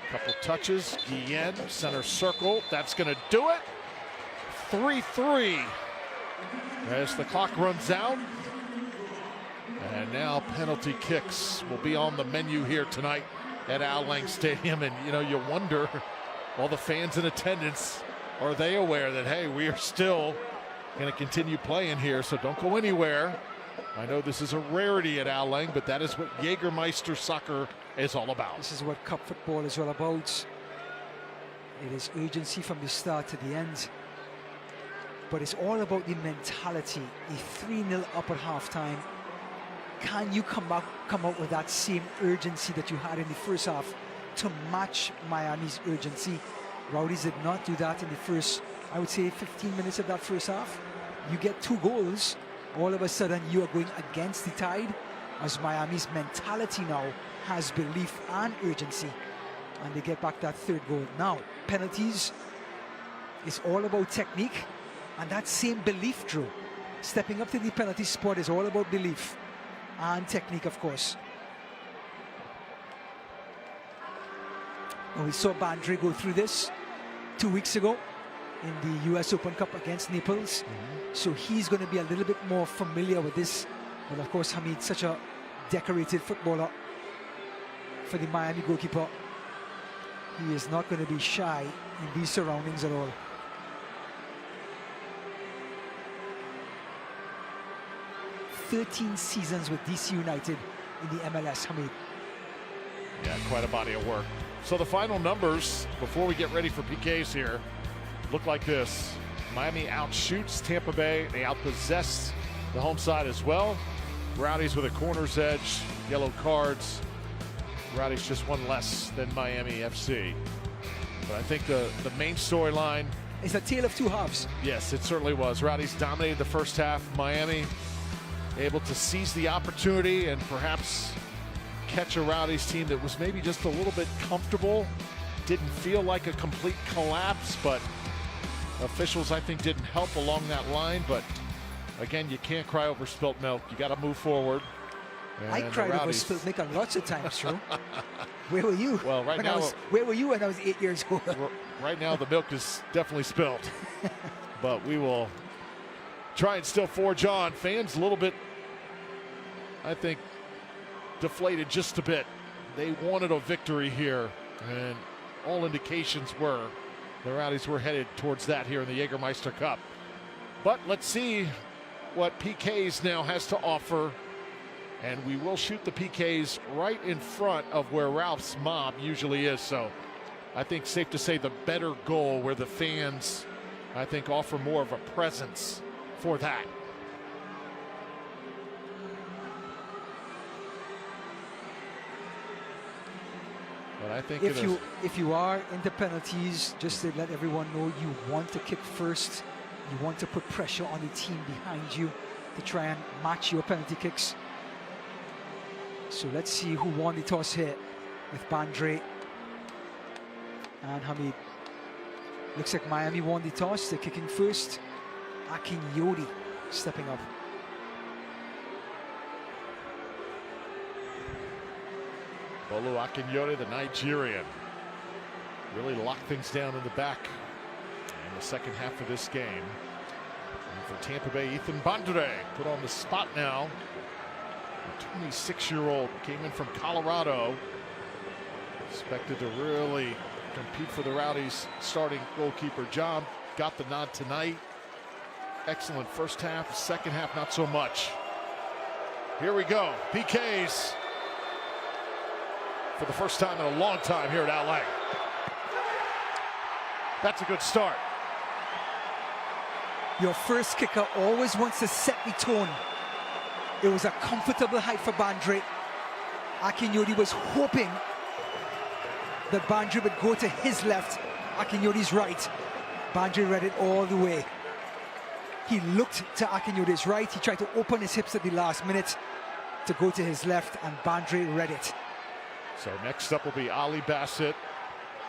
Speaker 1: Couple touches. Guillen, center circle. That's going to do it. 3-3 as the clock runs out. And now penalty kicks will be on the menu here tonight at Al Lang Stadium. And, you know, you wonder, all the fans in attendance, are they aware that, hey, we are still going to continue playing here, so don't go anywhere. I know this is a rarity at Al Lang, but that is what Jägermeister soccer is all about.
Speaker 2: This is what cup football is all about. It is urgency from the start to the end. But it's all about the mentality. A 3-0 up at halftime. Can you come out with that same urgency that you had in the first half to match Miami's urgency? Rowdies did not do that in the first, I would say, 15 minutes of that first half. You get 2 goals, all of a sudden you are going against the tide, as Miami's mentality now has belief and urgency, and they get back that 3rd goal. Now, penalties is all about technique, and that same belief, Drew. Stepping up to the penalty spot is all about belief and technique, of course. And we saw Bandre go through this 2 weeks ago in the US Open Cup against Naples. So he's going to be a little bit more familiar with this. But of course, Hamid, such a decorated footballer for the Miami goalkeeper. He is not going to be shy in these surroundings at all. "13 seasons with DC United in the MLS, Hamid."
Speaker 1: Yeah, quite a body of work. So the final numbers before we get ready for PKs here look like this. Miami outshoots Tampa Bay. They outpossess the home side as well. Rowdies with a corner's edge, yellow cards. Rowdies just one less than Miami FC. But I think the main storyline,
Speaker 2: it's a tale of two halves.
Speaker 1: yes, it certainly was. Rowdies dominated the first half. Miami able to seize the opportunity and perhaps catch a Rowdies team that was maybe just a little bit comfortable. Didn't feel like a complete collapse, but officials, I think, didn't help along that line. But again, you can't cry over spilt milk. You got to move forward. And
Speaker 2: I cried over spilt milk lots of times, Drew. Where were you?
Speaker 1: Well, right now,
Speaker 2: where were you when I was 8 years old?
Speaker 1: Right now, the milk is definitely spilled. But we will try and still forge on. Fans a little bit, I think, deflated just a bit. They wanted a victory here, and all indications were the Rowdies were headed towards that here in the Jägermeister Cup. But let's see what PKs now has to offer. And we will shoot the PKs right in front of where Ralph's mob usually is. So I think safe to say the better goal where the fans, I think, offer more of a presence for that. But I think
Speaker 2: if you are into penalties, just to let everyone know, you want to kick first. You want to put pressure on the team behind you to try and match your penalty kicks. So let's see who won the toss here with Bandre and Hamid. Looks like Miami won the toss. They're kicking first. Akinyodi stepping up.
Speaker 1: Bolu Akinyodi, the Nigerian, really locked things down in the back in the second half of this game. And for Tampa Bay, Ethan Bandre put on the spot now. A 26-year-old came in from Colorado. Expected to really compete for the Rowdies starting goalkeeper job. Got the nod tonight. Excellent first half, second half not so much. Here we go, PKs for the first time in a long time here at LA. That's a good start.
Speaker 2: Your first kicker always wants to set the tone. It was a comfortable height for Bandre. Akinyodi was hoping that Bandre would go to his left, Akinyodi's right. Bandre read it all the way. He looked to Akinyodi's right. He tried to open his hips at the last minute to go to his left, and Bandre read it.
Speaker 1: So next up will be Ali Bassett.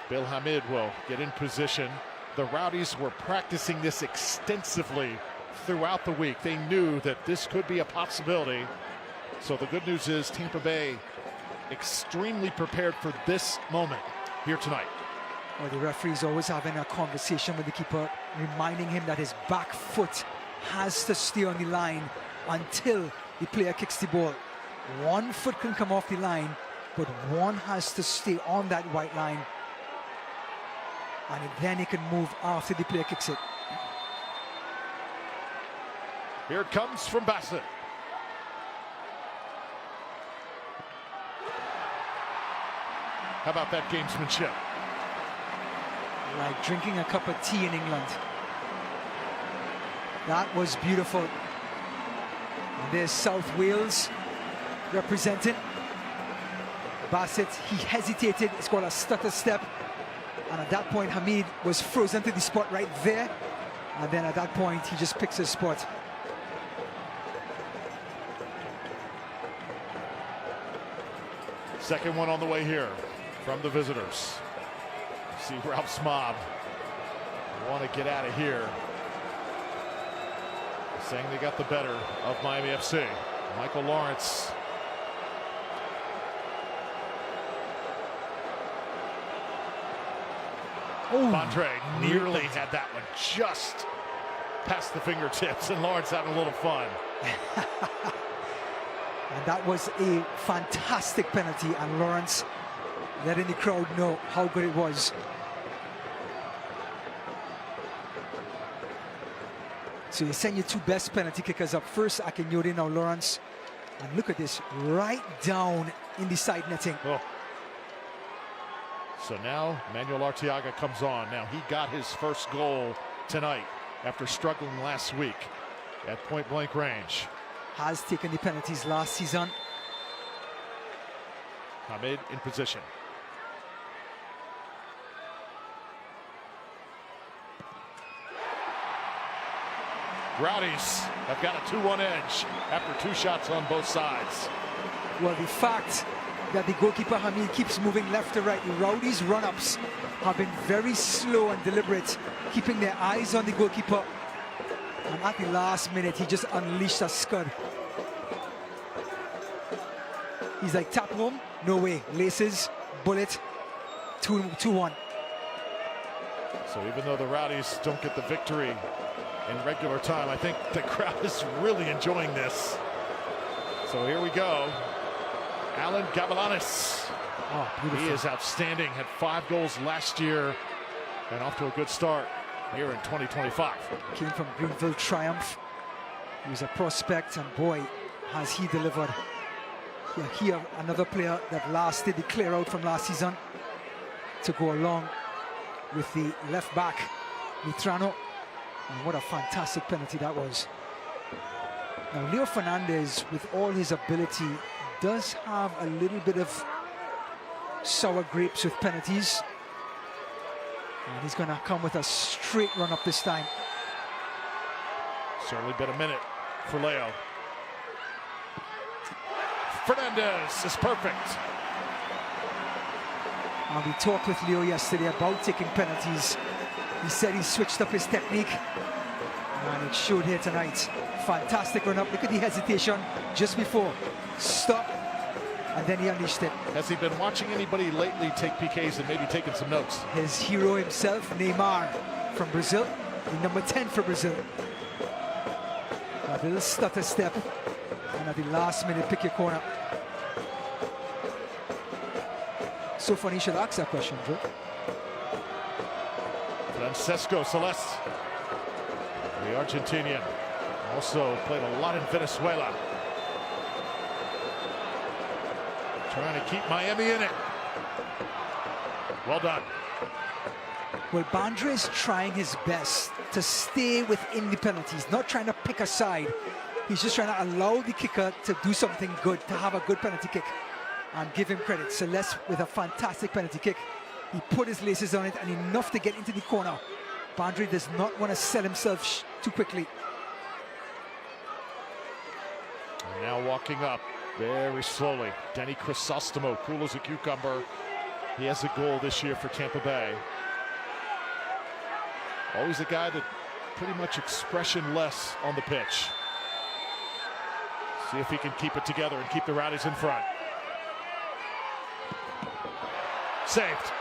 Speaker 1: Bill Hamid will get in position. The Rowdies were practicing this extensively throughout the week. They knew that this could be a possibility. So the good news is Tampa Bay extremely prepared for this moment here tonight.
Speaker 2: Well, the referee's always having a conversation with the keeper, reminding him that his back foot has to stay on the line until the player kicks the ball. One foot can come off the line, but one has to stay on that white line, and then he can move after the player kicks it.
Speaker 1: Here it comes from Bassett. How about that gamesmanship?
Speaker 2: Like drinking a cup of tea in England. That was beautiful. And there's South Wales represented. Bassett, he hesitated. It's called a stutter step. And at that point, Hamid was frozen to the spot right there. And then at that point, he just picks his spot.
Speaker 1: Second one on the way here from the visitors. See Ralph's mob want to get out of here. Saying they got the better of Miami FC. Michael Lawrence. Bandre nearly had that one just past the fingertips, and Lawrence having a little fun.
Speaker 2: And that was a fantastic penalty, and Lawrence letting the crowd know how good it was. So you send your two best penalty kickers up first, Akinyodi, now Lawrence. And look at this, right down in the side netting.
Speaker 1: Oh. So now Manuel Arteaga comes on. Now he got his first goal tonight after struggling last week at point blank range.
Speaker 2: Has taken the penalties last season.
Speaker 1: Hamid in position. Rowdies have got a 2-1 edge after 2 shots on both sides.
Speaker 2: Well, the fact that the goalkeeper Hamid keeps moving left to right, the Rowdies run-ups have been very slow and deliberate, keeping their eyes on the goalkeeper. And at the last minute, he just unleashed a scud. He's like, tap home, no way. Laces, bullet, 2-1.
Speaker 1: So even though the Rowdies don't get the victory in regular time, I think the crowd is really enjoying this. So here we go. Alan Gavalanis.
Speaker 2: Oh, beautiful.
Speaker 1: He is outstanding. Had 5 goals last year and off to a good start here in 2025.
Speaker 2: Came from Greenville Triumph. He was a prospect, and boy, has he delivered. Yeah, here, another player that lasted the clear out from last season to go along with the left back, Mitrano. And what a fantastic penalty that was. Now, Leo Fernandez, with all his ability, does have a little bit of sour grapes with penalties. And he's going to come with a straight run up this time.
Speaker 1: Certainly been a minute for Leo. Fernandez is perfect.
Speaker 2: And we talked with Leo yesterday about taking penalties. He said he switched up his technique, and it showed here tonight. Fantastic run up. Look at the hesitation just before. Stop, and then he unleashed it.
Speaker 1: Has he been watching anybody lately take PKs and maybe taking some notes?
Speaker 2: His hero himself, Neymar from Brazil, the number 10 for Brazil. A little stutter step, and at the last minute, pick your corner. So funny you should ask that question, Joe.
Speaker 1: Francesco Celeste, the Argentinian, also played a lot in Venezuela. Trying to keep Miami in it. Well done.
Speaker 2: Well, Bandre is trying his best to stay within the penalties, not trying to pick a side. He's just trying to allow the kicker to do something good, to have a good penalty kick. And give him credit. Celeste with a fantastic penalty kick. He put his laces on it and enough to get into the corner. Bandre does not want to sell himself too quickly.
Speaker 1: And now walking up very slowly. Denny Crisostomo, cool as a cucumber. He has a goal this year for Tampa Bay. Always a guy that pretty much expressionless on the pitch. See if he can keep it together and keep the Rowdies in front. Saved.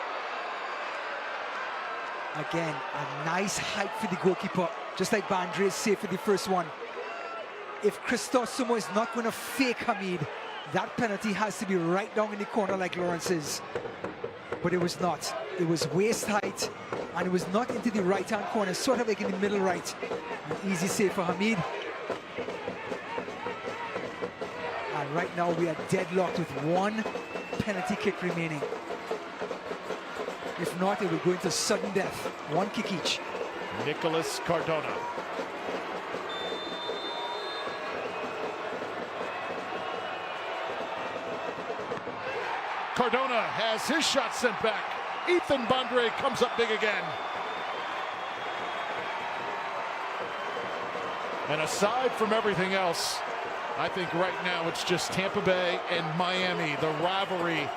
Speaker 2: Again, a nice height for the goalkeeper, just like Bandre saved for the first one. If Crisostomo is not going to fake Hamid, that penalty has to be right down in the corner like Lawrence's. But it was not. It was waist height, and it was not into the right-hand corner, sort of like in the middle right. An easy save for Hamid. And right now we are deadlocked with 1 penalty kick remaining. If not, it will go into sudden death. 1 kick each.
Speaker 1: Nicholas Cardona. Cardona has his shot sent back. Ethan Bandre comes up big again. And aside from everything else, I think right now it's just Tampa Bay and Miami, the rivalry.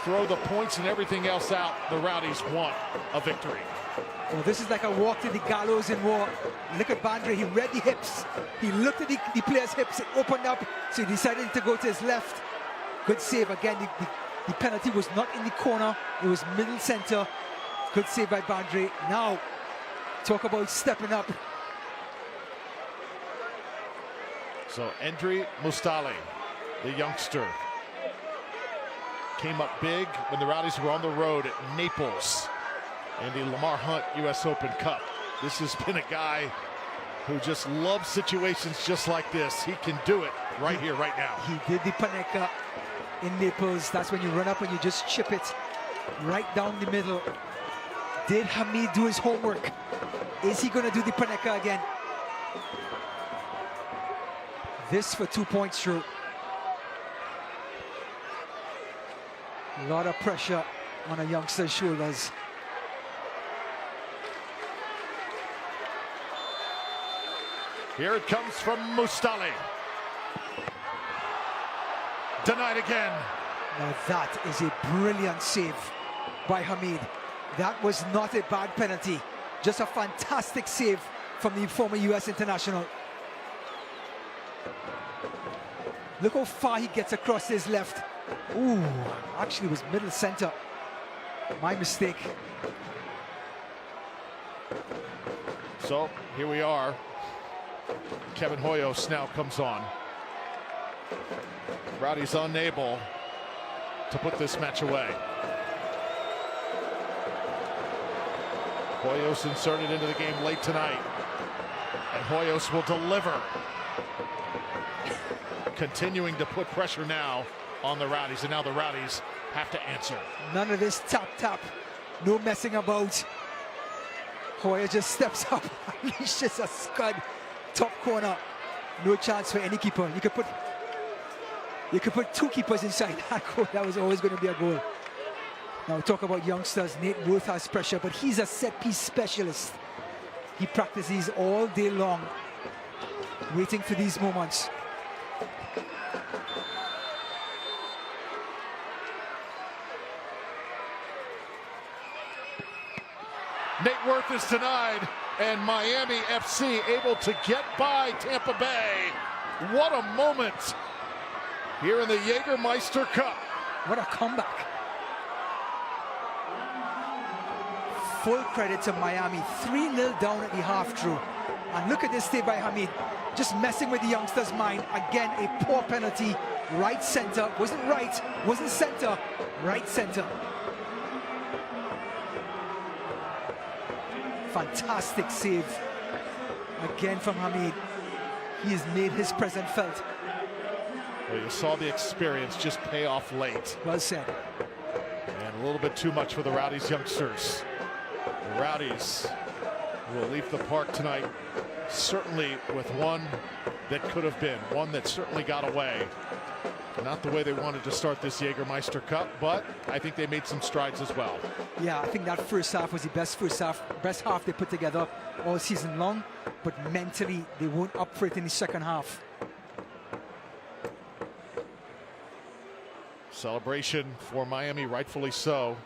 Speaker 1: Throw the points and everything else out. The Rowdies want a victory.
Speaker 2: Well, this is like a walk to the gallows in war. Look at Bandre. He read the hips. He looked at the player's hips. It opened up, so he decided to go to his left. Good save. Again, the penalty was not in the corner. It was middle center. Good save by Bandre. Now, talk about stepping up.
Speaker 1: So, Endri Mustali, the youngster, came up big when the Rowdies were on the road at Naples in the Lamar Hunt US Open Cup. This has been a guy who just loves situations just like this. He can do it right here, right now.
Speaker 2: He did the Panenka in Naples. That's when you run up and you just chip it right down the middle. Did Hamid do his homework? Is he going to do the Panenka again? This for 2 points, Drew. A lot of pressure on a youngster's shoulders.
Speaker 1: Here it comes from Mustali. Denied again.
Speaker 2: Now that is a brilliant save by Hamid. That was not a bad penalty. Just a fantastic save from the former US international. Look how far he gets across his left. Ooh, actually it was middle center. My mistake.
Speaker 1: So here we are. Kevin Hoyos now comes on. Rowdies unable to put this match away. Hoyos inserted into the game late tonight. And Hoyos will deliver. Continuing to put pressure now on the Rowdies. And now the Rowdies have to answer.
Speaker 2: None of this tap. No messing about. Hoyer just steps up, unleashes a scud, top corner. No chance for any keeper. You could put two keepers inside that goal. That was always going to be a goal. Now talk about youngsters. Nate Worth has pressure, but he's a set-piece specialist. He practices all day long, waiting for these moments.
Speaker 1: Nate Worth is denied, and Miami FC able to get by Tampa Bay. What a moment here in the Jägermeister Cup.
Speaker 2: What a comeback. Full credit to Miami. 3-0 down at the half through. And look at this save by Hamid. Just messing with the youngster's mind. Again, a poor penalty. Right center. Wasn't right, wasn't center. Right center. Fantastic save again from Hamid. He has made his presence felt.
Speaker 1: Well, you saw the experience just pay off late.
Speaker 2: Well said.
Speaker 1: And a little bit too much for the Rowdies youngsters. The Rowdies will leave the park tonight, certainly with one that could have been, one that certainly got away. Not the way they wanted to start this Jägermeister Cup, but I think they made some strides as well.
Speaker 2: Yeah, I think that first half was the best half they put together all season long, but mentally they weren't up for it in the second half.
Speaker 1: Celebration for Miami, rightfully so.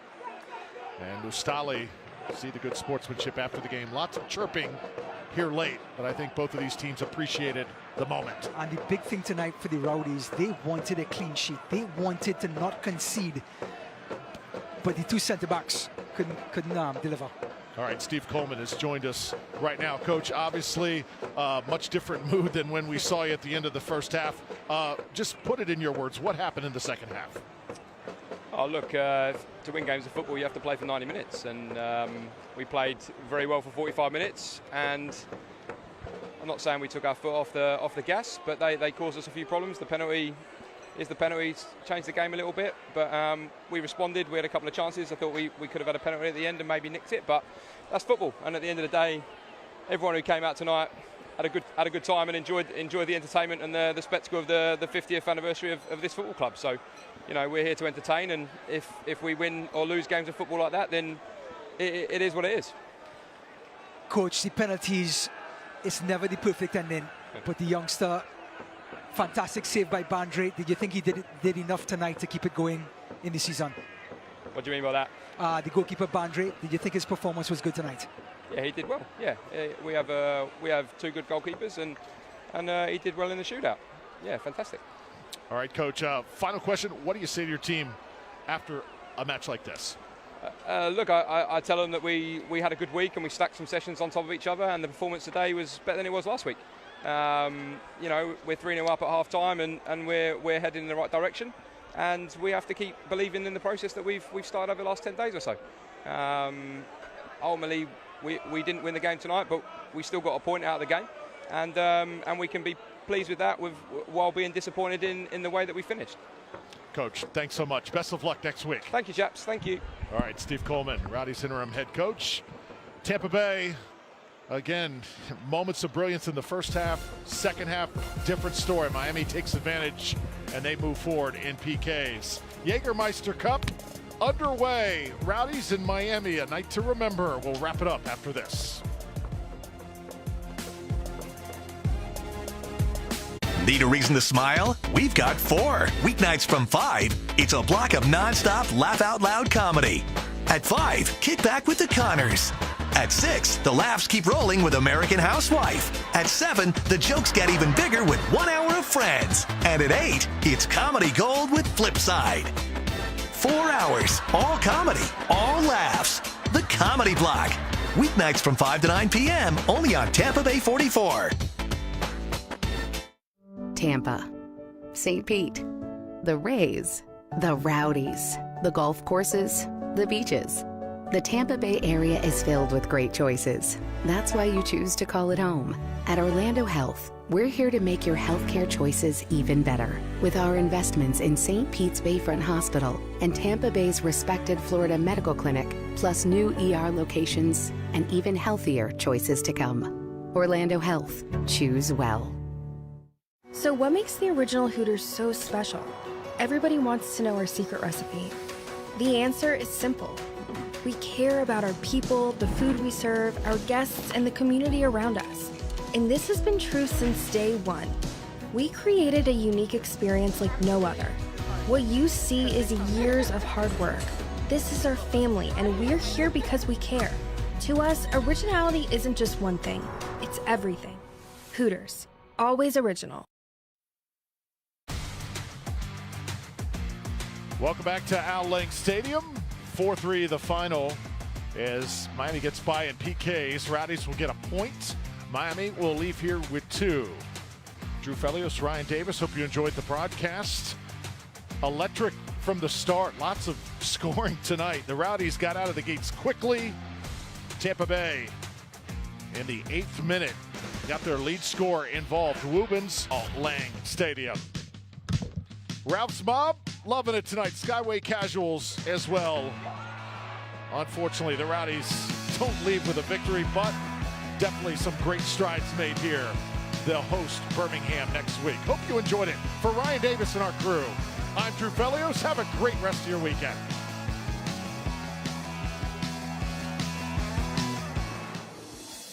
Speaker 1: And Mustali, see the good sportsmanship after the game. Lots of chirping here late, but I think both of these teams appreciated the moment.
Speaker 2: And the big thing tonight for the Rowdies, they wanted a clean sheet. They wanted to not concede, but the two centre-backs couldn't deliver.
Speaker 1: All right, Steve Coleman has joined us right now. Coach, obviously much different mood than when we saw you at the end of the first half. Just put it in your words. What happened in the second half?
Speaker 7: Oh, look, to win games of football, you have to play for 90 minutes. And we played very well for 45 minutes. And I'm not saying we took our foot off the gas, but they caused us a few problems. The penalty changed the game a little bit, but we responded. We had a couple of chances. I thought we could have had a penalty at the end and maybe nicked it, but that's football. And at the end of the day, everyone who came out tonight had a good time and enjoyed the entertainment and the spectacle of the 50th anniversary of this football club. So, you know, we're here to entertain, and if we win or lose games of football like that, then it is what it is.
Speaker 2: Coach, the penalties, it's never the perfect ending, but the youngster, fantastic save by Bandre. Did you think he did enough tonight to keep it going in the season?
Speaker 7: What do you mean by that?
Speaker 2: The goalkeeper Bandre, did you think his performance was good tonight?
Speaker 7: Yeah, he did well. Yeah, we have two good goalkeepers, and he did well in the shootout. Yeah, fantastic.
Speaker 1: All right, Coach, final question. What do you say to your team after a match like this?
Speaker 7: Look, I tell them that we had a good week and we stacked some sessions on top of each other, and the performance today was better than it was last week. You know, we're 3-0 up at half time, and we're heading in the right direction, and we have to keep believing in the process that we've started over the last 10 days or so. Ultimately, we didn't win the game tonight, but we still got a point out of the game, and we can be pleased with that while being disappointed in the way that we finished.
Speaker 1: Coach, thanks so much. Best of luck next week.
Speaker 7: Thank you, chaps. Thank you.
Speaker 1: All right, Steve Coleman, Rowdies interim head coach. Tampa Bay, again, moments of brilliance in the first half. Second half, different story. Miami takes advantage, and they move forward in PKs. Jägermeister Cup underway. Rowdies in Miami, a night to remember. We'll wrap it up after this.
Speaker 17: Need a reason to smile? We've got 4. Weeknights from 5, it's a block of nonstop laugh-out-loud comedy. At 5, kick back with the Connors. At 6, the laughs keep rolling with American Housewife. At 7, the jokes get even bigger with 1 hour of Friends. And at 8, it's comedy gold with Flipside. 4 hours, all comedy, all laughs. The Comedy Block. Weeknights from 5 to 9 p.m. only on Tampa Bay 44.
Speaker 6: Tampa, St. Pete, the Rays, the Rowdies, the golf courses, the beaches. The Tampa Bay area is filled with great choices. That's why you choose to call it home. At Orlando Health, we're here to make your healthcare choices even better. With our investments in St. Pete's Bayfront Hospital and Tampa Bay's respected Florida Medical Clinic, plus new ER locations and even healthier choices to come. Orlando Health, choose well.
Speaker 3: So what makes the original Hooters so special? Everybody wants to know our secret recipe. The answer is simple. We care about our people, the food we serve, our guests, and the community around us. And this has been true since day one. We created a unique experience like no other. What you see is years of hard work. This is our family, and we're here because we care. To us, originality isn't just one thing, it's everything. Hooters, always original.
Speaker 1: Welcome back to Al Lang Stadium. 4-3 the final as Miami gets by in PKs. Rowdies will get a point. Miami will leave here with 2. Drew Felios, Ryan Davis, hope you enjoyed the broadcast. Electric from the start. Lots of scoring tonight. The Rowdies got out of the gates quickly. Tampa Bay in the 8th minute got their lead scorer involved. Woobens, Lang Stadium. Ralph's Mob, loving it tonight. Skyway Casuals as well. Unfortunately, the Rowdies don't leave with a victory, but definitely some great strides made here. They'll host Birmingham next week. Hope you enjoyed it. For Ryan Davis and our crew, I'm Drew Felios. Have a great rest of your weekend.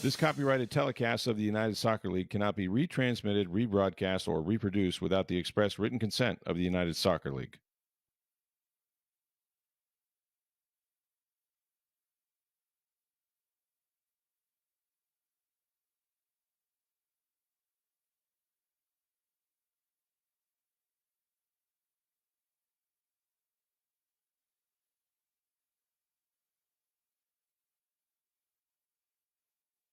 Speaker 14: This copyrighted telecast of the United Soccer League cannot be retransmitted, rebroadcast, or reproduced without the express written consent of the United Soccer League.